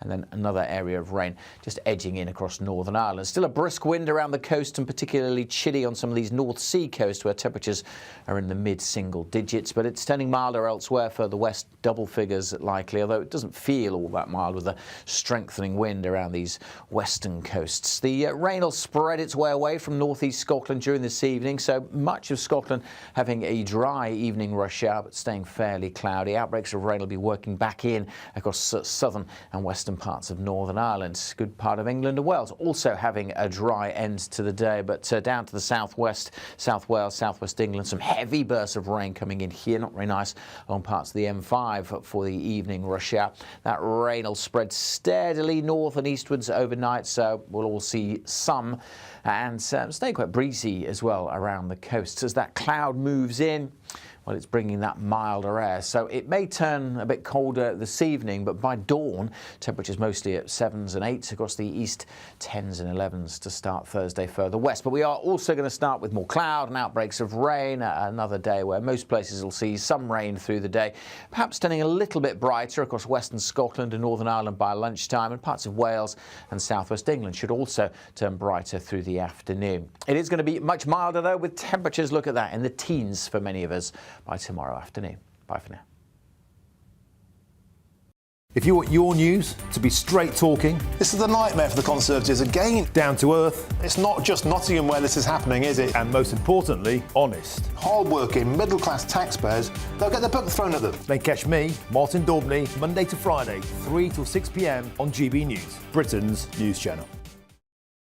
And then another area of rain just edging in across Northern Ireland. Still a brisk wind around the coast and particularly chilly on some of these North Sea coasts where temperatures are in the mid-single digits. But it's turning milder elsewhere. Further west, double figures likely, although it doesn't feel all that mild with the strengthening wind around these western coasts. The rain will spread its way away from northeast Scotland during this evening, so much of Scotland having a dry evening rush hour but staying fairly cloudy. Outbreaks of rain will be working back in across southern and western parts of Northern Ireland. Good part of England and Wales also having a dry end to the day, but down to the southwest, South Wales, southwest England, some heavy bursts of rain coming in here. Not very nice along parts of the M5 for the evening rush hour. That rain will spread steadily north and eastwards overnight, so we'll all see some and stay quite breezy as well around the coast as that cloud moves in. Well, it's bringing that milder air, so it may turn a bit colder this evening, but by dawn, temperatures mostly at 7s and 8s across the east, 10s and 11s to start Thursday further west. But we are also going to start with more cloud and outbreaks of rain, another day where most places will see some rain through the day, perhaps turning a little bit brighter across western Scotland and Northern Ireland by lunchtime, and parts of Wales and southwest England should also turn brighter through the afternoon. It is going to be much milder, though, with temperatures, look at that, in the teens for many of us by tomorrow afternoon. Bye for now. If you want your news to be straight talking, this is a nightmare for the Conservatives again. Down to earth. It's not just Nottingham where this is happening, is it? And most importantly, honest. Hard-working, middle-class taxpayers, they'll get their book thrown at them. Then catch me, Martin Daubney, Monday to Friday, 3 till 6 p.m. on GB News, Britain's news channel.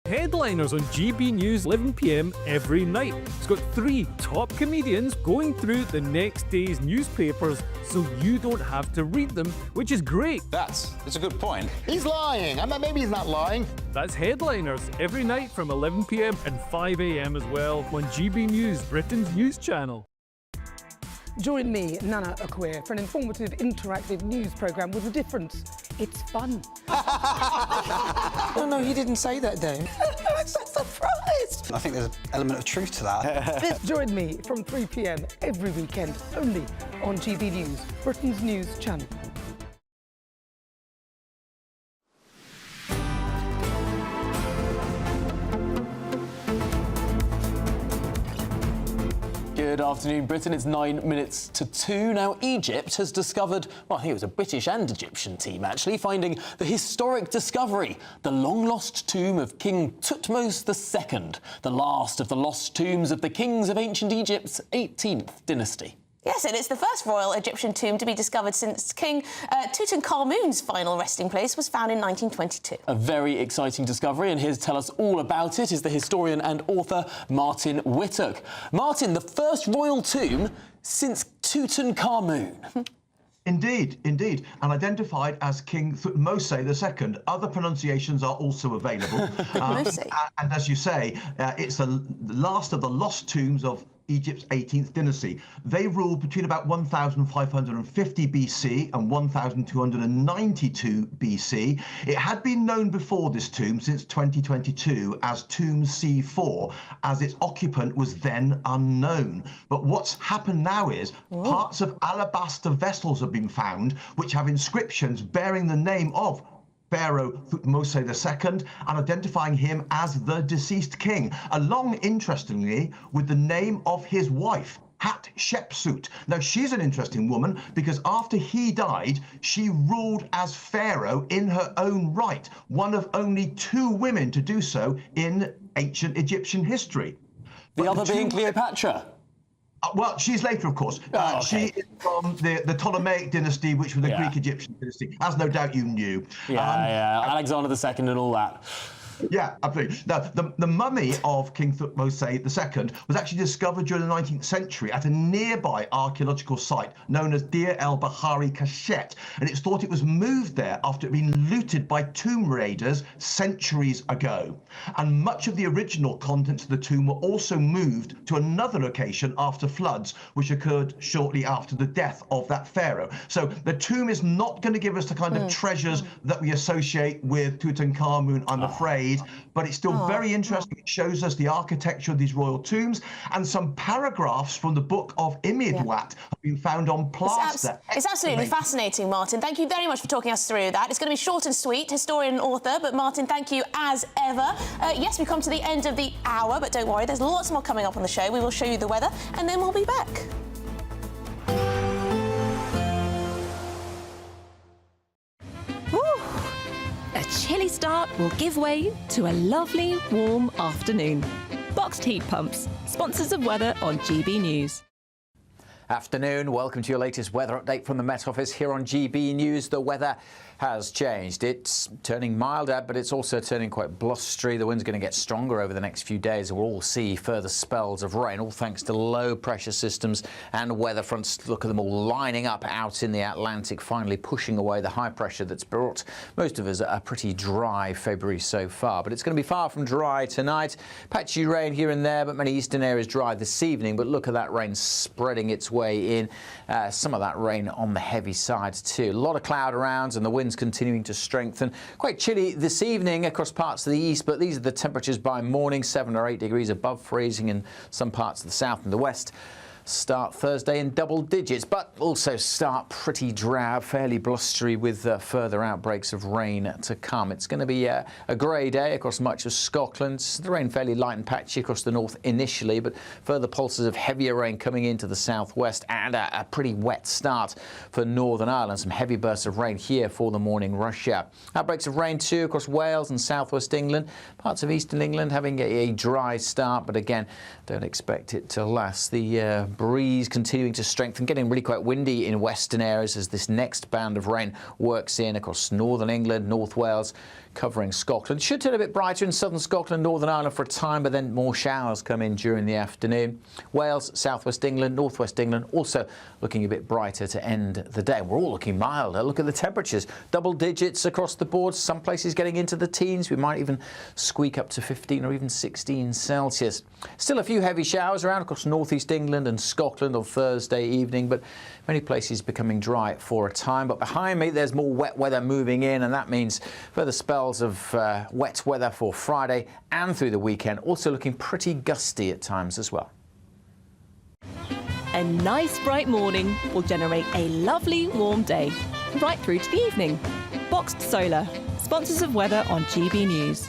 Headliners on GB News 11 p.m. every night. It's got 3 top comedians going through the next day's newspapers so you don't have to read them, which is great. That's a good point. He's lying. I mean, maybe he's not lying. That's Headliners every night from 11 p.m. and 5 a.m. as well on GB News, Britain's news channel. Join me, Nana Akwe, for an informative, interactive news programme with a difference. It's fun. No, he didn't say that, though. I'm so surprised. I think there's an element of truth to that. Join me from 3 p.m. every weekend, only on GB News, Britain's news channel. Good afternoon, Britain. It's 9 minutes to 2. Now, Egypt has discovered, well, I think it was a British and Egyptian team, actually, finding the historic discovery, the long-lost tomb of King Thutmose II, the last of the lost tombs of the kings of ancient Egypt's 18th dynasty. Yes, and it's the first royal Egyptian tomb to be discovered since King Tutankhamun's final resting place was found in 1922. A very exciting discovery, and here to tell us all about it is the historian and author Martin Whittock. Martin, the first royal tomb since Tutankhamun. Indeed, indeed, and identified as King Thutmose II. Other pronunciations are also available. And as you say, it's the last of the lost tombs of Egypt's 18th dynasty. They ruled between about 1550 BC and 1292 BC. It had been known before this tomb since 2022 as Tomb C4, as its occupant was then unknown. But what's happened now is parts of alabaster vessels have been found which have inscriptions bearing the name of Pharaoh Thutmose II and identifying him as the deceased king, along, interestingly, with the name of his wife, Hatshepsut. Now, she's an interesting woman because after he died, she ruled as pharaoh in her own right, one of only 2 women to do so in ancient Egyptian history. The other being Cleopatra. Well, she's later, of course. She is from the Ptolemaic dynasty, which was the Greek-Egyptian dynasty, as no doubt you knew. Alexander II and all that. Yeah, absolutely. Now, the mummy of King Thutmose II was actually discovered during the 19th century at a nearby archaeological site known as Deir el-Bahari Kashet, and it's thought it was moved there after it had been looted by tomb raiders centuries ago. And much of the original contents of the tomb were also moved to another location after floods, which occurred shortly after the death of that pharaoh. So the tomb is not going to give us the kind of treasures that we associate with Tutankhamun, I'm afraid. But it's still very interesting. It shows us the architecture of these royal tombs, and some paragraphs from the book of Imidwat have been found on plaster. It's absolutely fascinating, Martin. Thank you very much for talking us through that. It's going to be short and sweet, historian and author, but Martin, thank you as ever. Yes, we've come to the end of the hour, but don't worry, there's lots more coming up on the show. We will show you the weather, and then we'll be back. A chilly start will give way to a lovely, warm afternoon. Boxed heat pumps, sponsors of weather on GB News. Afternoon, welcome to your latest weather update from the Met Office here on GB News. The weather has changed. It's turning milder, but it's also turning quite blustery. The wind's going to get stronger over the next few days. We'll all see further spells of rain, all thanks to low pressure systems and weather fronts. Look at them all lining up out in the Atlantic, finally pushing away the high pressure that's brought most of us a pretty dry February so far. But it's going to be far from dry tonight. Patchy rain here and there, but many eastern areas dry this evening. But look at that rain spreading its way in. Some of that rain on the heavy side too. A lot of cloud around and the winds continuing to strengthen. Quite chilly this evening across parts of the east, but these are the temperatures by morning, 7 or 8 degrees above freezing in some parts of the south and the west. Start Thursday in double digits, but also start pretty drab, fairly blustery with further outbreaks of rain to come. It's going to be a grey day across much of Scotland. The rain fairly light and patchy across the north initially, but further pulses of heavier rain coming into the southwest and a pretty wet start for Northern Ireland. Some heavy bursts of rain here for the morning rush hour. Outbreaks of rain too across Wales and southwest England. Parts of eastern England having a dry start, but again, don't expect it to last. The breeze continuing to strengthen, getting really quite windy in western areas as this next band of rain works in across northern England, North Wales, covering Scotland. Should turn a bit brighter in southern Scotland, Northern Ireland for a time, but then more showers come in during the afternoon. Wales, southwest England, northwest England also looking a bit brighter to end the day. We're all looking milder. Look at the temperatures. Double digits across the board. Some places getting into the teens. We might even squeak up to 15 or even 16 Celsius. Still a few heavy showers around across northeast England and Scotland on Thursday evening, but many places becoming dry for a time. But behind me, there's more wet weather moving in, and that means further spells of wet weather for Friday and through the weekend. Also looking pretty gusty at times as well. A nice bright morning will generate a lovely warm day, right through to the evening. Boxed Solar, sponsors of weather on GB News.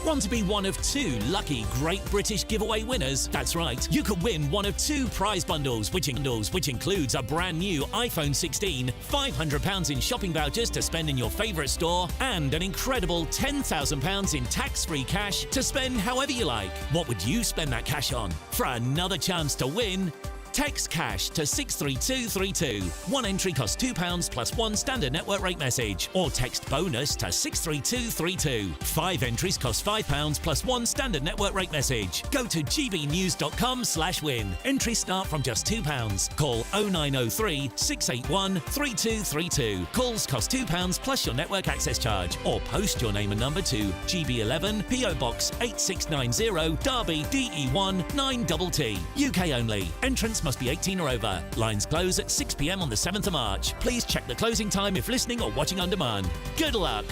Want to be one of 2 lucky Great British Giveaway winners? That's right, you could win one of 2 prize bundles, which includes a brand new iPhone 16, £500 in shopping vouchers to spend in your favourite store, and an incredible £10,000 in tax-free cash to spend however you like. What would you spend that cash on? For another chance to win, text cash to 63232. One entry costs £2 plus 1 standard network rate message, or text bonus to 63232. 5 entries cost £5 plus 1 standard network rate message. Go to gbnews.com/win. Entries start from just £2. Call 0903 681 3232. Calls cost £2 plus your network access charge, or post your name and number to GB11 PO Box 8690 Derby DE1 9TT. UK only. Entrance must be 18 or over. Lines close at 6 p.m. on the 7th of March. Please check the closing time if listening or watching on demand. Good luck.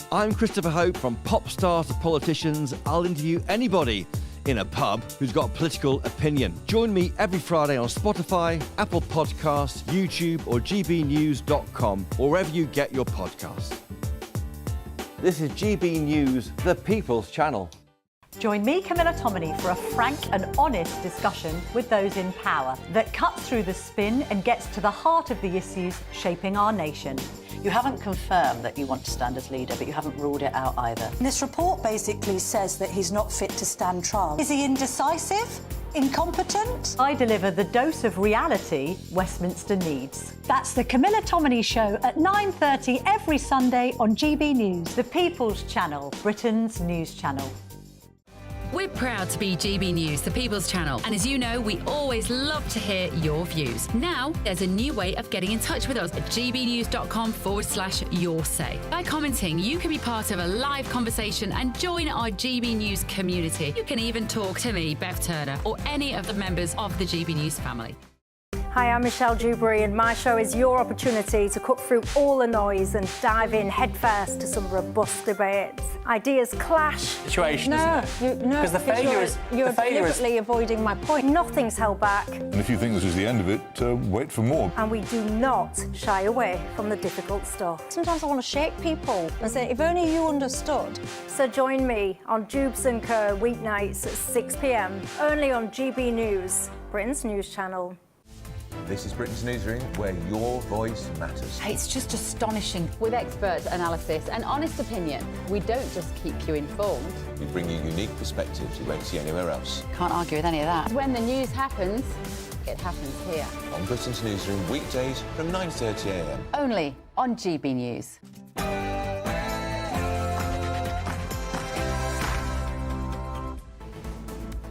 I'm Christopher Hope. From pop stars to politicians, I'll interview anybody in a pub who's got a political opinion. Join me every Friday on Spotify, Apple Podcasts, YouTube or gbnews.com, or wherever you get your podcasts. This is GB News, the People's Channel. Join me, Camilla Tominey, for a frank and honest discussion with those in power that cuts through the spin and gets to the heart of the issues shaping our nation. You haven't confirmed that you want to stand as leader, but you haven't ruled it out either. This report basically says that he's not fit to stand trial. Is he indecisive? Incompetent? I deliver the dose of reality Westminster needs. That's the Camilla Tominey Show at 9:30 every Sunday on GB News, the People's Channel, Britain's news channel. We're proud to be GB News, the People's Channel. And as you know, we always love to hear your views. Now, there's a new way of getting in touch with us at gbnews.com/your say. By commenting, you can be part of a live conversation and join our GB News community. You can even talk to me, Bev Turner, or any of the members of the GB News family. Hi, I'm Michelle Dewberry, and my show is your opportunity to cut through all the noise and dive in headfirst to some robust debates. Ideas clash. Situation, no, because the failure is you're deliberately avoiding my point. Nothing's held back. And if you think this is the end of it, wait for more. And we do not shy away from the difficult stuff. Sometimes I want to shake people and say, if only you understood. So join me on Jubes & Co. weeknights at 6 p.m. only on GB News, Britain's news channel. This is Britain's Newsroom, where your voice matters. It's just astonishing. With expert analysis and honest opinion, we don't just keep you informed. We bring you unique perspectives you won't see anywhere else. Can't argue with any of that. When the news happens, it happens here. On Britain's Newsroom, weekdays from 9:30 a.m. Only on GB News.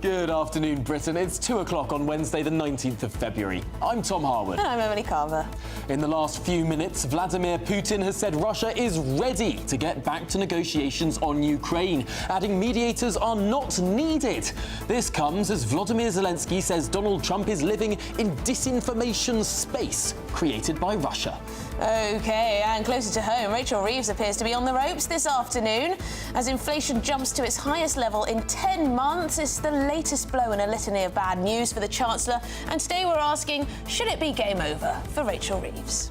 Good afternoon, Britain. It's 2 o'clock on Wednesday, the 19th of February. I'm Tom Harwood. And I'm Emily Carver. In the last few minutes, Vladimir Putin has said Russia is ready to get back to negotiations on Ukraine, adding mediators are not needed. This comes as Volodymyr Zelensky says Donald Trump is living in disinformation space created by Russia. OK, and closer to home, Rachel Reeves appears to be on the ropes this afternoon as inflation jumps to its highest level in 10 months. It's the latest blow in a litany of bad news for the Chancellor. And today we're asking, should it be game over for Rachel Reeves?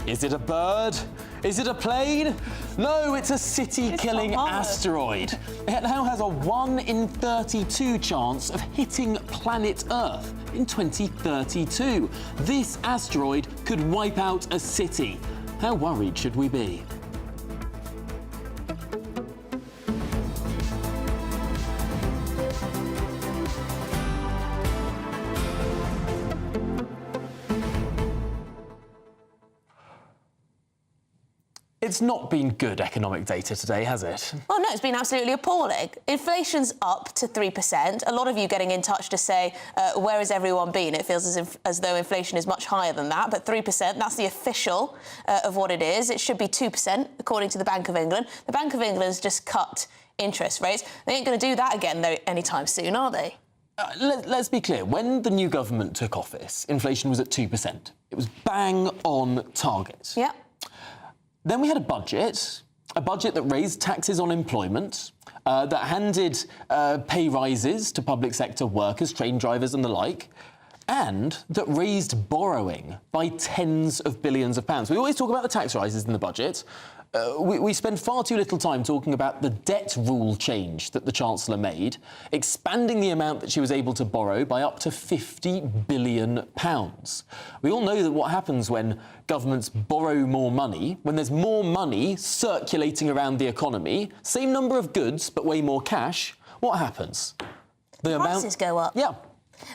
Is it a bird? Is it a plane? No, it's a city-killing asteroid. It now has a 1 in 32 chance of hitting planet Earth in 2032. This asteroid could wipe out a city. How worried should we be? It's not been good economic data today, has it? Well, no, it's been absolutely appalling. Inflation's up to 3%. A lot of you getting in touch to say, where has everyone been? It feels as though inflation is much higher than that, but 3%, that's the official of what it is. It should be 2%, according to the Bank of England. The Bank of England's just cut interest rates. They ain't going to do that again, though, anytime soon, are they? Let's be clear. When the new government took office, inflation was at 2%. It was bang on target. Yeah. Then we had a budget that raised taxes on employment, that handed pay rises to public sector workers, train drivers and the like, and that raised borrowing by tens of billions of pounds. We always talk about the tax rises in the budget. We spend far too little time talking about the debt rule change that the Chancellor made, expanding the amount that she was able to borrow by up to £50 billion. We all know that what happens when governments borrow more money, when there's more money circulating around the economy, same number of goods but way more cash, what happens? The prices go up. Yeah.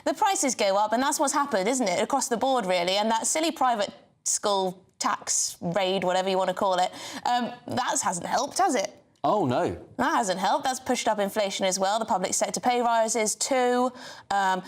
The prices go up, and that's what's happened, isn't it, across the board, really, and that silly private school tax raid, whatever you want to call it, that hasn't helped, has it? Oh, no. That hasn't helped. That's pushed up inflation as well. The public sector pay rises too. At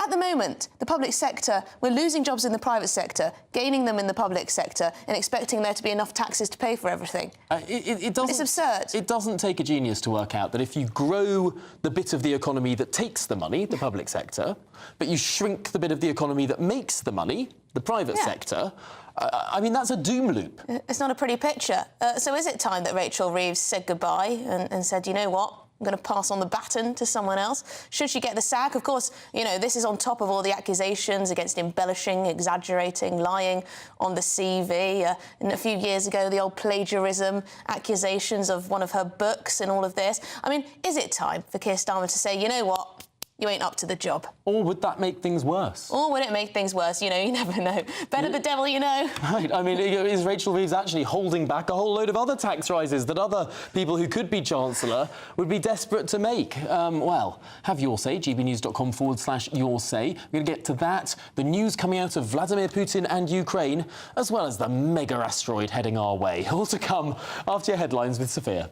the moment, the public sector, we're losing jobs in the private sector, gaining them in the public sector, and expecting there to be enough taxes to pay for everything. It's absurd. It doesn't take a genius to work out that if you grow the bit of the economy that takes the money, the public sector, but you shrink the bit of the economy that makes the money, the private sector, I mean, that's a doom loop. It's not a pretty picture. So is it time that Rachel Reeves said goodbye and said, you know what, I'm going to pass on the baton to someone else? Should she get the sack? Of course, this is on top of all the accusations against embellishing, exaggerating, lying on the CV. And a few years ago, the old plagiarism accusations of one of her books and all of this. I mean, is it time for Keir Starmer to say, you know what, you ain't up to the job? Or would that make things worse? Or would it make things worse? You never know. Better the devil you know. Right. I mean, is Rachel Reeves actually holding back a whole load of other tax rises that other people who could be Chancellor would be desperate to make? Well, have your say, gbnews.com/your say. We're going to get to that, the news coming out of Vladimir Putin and Ukraine, as well as the mega asteroid heading our way. All to come after your headlines with Sophia.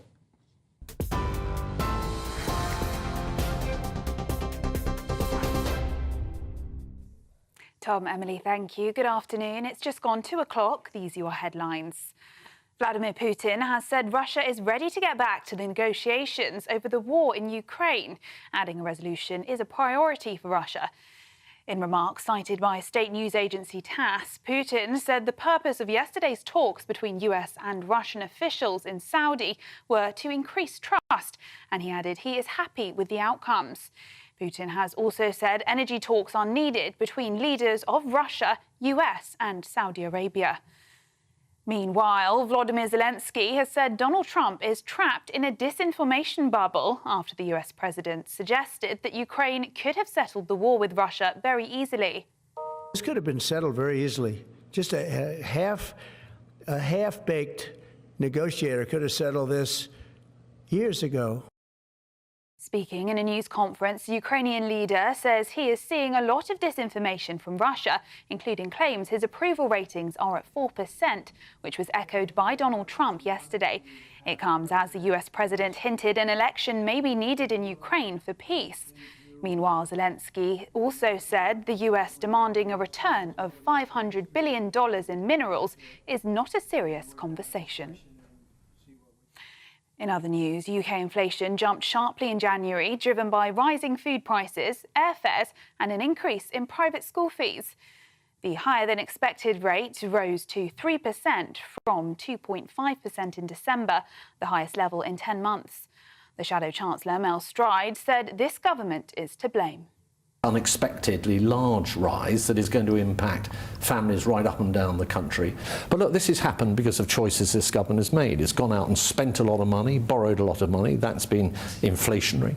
Tom, Emily, thank you. Good afternoon. It's just gone 2 o'clock. These are your headlines. Vladimir Putin has said Russia is ready to get back to the negotiations over the war in Ukraine, adding a resolution is a priority for Russia. In remarks cited by state news agency TASS, Putin said the purpose of yesterday's talks between US and Russian officials in Saudi were to increase trust, and he added he is happy with the outcomes. Putin has also said energy talks are needed between leaders of Russia, US and Saudi Arabia. Meanwhile, Volodymyr Zelensky has said Donald Trump is trapped in a disinformation bubble after the US president suggested that Ukraine could have settled the war with Russia very easily. This could have been settled very easily. Just a half-baked negotiator could have settled this years ago. Speaking in a news conference, the Ukrainian leader says he is seeing a lot of disinformation from Russia, including claims his approval ratings are at 4%, which was echoed by Donald Trump yesterday. It comes as the US president hinted an election may be needed in Ukraine for peace. Meanwhile, Zelensky also said the US demanding a return of $500 billion in minerals is not a serious conversation. In other news, UK inflation jumped sharply in January, driven by rising food prices, airfares and an increase in private school fees. The higher-than-expected rate rose to 3% from 2.5% in December, the highest level in 10 months. The Shadow Chancellor, Mel Stride, said this government is to blame. Unexpectedly large rise that is going to impact families right up and down the country. But look, this has happened because of choices this government has made. It's gone out and spent a lot of money, borrowed a lot of money. That's been inflationary.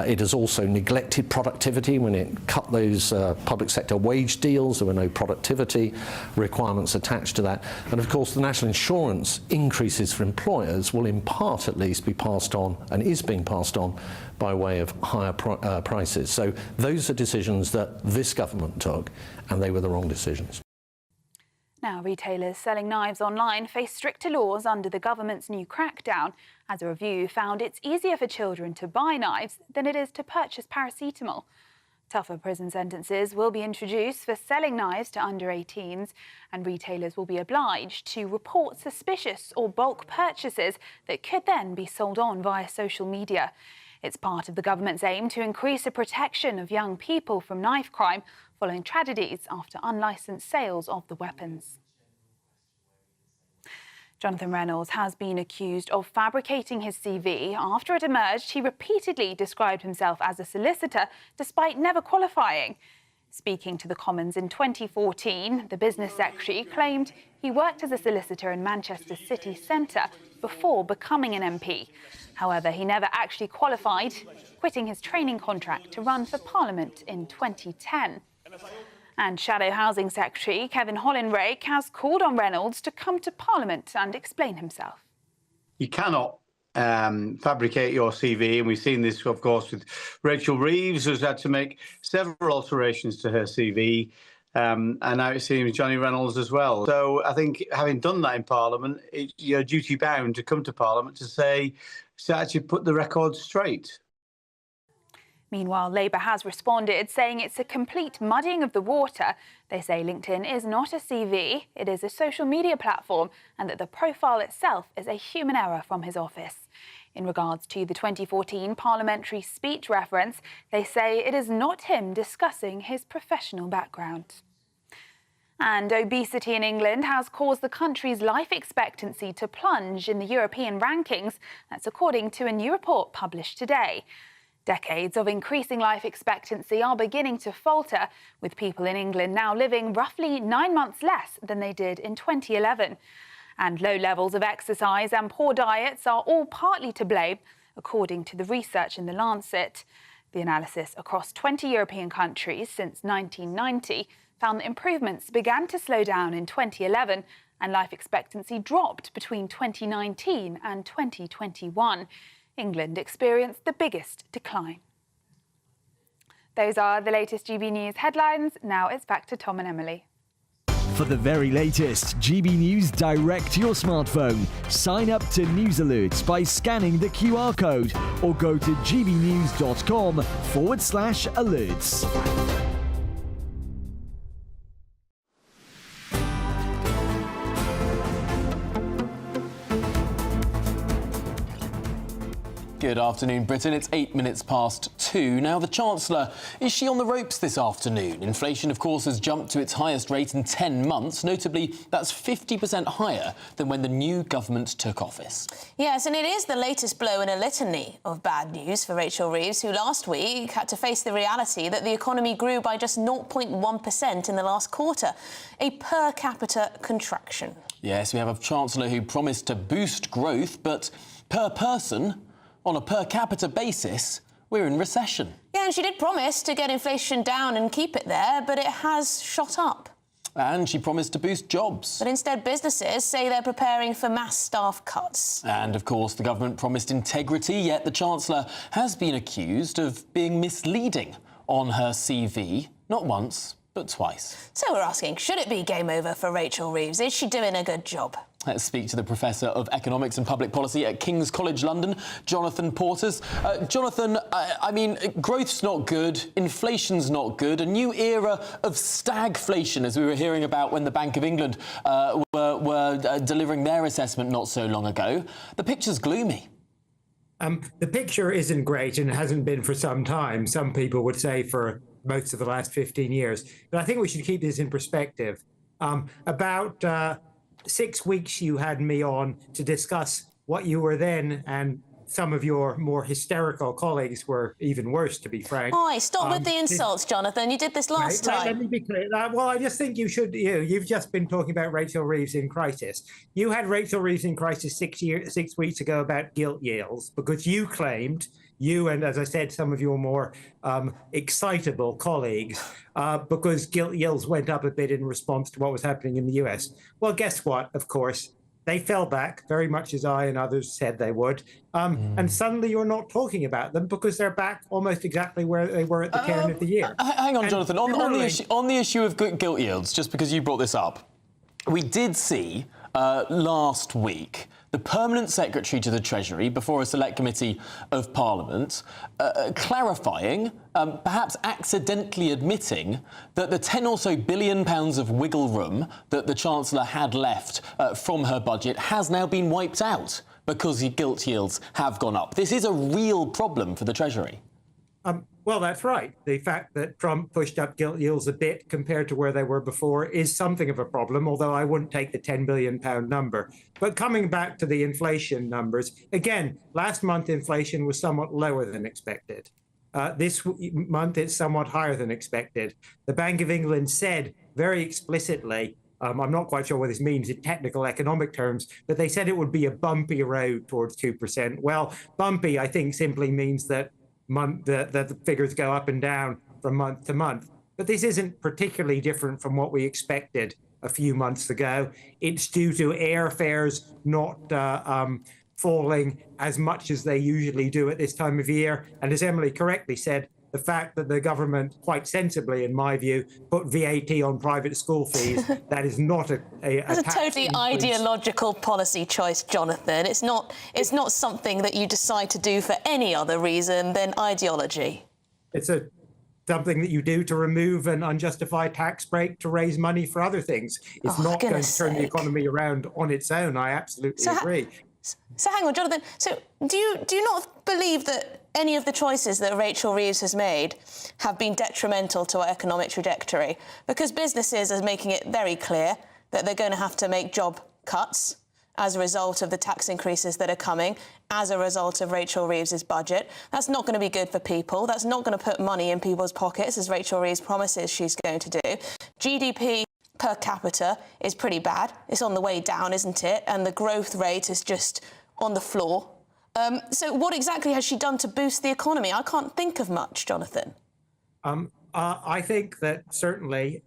It has also neglected productivity when it cut those public sector wage deals. There were no productivity requirements attached to that. And of course, the national insurance increases for employers will in part at least be passed on and is being passed on by way of higher prices. So those are decisions that this government took, and they were the wrong decisions. Now, retailers selling knives online face stricter laws under the government's new crackdown, as a review found it's easier for children to buy knives than it is to purchase paracetamol. Tougher prison sentences will be introduced for selling knives to under 18s, and retailers will be obliged to report suspicious or bulk purchases that could then be sold on via social media. It's part of the government's aim to increase the protection of young people from knife crime following tragedies after unlicensed sales of the weapons. Jonathan Reynolds has been accused of fabricating his CV after it emerged he repeatedly described himself as a solicitor despite never qualifying. Speaking to the Commons in 2014, the business secretary claimed he worked as a solicitor in Manchester city centre before becoming an MP. However, he never actually qualified, quitting his training contract to run for Parliament in 2010. And Shadow Housing Secretary Kevin Hollinrake has called on Reynolds to come to Parliament and explain himself. You cannot fabricate your CV, and we've seen this, of course, with Rachel Reeves, who's had to make several alterations to her CV, and now it seems Johnny Reynolds as well. So I think, having done that in Parliament, you're duty bound to come to Parliament to actually put the record straight. Meanwhile, Labour has responded, saying it's a complete muddying of the water. They say LinkedIn is not a CV, it is a social media platform, and that the profile itself is a human error from his office. In regards to the 2014 parliamentary speech reference, they say it is not him discussing his professional background. And obesity in England has caused the country's life expectancy to plunge in the European rankings. That's according to a new report published today. Decades of increasing life expectancy are beginning to falter, with people in England now living roughly 9 months less than they did in 2011. And low levels of exercise and poor diets are all partly to blame, according to the research in The Lancet. The analysis across 20 European countries since 1990 found that improvements began to slow down in 2011 and life expectancy dropped between 2019 and 2021. England experienced the biggest decline. Those are the latest GB News headlines. Now it's back to Tom and Emily. For the very latest GB News direct to your smartphone, sign up to News Alerts by scanning the QR code or go to gbnews.com/alerts. Good afternoon, Britain. It's 8 minutes past 2. Now, the Chancellor, is she on the ropes this afternoon? Inflation, of course, has jumped to its highest rate in 10 months. Notably, that's 50% higher than when the new government took office. Yes, and it is the latest blow in a litany of bad news for Rachel Reeves, who last week had to face the reality that the economy grew by just 0.1% in the last quarter, a per capita contraction. Yes, we have a Chancellor who promised to boost growth, but per person, on a per capita basis, we're in recession. Yeah, and she did promise to get inflation down and keep it there, but it has shot up. And she promised to boost jobs. But instead, businesses say they're preparing for mass staff cuts. And, of course, the government promised integrity, yet the Chancellor has been accused of being misleading on her CV, not once, but twice. So we're asking, should it be game over for Rachel Reeves? Is she doing a good job? Let's speak to the Professor of Economics and Public Policy at King's College London, Jonathan Porters. Jonathan, I mean, growth's not good, inflation's not good, a new era of stagflation, as we were hearing about when the Bank of England were delivering their assessment not so long ago. The picture's gloomy. The picture isn't great and hasn't been for some time. Some people would say for most of the last 15 years. But I think we should keep this in perspective. About 6 weeks you had me on to discuss what you were then, and some of your more hysterical colleagues were even worse, to be frank. Oi, stop with the insults, Jonathan. You did this last time. Let me be clear. Well, I just think you should. You've just been talking about Rachel Reeves in crisis. You had Rachel Reeves in crisis 6 weeks ago about gilt yields, because you claimed, you and, as I said, some of your more excitable colleagues, because gilt yields went up a bit in response to what was happening in the US. Well, guess what? Of course, they fell back very much as I and others said they would. And suddenly you're not talking about them because they're back almost exactly where they were at the turn of the year. Hang on, Jonathan. On the issue of gilt yields, just because you brought this up, we did see last week the Permanent Secretary to the Treasury before a select committee of Parliament clarifying, perhaps accidentally admitting, that the £10 or so billion of wiggle room that the Chancellor had left from her budget has now been wiped out because the gilt yields have gone up. This is a real problem for the Treasury. Well, that's right. The fact that Trump pushed up gilt yields a bit compared to where they were before is something of a problem, although I wouldn't take the £10 billion number. But coming back to the inflation numbers, again, last month inflation was somewhat lower than expected. This month it's somewhat higher than expected. The Bank of England said very explicitly, I'm not quite sure what this means in technical economic terms, but they said it would be a bumpy road towards 2%. Well, bumpy, I think, simply means that the figures go up and down from month to month. But this isn't particularly different from what we expected a few months ago. It's due to airfares not falling as much as they usually do at this time of year. And as Emily correctly said, the fact that the government, quite sensibly, in my view, put VAT on private school fees, that is not That's a totally ideological policy choice, Jonathan. It's not something that you decide to do for any other reason than ideology. It's something that you do to remove an unjustified tax break to raise money for other things. It's not going to turn the economy around on its own. I absolutely agree. So hang on, Jonathan. So do you not believe that any of the choices that Rachel Reeves has made have been detrimental to our economic trajectory? Because businesses are making it very clear that they're going to have to make job cuts as a result of the tax increases that are coming, as a result of Rachel Reeves' budget. That's not going to be good for people. That's not going to put money in people's pockets, as Rachel Reeves promises she's going to do. GDP per capita is pretty bad. It's on the way down, isn't it? And the growth rate is just on the floor. So what exactly has she done to boost the economy? I can't think of much, Jonathan. I think that certainly,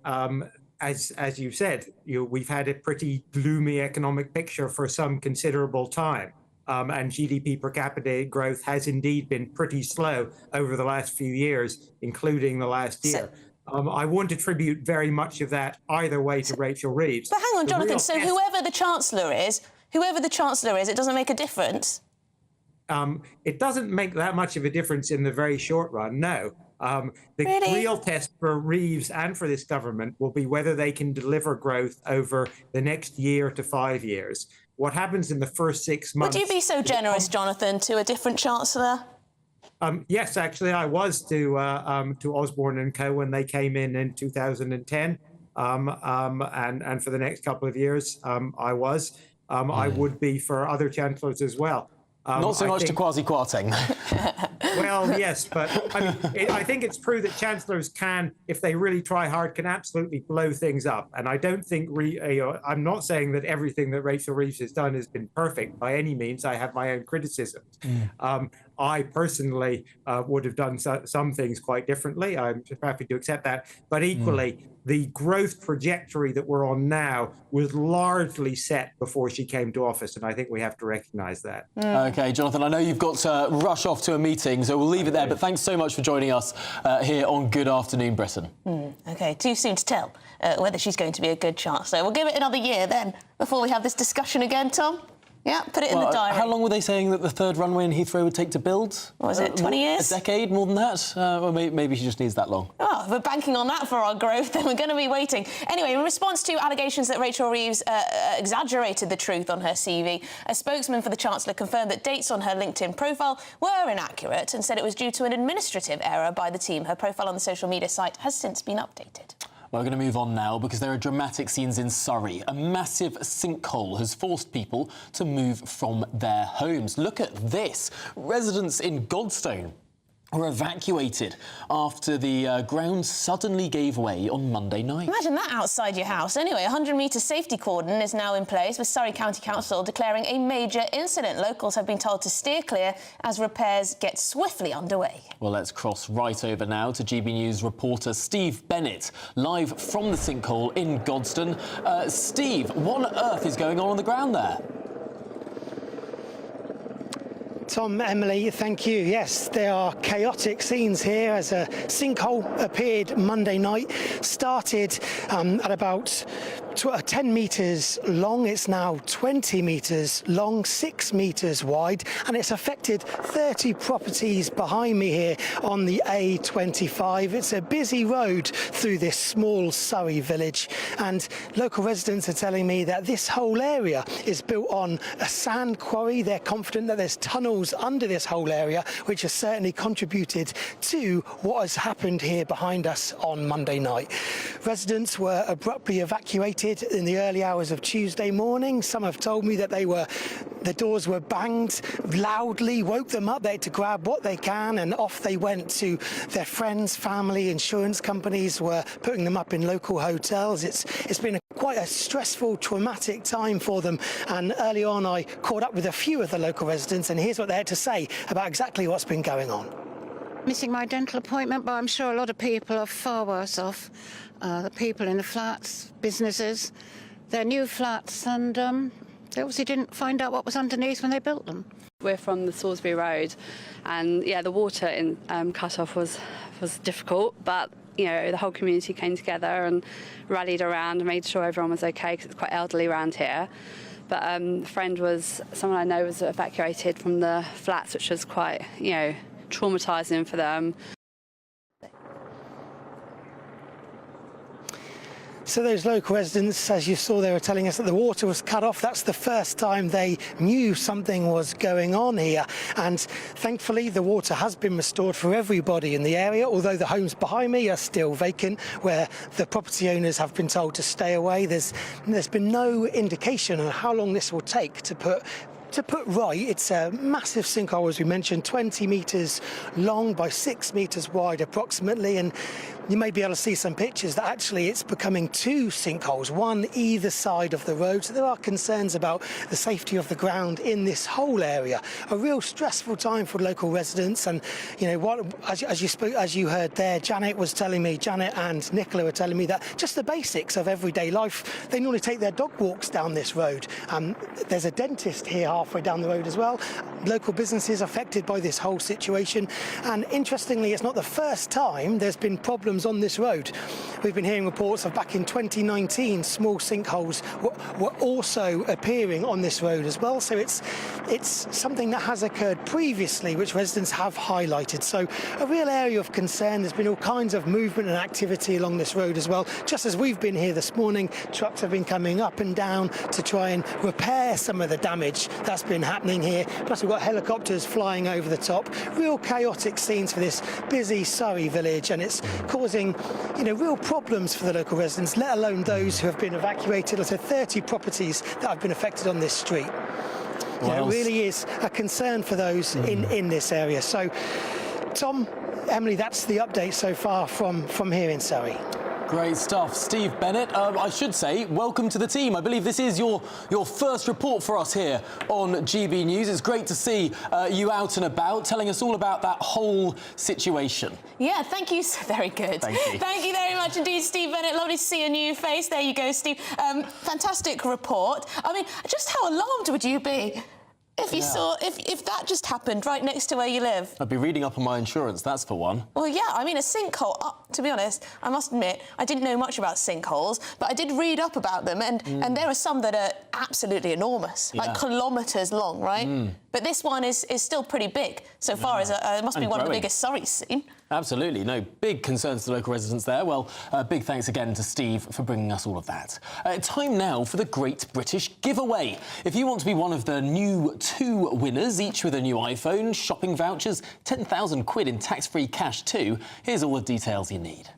as you said, we've had a pretty gloomy economic picture for some considerable time. And GDP per capita growth has indeed been pretty slow over the last few years, including the last year. I won't attribute very much of that either way to Rachel Reeves. But hang on, Jonathan, so whoever the Chancellor is, it doesn't make a difference? It doesn't make that much of a difference in the very short run, no. The real test for Reeves and for this government will be whether they can deliver growth over the next year to 5 years. What happens in the first 6 months... Would you be so generous, Jonathan, to a different Chancellor? Yes, actually, I was to Osborne and Co. when they came in 2010, and for the next couple of years, I was. I would be for other chancellors as well. Not so much to Kwasi Kwarteng. Well, yes, but I think it's true that chancellors can, if they really try hard, can absolutely blow things up. And I don't think I'm not saying that everything that Rachel Reeves has done has been perfect by any means. I have my own criticisms. I personally would have done some things quite differently. I'm happy to accept that. But equally, the growth trajectory that we're on now was largely set before she came to office, and I think we have to recognise that. OK, Jonathan, I know you've got to rush off to a meeting, so we'll leave it there. But thanks so much for joining us here on Good Afternoon Britain. OK, too soon to tell whether she's going to be a good Chancellor. We'll give it another year then before we have this discussion again, Tom. Yeah, put it in the diary. How long were they saying that the third runway in Heathrow would take to build? What was it, 20 years? A decade, more than that? Well, maybe she just needs that long. Oh, if we're banking on that for our growth, then we're going to be waiting. Anyway, in response to allegations that Rachel Reeves exaggerated the truth on her CV, a spokesman for the Chancellor confirmed that dates on her LinkedIn profile were inaccurate and said it was due to an administrative error by the team. Her profile on the social media site has since been updated. Well, we're going to move on now because there are dramatic scenes in Surrey. A massive sinkhole has forced people to move from their homes. Look at this. Residents in Godstone were evacuated after the ground suddenly gave way on Monday night. Imagine that outside your house. Anyway, a 100-metre safety cordon is now in place, with Surrey County Council declaring a major incident. Locals have been told to steer clear as repairs get swiftly underway. Well, let's cross right over now to GB News reporter Steve Bennett, live from the sinkhole in Godstone. Steve, what on earth is going on the ground there? Tom, Emily, thank you. Yes, there are chaotic scenes here as a sinkhole appeared Monday night. Started at about 10 metres long. It's now 20 metres long, 6 metres wide, and it's affected 30 properties behind me here on the A25. It's a busy road through this small Surrey village, and local residents are telling me that this whole area is built on a sand quarry. They're confident that there's tunnels under this whole area, which has certainly contributed to what has happened here behind us on Monday night. Residents were abruptly evacuated in the early hours of Tuesday morning. Some have told me that the doors were banged loudly, woke them up. They had to grab what they can, and off they went to their friends, family. Insurance companies were putting them up in local hotels. It's been quite a stressful, traumatic time for them. And early on, I caught up with a few of the local residents, and here's what they had to say about exactly what's been going on. Missing my dental appointment, but I'm sure a lot of people are far worse off. The people in the flats, businesses, they're new flats, and they obviously didn't find out what was underneath when they built them. We're from the Salisbury Road, and yeah, the water in cut-off was difficult, but you know, the whole community came together and rallied around and made sure everyone was okay, because it's quite elderly around here. But someone I know was evacuated from the flats, which was quite, you know, traumatising for them. So those local residents, as you saw, they were telling us that the water was cut off. That's the first time they knew something was going on here. And thankfully, the water has been restored for everybody in the area, although the homes behind me are still vacant, where the property owners have been told to stay away. There's been no indication on how long this will take to put right. It's a massive sinkhole, as we mentioned, 20 metres long by 6 metres wide approximately, and you may be able to see some pictures that actually it's becoming two sinkholes, one either side of the road. So there are concerns about the safety of the ground in this whole area. A real stressful time for local residents. And you know, as you heard there, Janet and Nicola were telling me that just the basics of everyday life. They normally take their dog walks down this road. There's a dentist here halfway down the road as well. Local businesses affected by this whole situation. And interestingly, it's not the first time there's been problems on this road. We've been hearing reports of back in 2019, small sinkholes were also appearing on this road as well. So it's something that has occurred previously, which residents have highlighted. So a real area of concern. There's been all kinds of movement and activity along this road as well. Just as we've been here this morning, trucks have been coming up and down to try and repair some of the damage that's been happening here. Plus we've got helicopters flying over the top. Real chaotic scenes for this busy Surrey village, and it's causing, you know, real problems for the local residents, let alone those who have been evacuated. So 30 properties that have been affected on this street. It really is a concern for those in this area. So, Tom, Emily, that's the update so far from here in Surrey. Great stuff. Steve Bennett, I should say, welcome to the team. I believe this is your first report for us here on GB News. It's great to see you out and about, telling us all about that whole situation. Yeah, thank you. Very good. Thank you. Thank you very much indeed, Steve Bennett. Lovely to see a new face. There you go, Steve. Fantastic report. I mean, just how alarmed would you be if you saw, if that just happened right next to where you live? I'd be reading up on my insurance, that's for one. Well, yeah, I mean, a sinkhole, to be honest, I must admit, I didn't know much about sinkholes, but I did read up about them, and there are some that are absolutely enormous, like kilometres long, right? But this one is still pretty big, so far as it must be one of the biggest Surrey's seen. Absolutely. No, big concerns to local residents there. Well, big thanks again to Steve for bringing us all of that. Time now for the Great British Giveaway. If you want to be one of the new 2 winners, each with a new iPhone, shopping vouchers, 10,000 quid in tax-free cash too, here's all the details you need.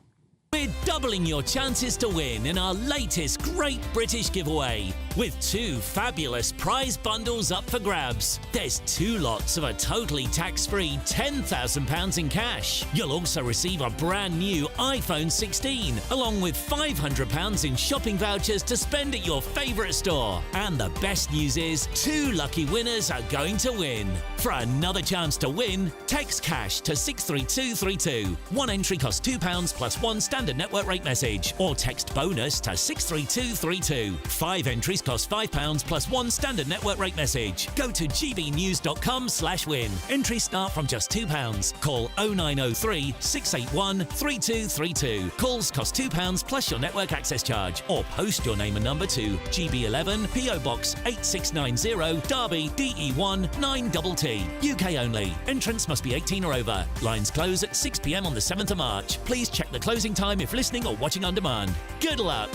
We're doubling your chances to win in our latest Great British Giveaway, with 2 fabulous prize bundles up for grabs. There's 2 lots of a totally tax-free £10,000 in cash. You'll also receive a brand new iPhone 16, along with £500 in shopping vouchers to spend at your favourite store. And the best news is 2 lucky winners are going to win. For another chance to win, text cash to 63232. 1 entry costs £2 plus 1 standard network network rate message or text bonus to 63232. 5 entries cost £5 plus 1 standard network rate message. Go to gbnews.com/win. Entries start from just £2. Call 0903 681 3232. Calls cost £2 plus your network access charge, or post your name and number to GB11 PO Box 8690 Derby DE1 9TT. UK only. Entrance must be 18 or over. Lines close at 6 p.m. on the 7th of March. Please check the closing time if listening or watching on demand. Good luck.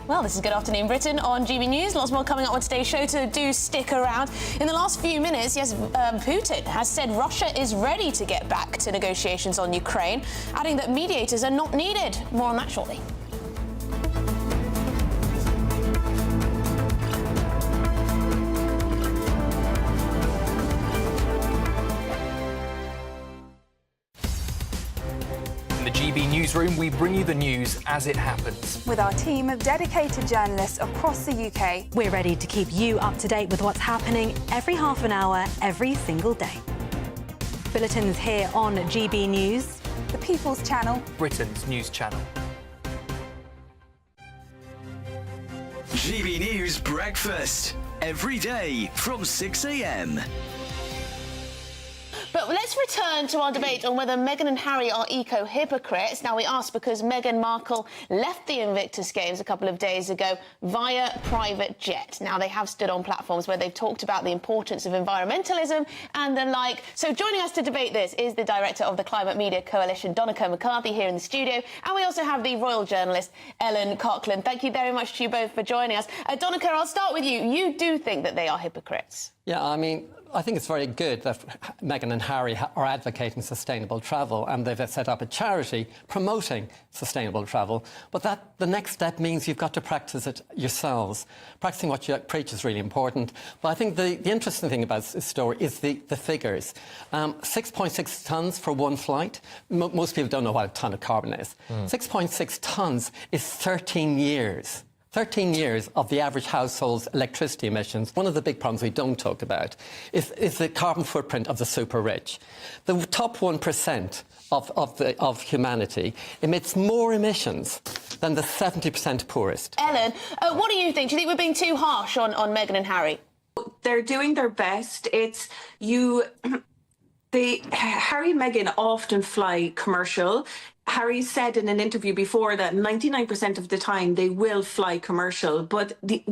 Well, this is Good Afternoon Britain on GB News. Lots more coming up on today's show, so do stick around. In the last few minutes, yes, Putin has said Russia is ready to get back to negotiations on Ukraine, adding that mediators are not needed. More on that shortly. In the GB newsroom, we bring you the news as it happens. With our team of dedicated journalists across the UK, We're ready to keep you up to date with what's happening every half an hour, every single day. Bulletins here on GB News, the People's Channel, Britain's news channel. GB News Breakfast, every day from 6 a.m. But let's return to our debate on whether Meghan and Harry are eco-hypocrites. Now, we asked because Meghan Markle left the Invictus Games a couple of days ago via private jet. Now, they have stood on platforms where they've talked about the importance of environmentalism and the like. So joining us to debate this is the director of the Climate Media Coalition, Donncha McCarthy, here in the studio. And we also have the royal journalist, Ellen Coughlin. Thank you very much to you both for joining us. Donncha, I'll start with you. You do think that they are hypocrites? Yeah, I mean, I think it's very good that Meghan and Harry are advocating sustainable travel, and they've set up a charity promoting sustainable travel. But that the next step means you've got to practice it yourselves. Practicing what you preach is really important. But I think the interesting thing about this story is the figures. 6.6 tonnes for one flight. Most people don't know what a tonne of carbon is. 6.6 tonnes is 13 years. 13 years of the average household's electricity emissions. One of the big problems we don't talk about is the carbon footprint of the super rich. The top 1% of humanity emits more emissions than the 70% poorest. Ellen, what do you think? Do you think we're being too harsh on Meghan and Harry? They're doing their best. It's you. Harry and Meghan often fly commercial. Harry said in an interview before that 99% of the time they will fly commercial, but the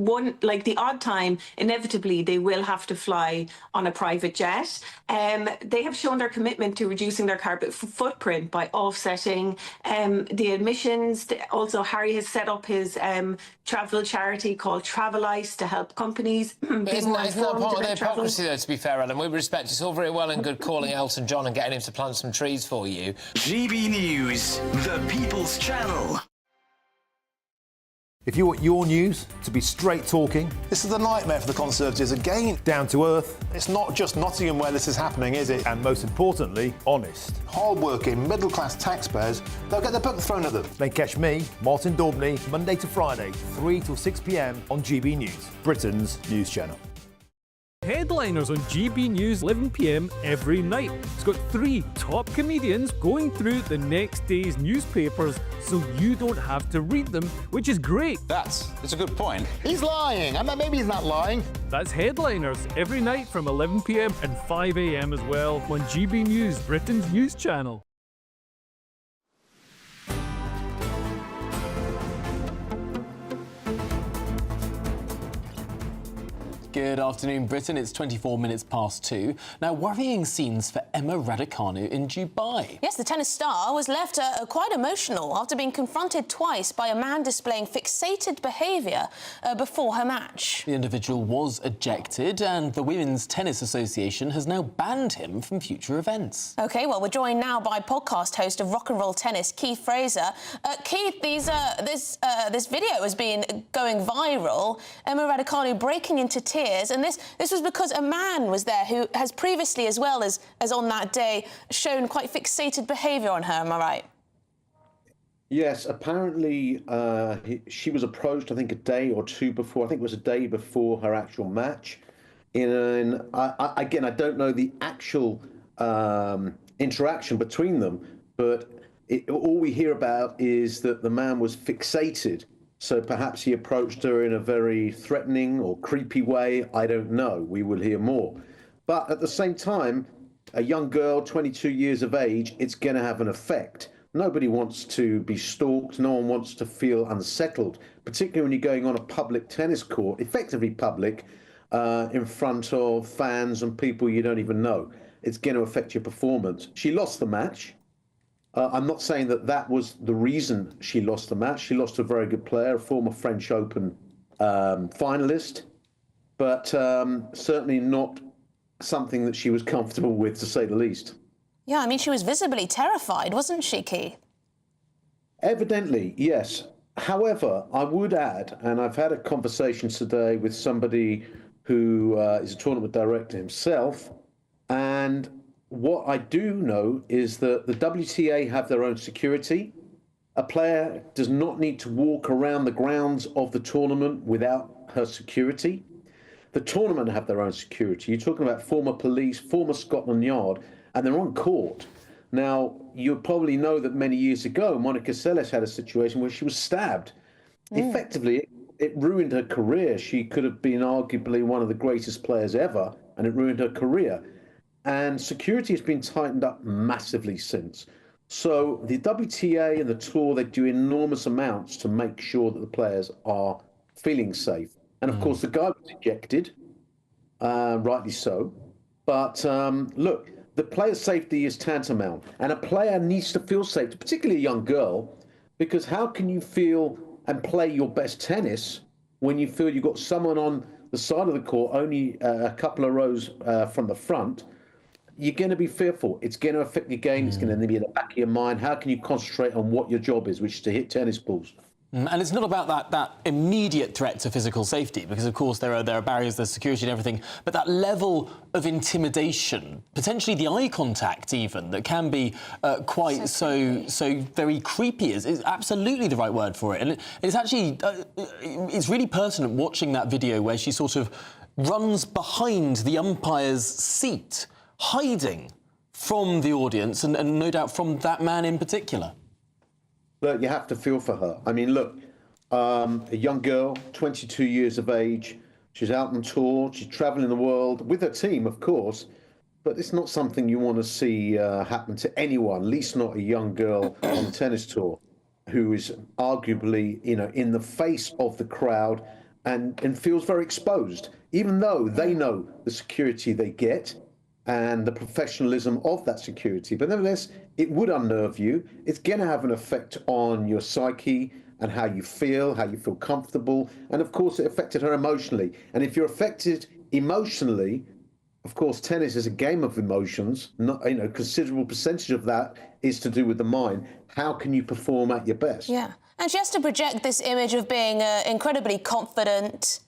odd time, inevitably, they will have to fly on a private jet. They have shown their commitment to reducing their carbon footprint by offsetting the emissions. Also, Harry has set up his travel charity called Travelice to help companies be more Isn't that informed part of the about travel. hypocrisy, though, to be fair, Ellen? With respect, it's all very well and good calling Elton John and getting him to plant some trees for you. GB News, the People's Channel. If you want your news to be straight talking, this is a nightmare for the Conservatives again. Down to earth. It's not just Nottingham where this is happening, is it? And most importantly, honest. Hard-working, middle-class taxpayers, they'll get their book thrown at them. Then catch me, Martin Daubney, Monday to Friday, 3 till 6 p.m. on GB News, Britain's news channel. Headliners on GB News 11 p.m. every night. It's got 3 top comedians going through the next day's newspapers so you don't have to read them, which is great. That's a good point. He's lying. I mean, maybe he's not lying. That's Headliners every night from 11 p.m. and 5 a.m. as well on GB News, Britain's news channel. Good afternoon, Britain. It's 24 minutes past 2. Now, worrying scenes for Emma Raducanu in Dubai. Yes, the tennis star was left quite emotional after being confronted twice by a man displaying fixated behaviour before her match. The individual was ejected, and the Women's Tennis Association has now banned him from future events. OK, well, we're joined now by podcast host of Rock and Roll Tennis, Keith Fraser. Keith, this video has been going viral. Emma Raducanu breaking into tears. And this was because a man was there who has previously, as well as on that day, shown quite fixated behaviour on her, am I right? Yes, apparently she was approached, I think, a day or two before. I think it was a day before her actual match. Again, I don't know the actual interaction between them, but all we hear about is that the man was fixated. So perhaps he approached her in a very threatening or creepy way. I don't know. We will hear more. But at the same time, a young girl, 22 years of age, it's going to have an effect. Nobody wants to be stalked. No one wants to feel unsettled, particularly when you're going on a public tennis court, effectively public, in front of fans and people you don't even know. It's going to affect your performance. She lost the match. I'm not saying that that was the reason she lost the match. She lost to a very good player, a former French Open finalist, but certainly not something that she was comfortable with, to say the least. Yeah, I mean, she was visibly terrified, wasn't she, Keith? Evidently, yes. However, I would add, and I've had a conversation today with somebody who is a tournament director himself, and what I do know is that the WTA have their own security. A player does not need to walk around the grounds of the tournament without her security. The tournament have their own security. You're talking about former police, former Scotland Yard, and they're on court. Now, you probably know that many years ago, Monica Seles had a situation where she was stabbed. Effectively, it ruined her career. She could have been arguably one of the greatest players ever, and it ruined her career. And security has been tightened up massively since. So the WTA and the tour, they do enormous amounts to make sure that the players are feeling safe. And of course, the guy was ejected, rightly so. But look, the player's safety is tantamount. And a player needs to feel safe, particularly a young girl, because how can you feel and play your best tennis when you feel you've got someone on the side of the court only a couple of rows from the front? You're going to be fearful. It's going to affect your game. It's going to be in the back of your mind. How can you concentrate on what your job is, which is to hit tennis balls? And it's not about that immediate threat to physical safety, because, of course, there are barriers, there's security and everything, but that level of intimidation, potentially the eye contact even, that can be quite so very creepy is absolutely the right word for it. And it's actually, it's really pertinent watching that video where she sort of runs behind the umpire's seat, hiding from the audience and no doubt from that man in particular. Look, you have to feel for her. I mean, look, a young girl, 22 years of age, she's out on tour, she's travelling the world with her team, of course, but it's not something you want to see happen to anyone, at least not a young girl on the tennis tour, who is arguably, in the face of the crowd and feels very exposed, even though they know the security they get and the professionalism of that security. But nevertheless, it would unnerve you. It's going to have an effect on your psyche and how you feel comfortable. And of course, it affected her emotionally. And if you're affected emotionally, of course, tennis is a game of emotions. Not, a considerable percentage of that is to do with the mind. How can you perform at your best? Yeah. And she has to project this image of being an incredibly confident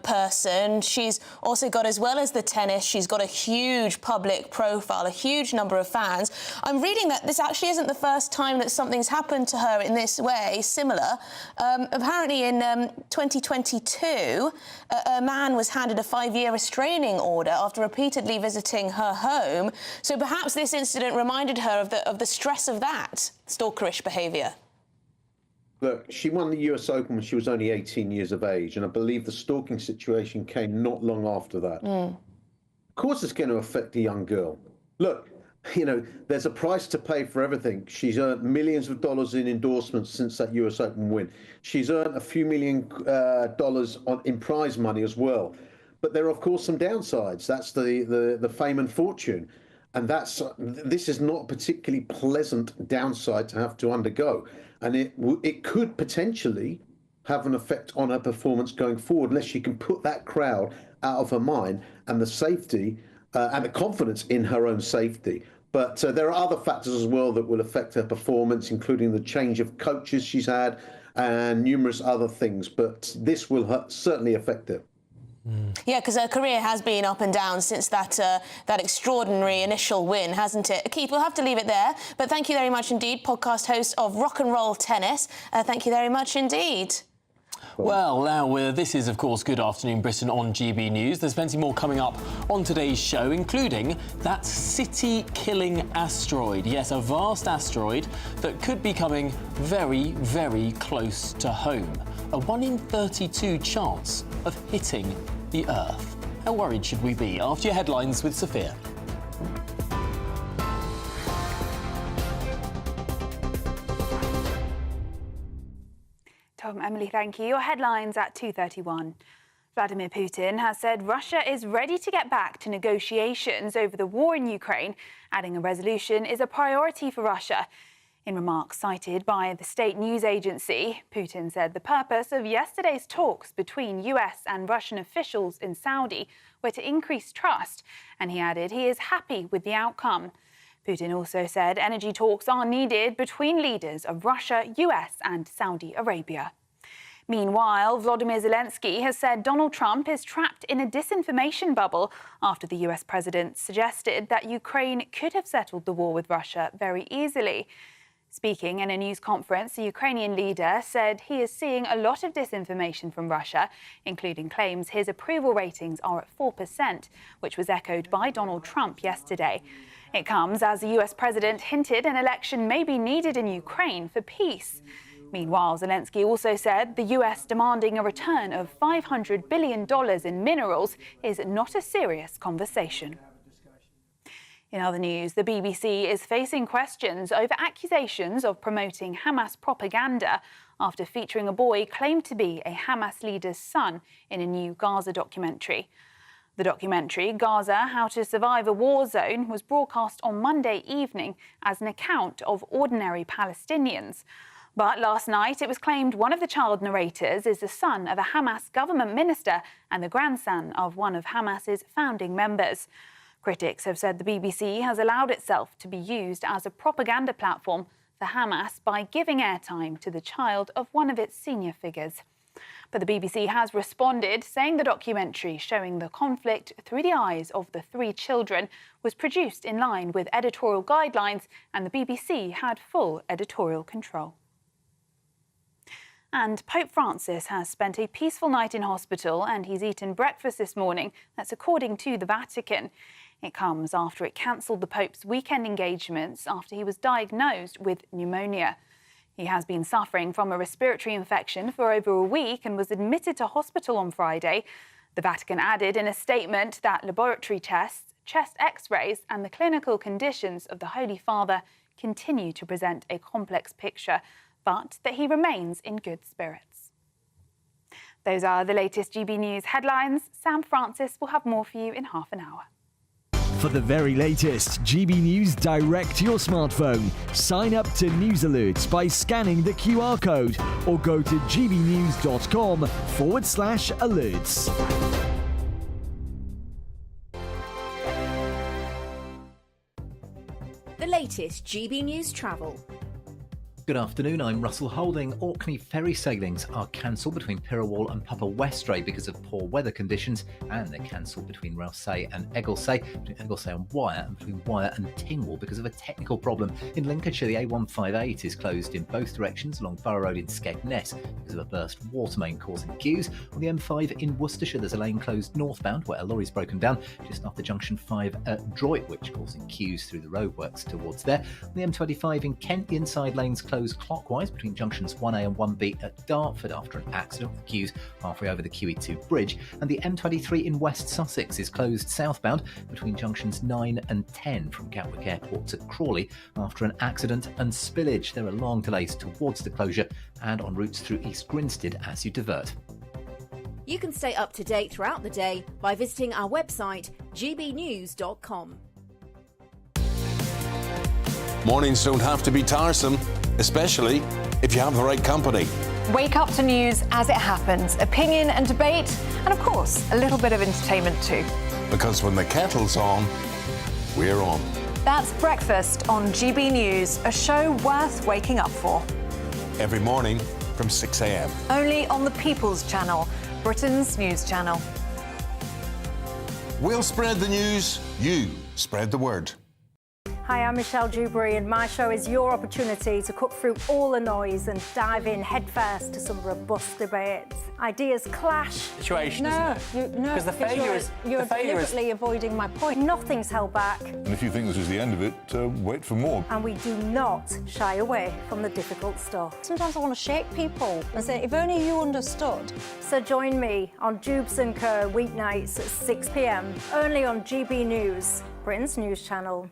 person. She's also got, as well as the tennis, she's got a huge public profile, a huge number of fans. I'm reading that this actually isn't the first time that something's happened to her in this way, similar. Apparently in 2022, a man was handed a 5-year restraining order after repeatedly visiting her home. So perhaps this incident reminded her of the stress of that stalkerish behaviour. Look, she won the US Open when she was only 18 years of age, and I believe the stalking situation came not long after that. Of course it's going to affect a young girl. Look, there's a price to pay for everything. She's earned millions of dollars in endorsements since that US Open win. She's earned a few million dollars in prize money as well. But there are, of course, some downsides. That's the fame and fortune. And this is not a particularly pleasant downside to have to undergo. And it could potentially have an effect on her performance going forward unless she can put that crowd out of her mind and the safety and the confidence in her own safety. But there are other factors as well that will affect her performance, including the change of coaches she's had and numerous other things. But this will certainly affect her. Yeah, because her career has been up and down since that extraordinary initial win, hasn't it? Keith, we'll have to leave it there. But thank you very much indeed, podcast host of Rock and Roll Tennis. Thank you very much indeed. Well, now, this is, of course, Good Afternoon Britain on GB News. There's plenty more coming up on today's show, including that city-killing asteroid. Yes, a vast asteroid that could be coming very, very close to home. A 1 in 32 chance of hitting the Earth. How worried should we be? After your headlines with Sophia. Tom, Emily, thank you. Your headlines at 2:31. Vladimir Putin has said Russia is ready to get back to negotiations over the war in Ukraine, adding a resolution is a priority for Russia. In remarks cited by the state news agency, Putin said the purpose of yesterday's talks between US and Russian officials in Saudi were to increase trust, and he added he is happy with the outcome. Putin also said energy talks are needed between leaders of Russia, US and Saudi Arabia. Meanwhile, Volodymyr Zelensky has said Donald Trump is trapped in a disinformation bubble after the US president suggested that Ukraine could have settled the war with Russia very easily. Speaking in a news conference, the Ukrainian leader said he is seeing a lot of disinformation from Russia, including claims his approval ratings are at 4%, which was echoed by Donald Trump yesterday. It comes as the US president hinted an election may be needed in Ukraine for peace. Meanwhile, Zelensky also said the US demanding a return of $500 billion in minerals is not a serious conversation. In other news, the BBC is facing questions over accusations of promoting Hamas propaganda after featuring a boy claimed to be a Hamas leader's son in a new Gaza documentary. The documentary, Gaza, How to Survive a War Zone, was broadcast on Monday evening as an account of ordinary Palestinians. But last night it was claimed one of the child narrators is the son of a Hamas government minister and the grandson of one of Hamas's founding members. Critics have said the BBC has allowed itself to be used as a propaganda platform for Hamas by giving airtime to the child of one of its senior figures. But the BBC has responded, saying the documentary showing the conflict through the eyes of the three children was produced in line with editorial guidelines and the BBC had full editorial control. And Pope Francis has spent a peaceful night in hospital and he's eaten breakfast this morning. That's according to the Vatican. It comes after it cancelled the Pope's weekend engagements after he was diagnosed with pneumonia. He has been suffering from a respiratory infection for over a week and was admitted to hospital on Friday. The Vatican added in a statement that laboratory tests, chest x-rays and the clinical conditions of the Holy Father continue to present a complex picture, but that he remains in good spirits. Those are the latest GB News headlines. Sam Francis will have more for you in half an hour. For the very latest GB News direct to your smartphone, sign up to news alerts by scanning the QR code or go to gbnews.com/alerts. The latest GB News travel. Good afternoon, I'm Russell Holding. Orkney ferry sailings are cancelled between Pyrrhawall and Papa Westray because of poor weather conditions, and they're cancelled between Rousay and Egglesay, between Egglesay and Wyre, and between Wyre and Tingwall because of a technical problem. In Lincolnshire, the A158 is closed in both directions along Borough Road in Skegness because of a burst water main causing queues. On the M5 in Worcestershire, there's a lane closed northbound where a lorry's broken down just after junction 5 at Droitwich, causing queues through the roadworks towards there. On the M25 in Kent, the inside lane's closed clockwise between junctions 1A and 1B at Dartford after an accident with queues halfway over the QE2 bridge, and the M23 in West Sussex is closed southbound between junctions 9 and 10 from Gatwick Airport to Crawley after an accident and spillage. There are long delays towards the closure and on routes through East Grinstead as you divert. You can stay up to date throughout the day by visiting our website gbnews.com. Mornings don't have to be tiresome, especially if you have the right company. Wake up to news as it happens, opinion and debate, and of course, a little bit of entertainment too. Because when the kettle's on, we're on. That's Breakfast on GB News, a show worth waking up for. Every morning from 6 a.m. Only on the People's Channel, Britain's news channel. We'll spread the news, you spread the word. Hi, I'm Michelle Dewberry, and my show is your opportunity to cut through all the noise and dive in headfirst to some robust debates. Ideas clash. Situation, isn't it? Because the failure is... You're deliberately avoiding my point. Nothing's held back. And if you think this is the end of it, wait for more. And we do not shy away from the difficult stuff. Sometimes I want to shake people and say, if only you understood. So join me on Jubes & Co. weeknights at 6 p.m, only on GB News, Britain's news channel.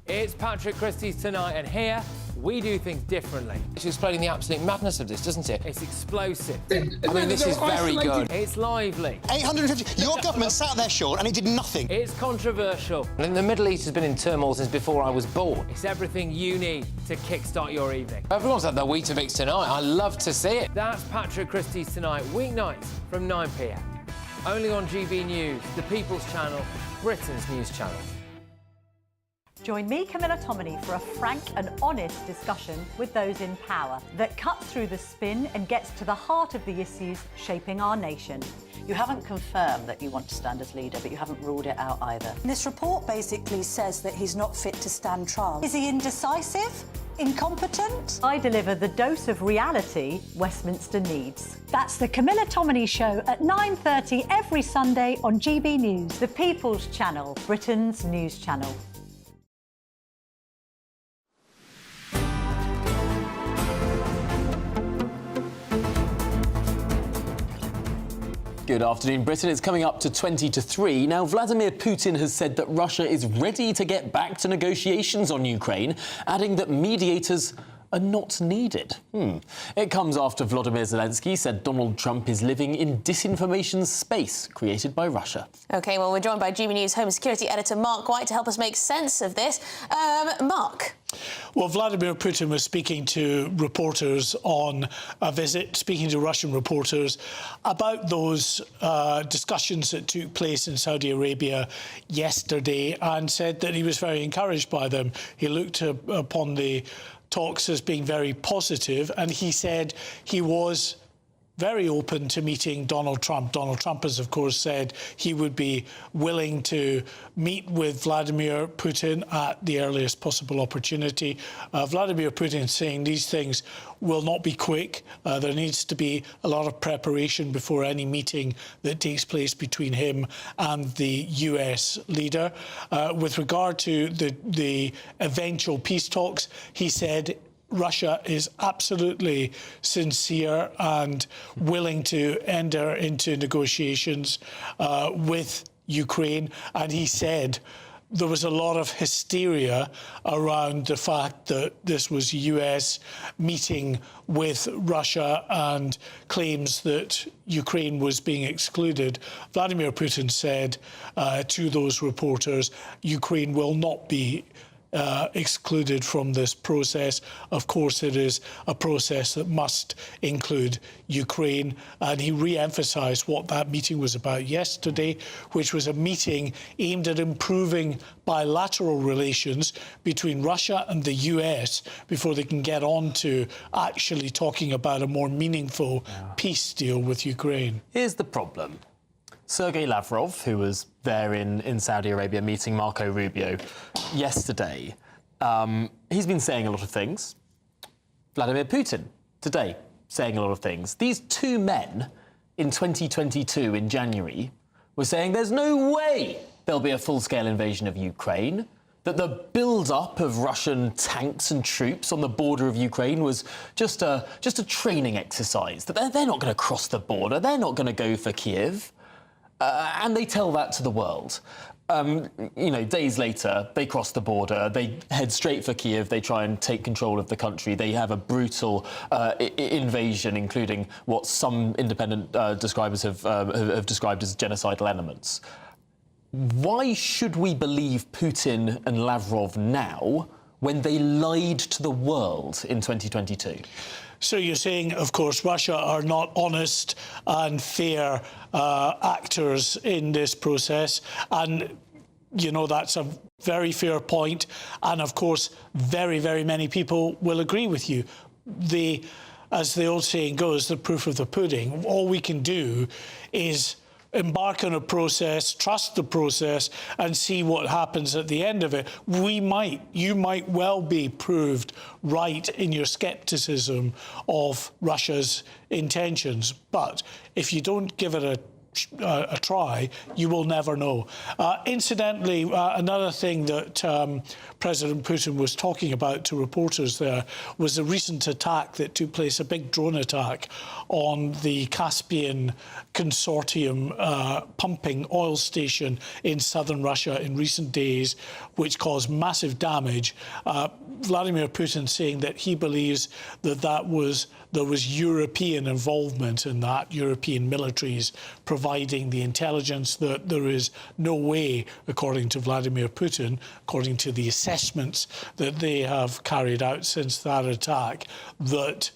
It's Patrick Christie's Tonight, and here we do things differently. It's explaining the absolute madness of this, doesn't it? It's explosive. I mean, this is very good. It's lively. 850. Your government sat there, Sean, and it did nothing. It's controversial. And the Middle East has been in turmoil since before I was born. It's everything you need to kickstart your evening. Everyone's had their Weetabix tonight. I love to see it. That's Patrick Christie's Tonight, weeknights from 9 p.m. Only on GB News, the People's Channel, Britain's news channel. Join me, Camilla Tominey, for a frank and honest discussion with those in power that cuts through the spin and gets to the heart of the issues shaping our nation. You haven't confirmed that you want to stand as leader, but you haven't ruled it out either. This report basically says that he's not fit to stand trial. Is he indecisive? Incompetent? I deliver the dose of reality Westminster needs. That's the Camilla Tominey Show at 9:30 every Sunday on GB News. The People's Channel, Britain's news channel. Good afternoon, Britain. It's coming up to 20 to 3. Now, Vladimir Putin has said that Russia is ready to get back to negotiations on Ukraine, adding that mediators are not needed. It comes after Volodymyr Zelensky said Donald Trump is living in disinformation space created by Russia. OK, well, we're joined by GB News Home Security Editor Mark White to help us make sense of this. Mark? Well, Vladimir Putin was speaking to reporters on a visit, speaking to Russian reporters about those discussions that took place in Saudi Arabia yesterday, and said that he was very encouraged by them. He looked upon the talks as being very positive, and he said he was very open to meeting Donald Trump. Donald Trump has, of course, said he would be willing to meet with Vladimir Putin at the earliest possible opportunity. Vladimir Putin saying these things will not be quick. There needs to be a lot of preparation before any meeting that takes place between him and the US leader. With regard to the eventual peace talks, he said Russia is absolutely sincere and willing to enter into negotiations with Ukraine. And he said there was a lot of hysteria around the fact that this was US meeting with Russia and claims that Ukraine was being excluded. Vladimir Putin said to those reporters, Ukraine will not be excluded from this process. Of course, it is a process that must include Ukraine. And he re-emphasised what that meeting was about yesterday, which was a meeting aimed at improving bilateral relations between Russia and the US before they can get on to actually talking about a more meaningful peace deal with Ukraine. Here's the problem. Sergei Lavrov, who was there in Saudi Arabia meeting Marco Rubio yesterday, he's been saying a lot of things. Vladimir Putin, today, saying a lot of things. These two men in 2022, in January, were saying there's no way there'll be a full-scale invasion of Ukraine, that the build-up of Russian tanks and troops on the border of Ukraine was just a training exercise, that they're not going to cross the border, they're not going to go for Kiev. And they tell that to the world. Days later, they cross the border, they head straight for Kiev, they try and take control of the country, they have a brutal invasion, including what some independent describers have described as genocidal elements. Why should we believe Putin and Lavrov now when they lied to the world in 2022? So you're saying, of course, Russia are not honest and fair actors in this process. And, that's a very fair point. And, of course, very, very many people will agree with you. As the old saying goes, the proof of the pudding. All we can do is embark on a process, trust the process, and see what happens at the end of it. You might well be proved right in your scepticism of Russia's intentions. But if you don't give it a try, you will never know. Incidentally, another thing that President Putin was talking about to reporters there was a recent attack that took place, a big drone attack on the Caspian Consortium pumping oil station in southern Russia in recent days, which caused massive damage. Vladimir Putin saying that he believes that there was European involvement in that, European militaries providing the intelligence, that there is no way, according to Vladimir Putin, according to the assessments that they have carried out since that attack, that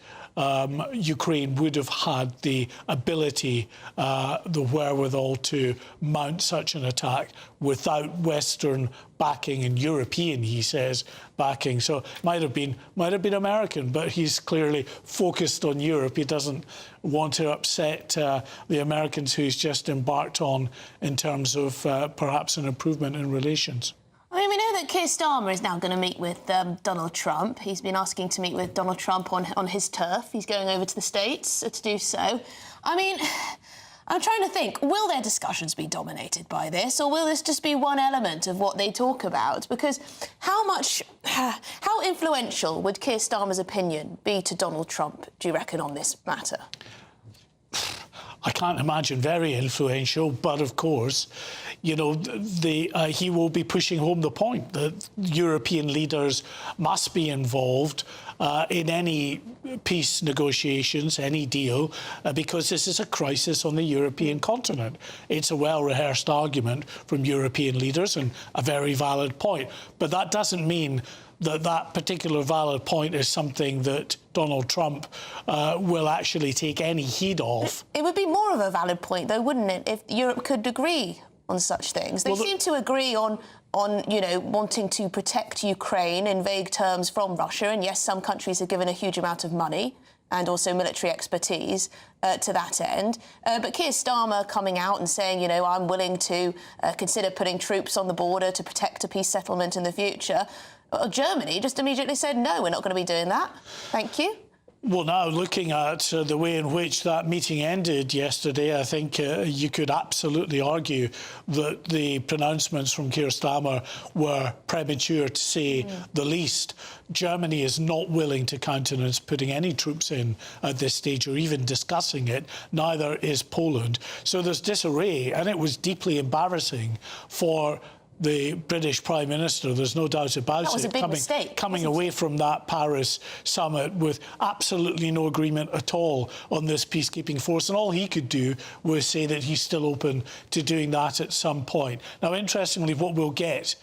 Ukraine would have had the ability, the wherewithal to mount such an attack without Western backing and European, he says, backing. So might have been American, but he's clearly focused on Europe. He doesn't want to upset the Americans who he's just embarked on in terms of perhaps an improvement in relations. I mean, we know that Keir Starmer is now going to meet with Donald Trump. He's been asking to meet with Donald Trump on his turf. He's going over to the States to do so. I mean, I'm trying to think, will their discussions be dominated by this, or will this just be one element of what they talk about? Because how influential would Keir Starmer's opinion be to Donald Trump, do you reckon, on this matter? I can't imagine very influential, but of course, you know, he will be pushing home the point that European leaders must be involved in any peace negotiations, any deal, because this is a crisis on the European continent. It's a well-rehearsed argument from European leaders and a very valid point. But that doesn't mean that particular valid point is something that Donald Trump will actually take any heed of. It would be more of a valid point, though, wouldn't it, if Europe could agree on such things? They seem to agree on you know, wanting to protect Ukraine in vague terms from Russia, and yes, some countries have given a huge amount of money and also military expertise to that end. But Keir Starmer coming out and saying, you know, I'm willing to consider putting troops on the border to protect a peace settlement in the future. Germany just immediately said, no, we're not going to be doing that. Thank you. Well, now, looking at the way in which that meeting ended yesterday, I think you could absolutely argue that the pronouncements from Keir Starmer were premature, to say the least. Germany is not willing to countenance putting any troops in at this stage or even discussing it. Neither is Poland. So there's disarray, and it was deeply embarrassing for the British Prime Minister, there's no doubt about it. That was a big mistake. Coming away from that Paris summit with absolutely no agreement at all on this peacekeeping force. And all he could do was say that he's still open to doing that at some point. Now, interestingly, what we'll get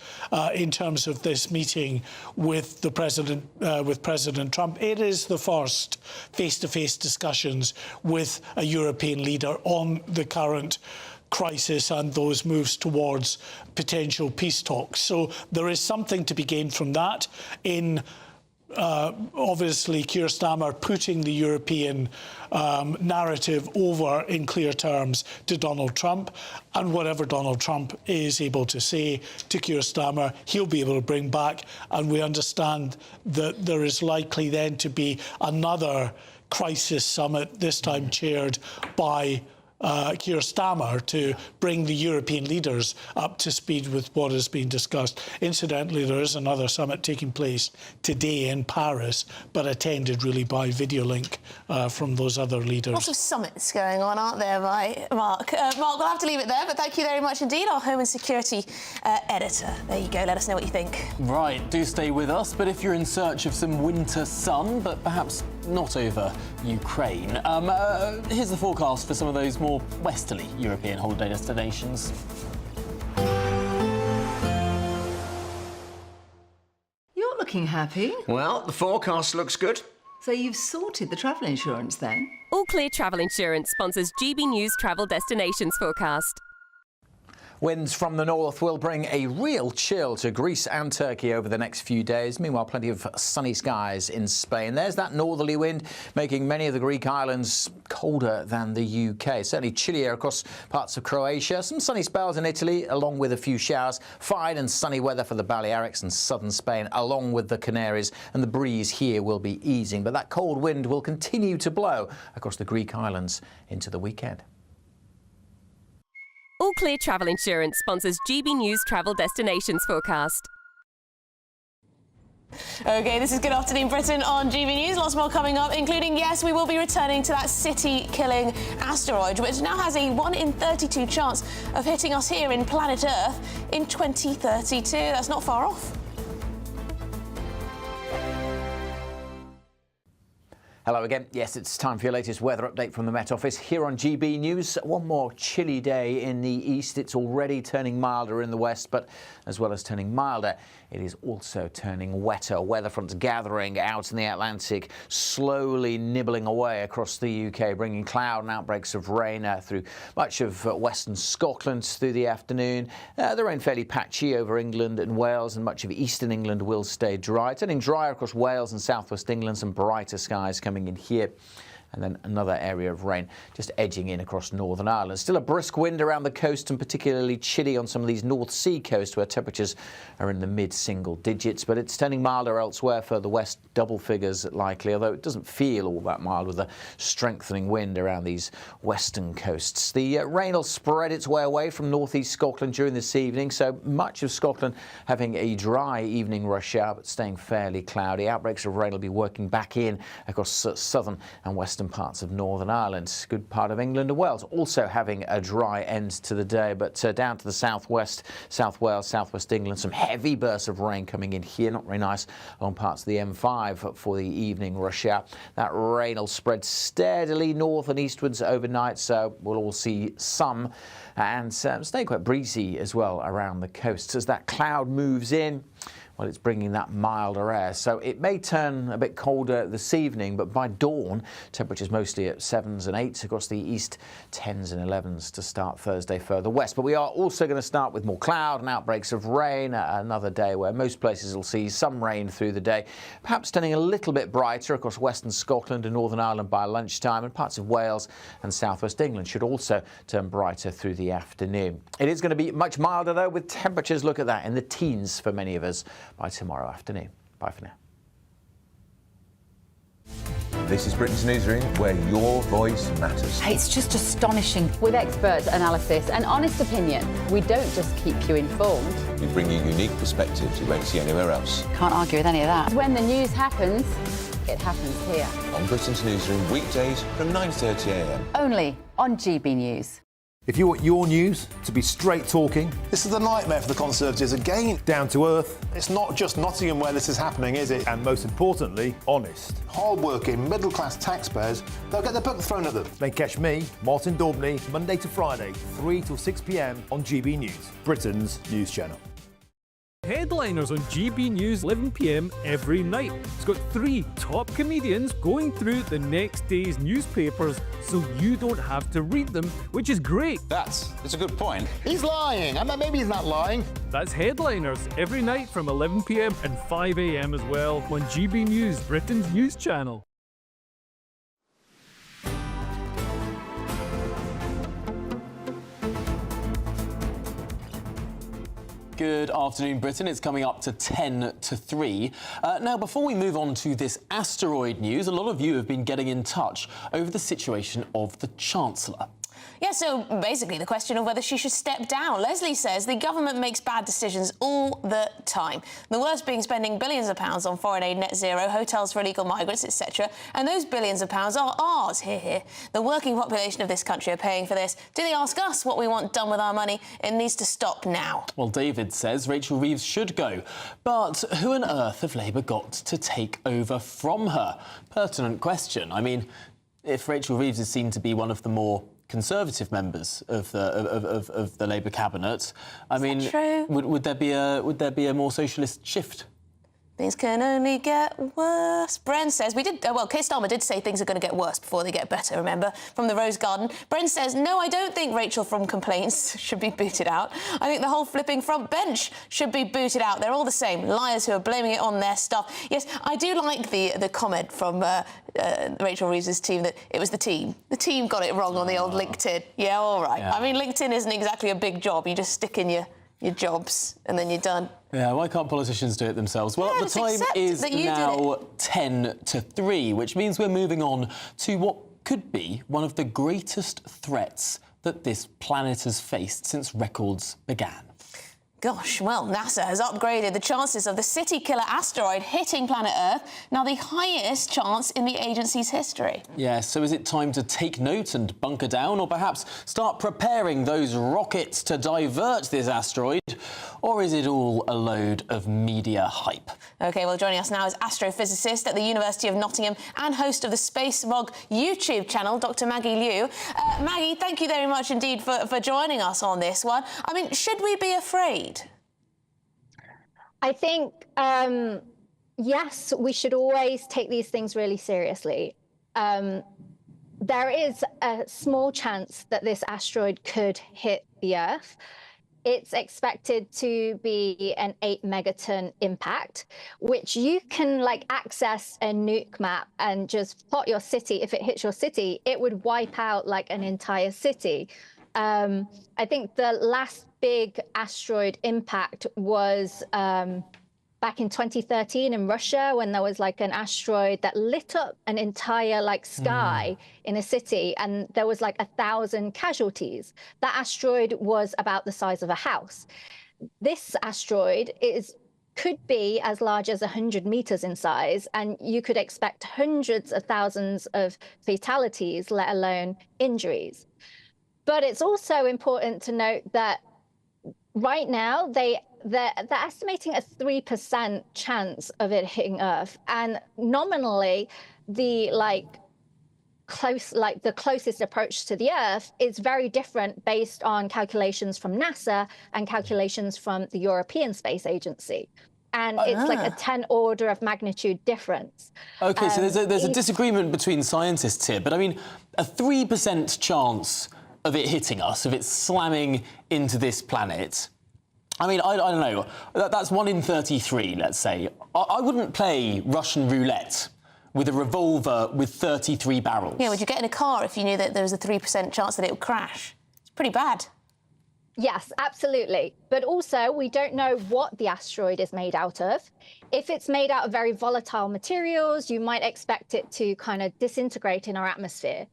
in terms of this meeting with the President, with President Trump, it is the first face-to-face discussions with a European leader on the current crisis and those moves towards potential peace talks. So there is something to be gained from that in obviously Keir Starmer putting the European narrative over in clear terms to Donald Trump, and whatever Donald Trump is able to say to Keir Starmer, he'll be able to bring back, and we understand that there is likely then to be another crisis summit, this time chaired by Keir Starmer, to bring the European leaders up to speed with what has been discussed. Incidentally, there is another summit taking place today in Paris, but attended really by video link from those other leaders. Lots of summits going on, aren't there, Mark? Mark, we'll have to leave it there, but thank you very much indeed, our Home and Security editor. There you go, let us know what you think. Right, do stay with us, but if you're in search of some winter sun, but perhaps not over Ukraine, here's the forecast for some of those more westerly European holiday destinations. You're looking happy. Well, the forecast looks good. So you've sorted the travel insurance then? All Clear Travel Insurance sponsors GB News Travel Destinations Forecast. Winds from the north will bring a real chill to Greece and Turkey over the next few days. Meanwhile, plenty of sunny skies in Spain. There's that northerly wind making many of the Greek islands colder than the UK. Certainly chillier across parts of Croatia. Some sunny spells in Italy, along with a few showers. Fine and sunny weather for the Balearics and southern Spain, along with the Canaries. And the breeze here will be easing. But that cold wind will continue to blow across the Greek islands into the weekend. All Clear Travel Insurance sponsors GB News Travel Destinations Forecast. OK, this is Good Afternoon Britain on GB News. Lots more coming up, including, yes, we will be returning to that city-killing asteroid, which now has a 1 in 32 chance of hitting us here in planet Earth in 2032. That's not far off. Hello again. Yes, it's time for your latest weather update from the Met Office here on GB News. One more chilly day in the east. It's already turning milder in the west, but as well as turning milder, it is also turning wetter. Weather fronts gathering out in the Atlantic, slowly nibbling away across the UK, bringing cloud and outbreaks of rain through much of western Scotland through the afternoon. The rain fairly patchy over England and Wales, and much of eastern England will stay dry. Turning drier across Wales and southwest England, some brighter skies coming in here. And then another area of rain just edging in across Northern Ireland. Still a brisk wind around the coast, and particularly chilly on some of these North Sea coasts where temperatures are in the mid-single digits. But it's turning milder elsewhere. Further west, double figures likely, although it doesn't feel all that mild with a strengthening wind around these western coasts. The rain will spread its way away from northeast Scotland during this evening, so much of Scotland having a dry evening rush hour, but staying fairly cloudy. Outbreaks of rain will be working back in across southern and western parts of Northern Ireland. Good part of England and Wales also having a dry end to the day, but down to the southwest, South Wales, southwest England, some heavy bursts of rain coming in here. Not very nice along parts of the M5 for the evening rush hour. That rain will spread steadily north and eastwards overnight, so we'll all see some, and stay quite breezy as well around the coast as that cloud moves in. Well, it's bringing that milder air, so it may turn a bit colder this evening, but by dawn, temperatures mostly at 7s and 8s across the east, 10s and 11s to start Thursday further west. But we are also going to start with more cloud and outbreaks of rain, another day where most places will see some rain through the day, perhaps turning a little bit brighter across western Scotland and Northern Ireland by lunchtime, and parts of Wales and southwest England should also turn brighter through the afternoon. It is going to be much milder, though, with temperatures, look at that, in the teens for many of us by tomorrow afternoon. Bye for now. This is Britain's Newsroom, where your voice matters. It's just astonishing. With expert analysis and honest opinion, we don't just keep you informed. We bring you unique perspectives you won't see anywhere else. Can't argue with any of that. When the news happens, it happens here. On Britain's Newsroom, weekdays from 9:30 a.m. Only on GB News. If you want your news to be straight talking... This is a nightmare for the Conservatives again. Down to earth. It's not just Nottingham where this is happening, is it? And most importantly, honest. Hard-working, middle-class taxpayers, they'll get their book thrown at them. Then catch me, Martin Daubney, Monday to Friday, 3 till 6 p.m. on GB News, Britain's news channel. Headliners on GB News 11 p.m. every night. It's got 3 top comedians going through the next day's newspapers so you don't have to read them, which is great. That's a good point. He's lying. Maybe he's not lying. That's Headliners every night from 11 p.m. and 5 a.m. as well on GB News, Britain's news channel. Good afternoon, Britain. It's coming up to 10 to 3. Now, before we move on to this asteroid news, a lot of you have been getting in touch over the situation of the Chancellor. Yeah, so basically the question of whether she should step down. Leslie says the government makes bad decisions all the time. The worst being spending billions of pounds on foreign aid, net zero, hotels for illegal migrants, etc. And those billions of pounds are ours, here. The working population of this country are paying for this. Do they ask us what we want done with our money? It needs to stop now. Well, David says Rachel Reeves should go. But who on earth have Labour got to take over from her? Pertinent question. I mean, if Rachel Reeves is seen to be one of the more Conservative members of the Labour cabinet, I mean, would there be a more socialist shift? Things can only get worse. Bren says, Keir Starmer did say things are going to get worse before they get better, remember, from the Rose Garden. Bren says, no, I don't think Rachel from Complaints should be booted out. I think the whole flipping front bench should be booted out. They're all the same, liars who are blaming it on their stuff. Yes, I do like the comment from Rachel Reeves' team that it was the team. The team got it wrong on the old LinkedIn. Yeah, all right. Yeah. I mean, LinkedIn isn't exactly a big job. You just stick in your jobs and then you're done. Yeah, why can't politicians do it themselves? Well, the time is now 10 to 3, which means we're moving on to what could be one of the greatest threats that this planet has faced since records began. Gosh, well, NASA has upgraded the chances of the city-killer asteroid hitting planet Earth, now the highest chance in the agency's history. Yeah, so is it time to take note and bunker down, or perhaps start preparing those rockets to divert this asteroid? Or is it all a load of media hype? OK, well, joining us now is astrophysicist at the University of Nottingham and host of the Space Mog YouTube channel, Dr. Maggie Liu. Maggie, thank you very much indeed for joining us on this one. I mean, should we be afraid? I think, yes, we should always take these things really seriously. There is a small chance that this asteroid could hit the Earth. It's expected to be an 8 megaton impact, which you can access a nuke map and just plot your city. If it hits your city, it would wipe out an entire city. I think the last big asteroid impact was back in 2013 in Russia, when there was an asteroid that lit up an entire sky in a city, and there was 1,000 casualties. That asteroid was about the size of a house. This asteroid could be as large as 100 meters in size, and you could expect hundreds of thousands of fatalities, let alone injuries. But it's also important to note that right now they're estimating a 3% chance of it hitting Earth, and nominally the closest approach to the Earth is very different based on calculations from NASA and calculations from the European Space Agency. And it's a 10 order of magnitude difference. OK, so there's a disagreement between scientists here, but I mean, a 3% chance of it hitting us, of it slamming into this planet. I mean, I don't know. That's 1 in 33, let's say. I wouldn't play Russian roulette with a revolver with 33 barrels. Yeah, would you get in a car if you knew that there was a 3% chance that it would crash? It's pretty bad. Yes, absolutely. But also, we don't know what the asteroid is made out of. If it's made out of very volatile materials, you might expect it to kind of disintegrate in our atmosphere.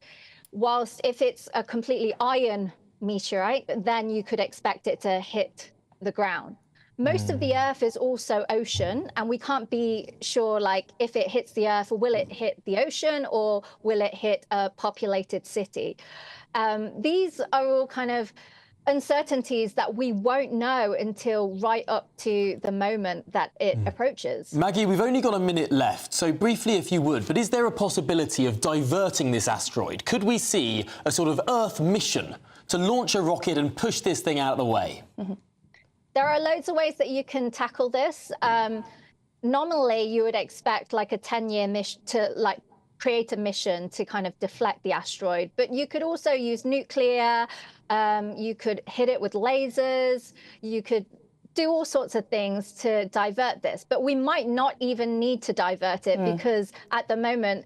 Whilst if it's a completely iron meteorite, then you could expect it to hit the ground. Most of the Earth is also ocean, and we can't be sure, if it hits the Earth, will it hit the ocean or will it hit a populated city? These are all kind of uncertainties that we won't know until right up to the moment that it approaches. Maggie, we've only got a minute left, so briefly if you would, but is there a possibility of diverting this asteroid? Could we see a sort of Earth mission to launch a rocket and push this thing out of the way? There are loads of ways that you can tackle this. Nominally, you would expect a 10-year mission to create a mission to kind of deflect the asteroid, but you could also use nuclear, you could hit it with lasers, you could do all sorts of things to divert this, but we might not even need to divert it because at the moment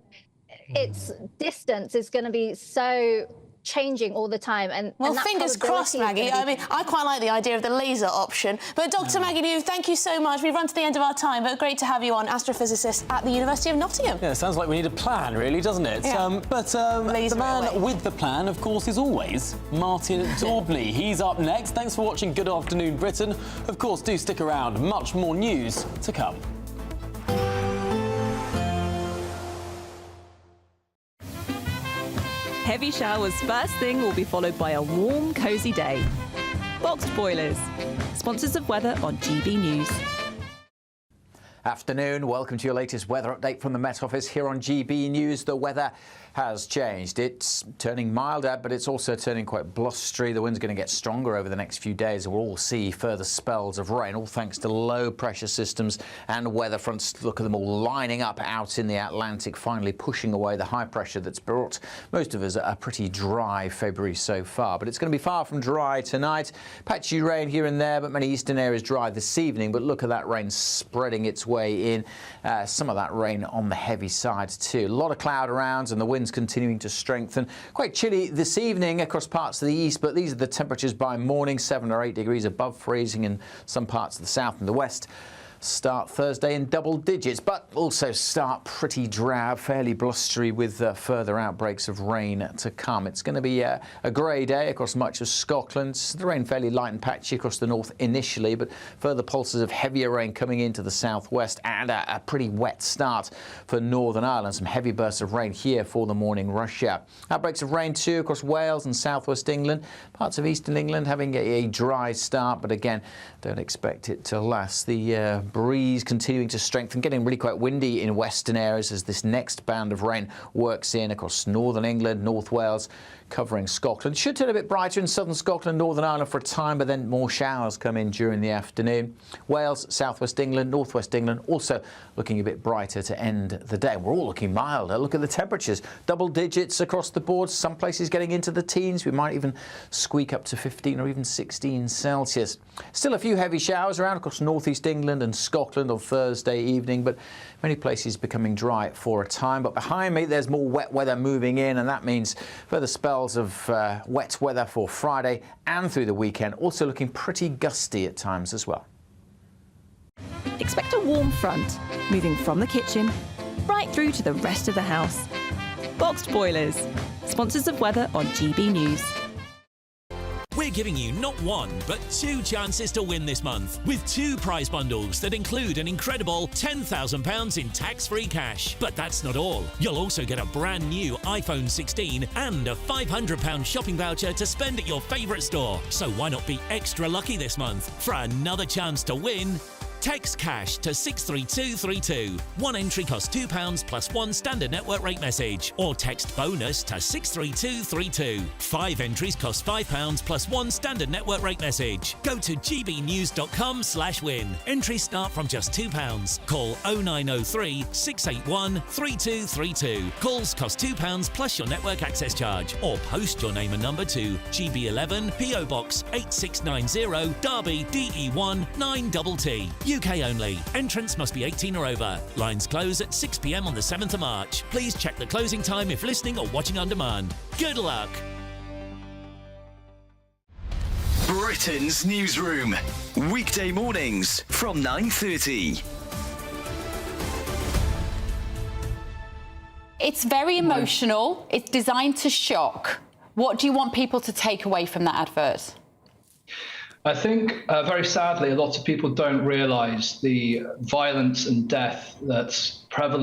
its distance is going to be so changing all the time. And fingers crossed, Maggie. I mean, I quite like the idea of the laser option. But Dr. Maggie Liu, thank you so much. We've run to the end of our time, but great to have you on, astrophysicist at the University of Nottingham. Yeah, sounds like we need a plan, really, doesn't it? Yeah. The man with the plan, of course, is always Martin Daubney. He's up next. Thanks for watching Good Afternoon Britain. Of course, do stick around. Much more news to come. Heavy showers first thing will be followed by a warm, cosy day. Boxed boilers, sponsors of weather on GB News. Afternoon, welcome to your latest weather update from the Met Office here on GB News. The weather has changed. It's turning milder, but it's also turning quite blustery. The wind's going to get stronger over the next few days. We'll all see further spells of rain, all thanks to low pressure systems and weather fronts. Look at them all lining up out in the Atlantic, finally pushing away the high pressure that's brought most of us a pretty dry February so far. But it's going to be far from dry tonight. Patchy rain here and there, but many eastern areas dry this evening. But look at that rain spreading its way in. Some of that rain on the heavy side too. A lot of cloud around and the wind's continuing to strengthen. Quite chilly this evening across parts of the east, but these are the temperatures by morning, 7 or 8 degrees above freezing in some parts of the south and the west. Start Thursday in double digits, but also start pretty drab, fairly blustery with further outbreaks of rain to come. It's going to be a grey day across much of Scotland. The rain fairly light and patchy across the north initially, but further pulses of heavier rain coming into the southwest and a pretty wet start for Northern Ireland. Some heavy bursts of rain here for the morning rush hour. Outbreaks of rain too across Wales and southwest England. Parts of eastern England having a dry start, but again, don't expect it to last. The breeze continuing to strengthen, getting really quite windy in western areas as this next band of rain works in across northern England, North Wales, covering Scotland. Should turn a bit brighter in southern Scotland, Northern Ireland for a time, but then more showers come in during the afternoon. Wales, southwest England, northwest England also looking a bit brighter to end the day. We're all looking milder. Look at the temperatures. Double digits across the board. Some places getting into the teens. We might even squeak up to 15 or even 16 Celsius. Still a few heavy showers around across northeast England and Scotland on Thursday evening, but many places becoming dry for a time. But behind me, there's more wet weather moving in, and that means further spells of wet weather for Friday and through the weekend, also looking pretty gusty at times as well. Expect a warm front, moving from the kitchen right through to the rest of the house. Boxed Boilers, sponsors of weather on GB News. We're giving you not one, but 2 chances to win this month, with 2 prize bundles that include an incredible £10,000 in tax-free cash. But that's not all. You'll also get a brand new iPhone 16 and a £500 shopping voucher to spend at your favourite store. So why not be extra lucky this month? For another chance to win, text cash to 63232. One entry costs £2 plus 1 standard network rate message, or text bonus to 63232. 5 entries cost £5 plus 1 standard network rate message. Go to gbnews.com/win. Entries start from just £2. Call 0903 681 3232. Calls cost £2 plus your network access charge, or post your name and number to GB11 PO Box 8690 Derby DE1 9TT. UK only. Entrance must be 18 or over. Lines close at 6 p.m. on the 7th of March. Please check the closing time if listening or watching on demand. Good luck. Britain's Newsroom. Weekday mornings from 9:30. It's very emotional. It's designed to shock. What do you want people to take away from that advert? I think, very sadly, a lot of people don't realise the violence and death that's prevalent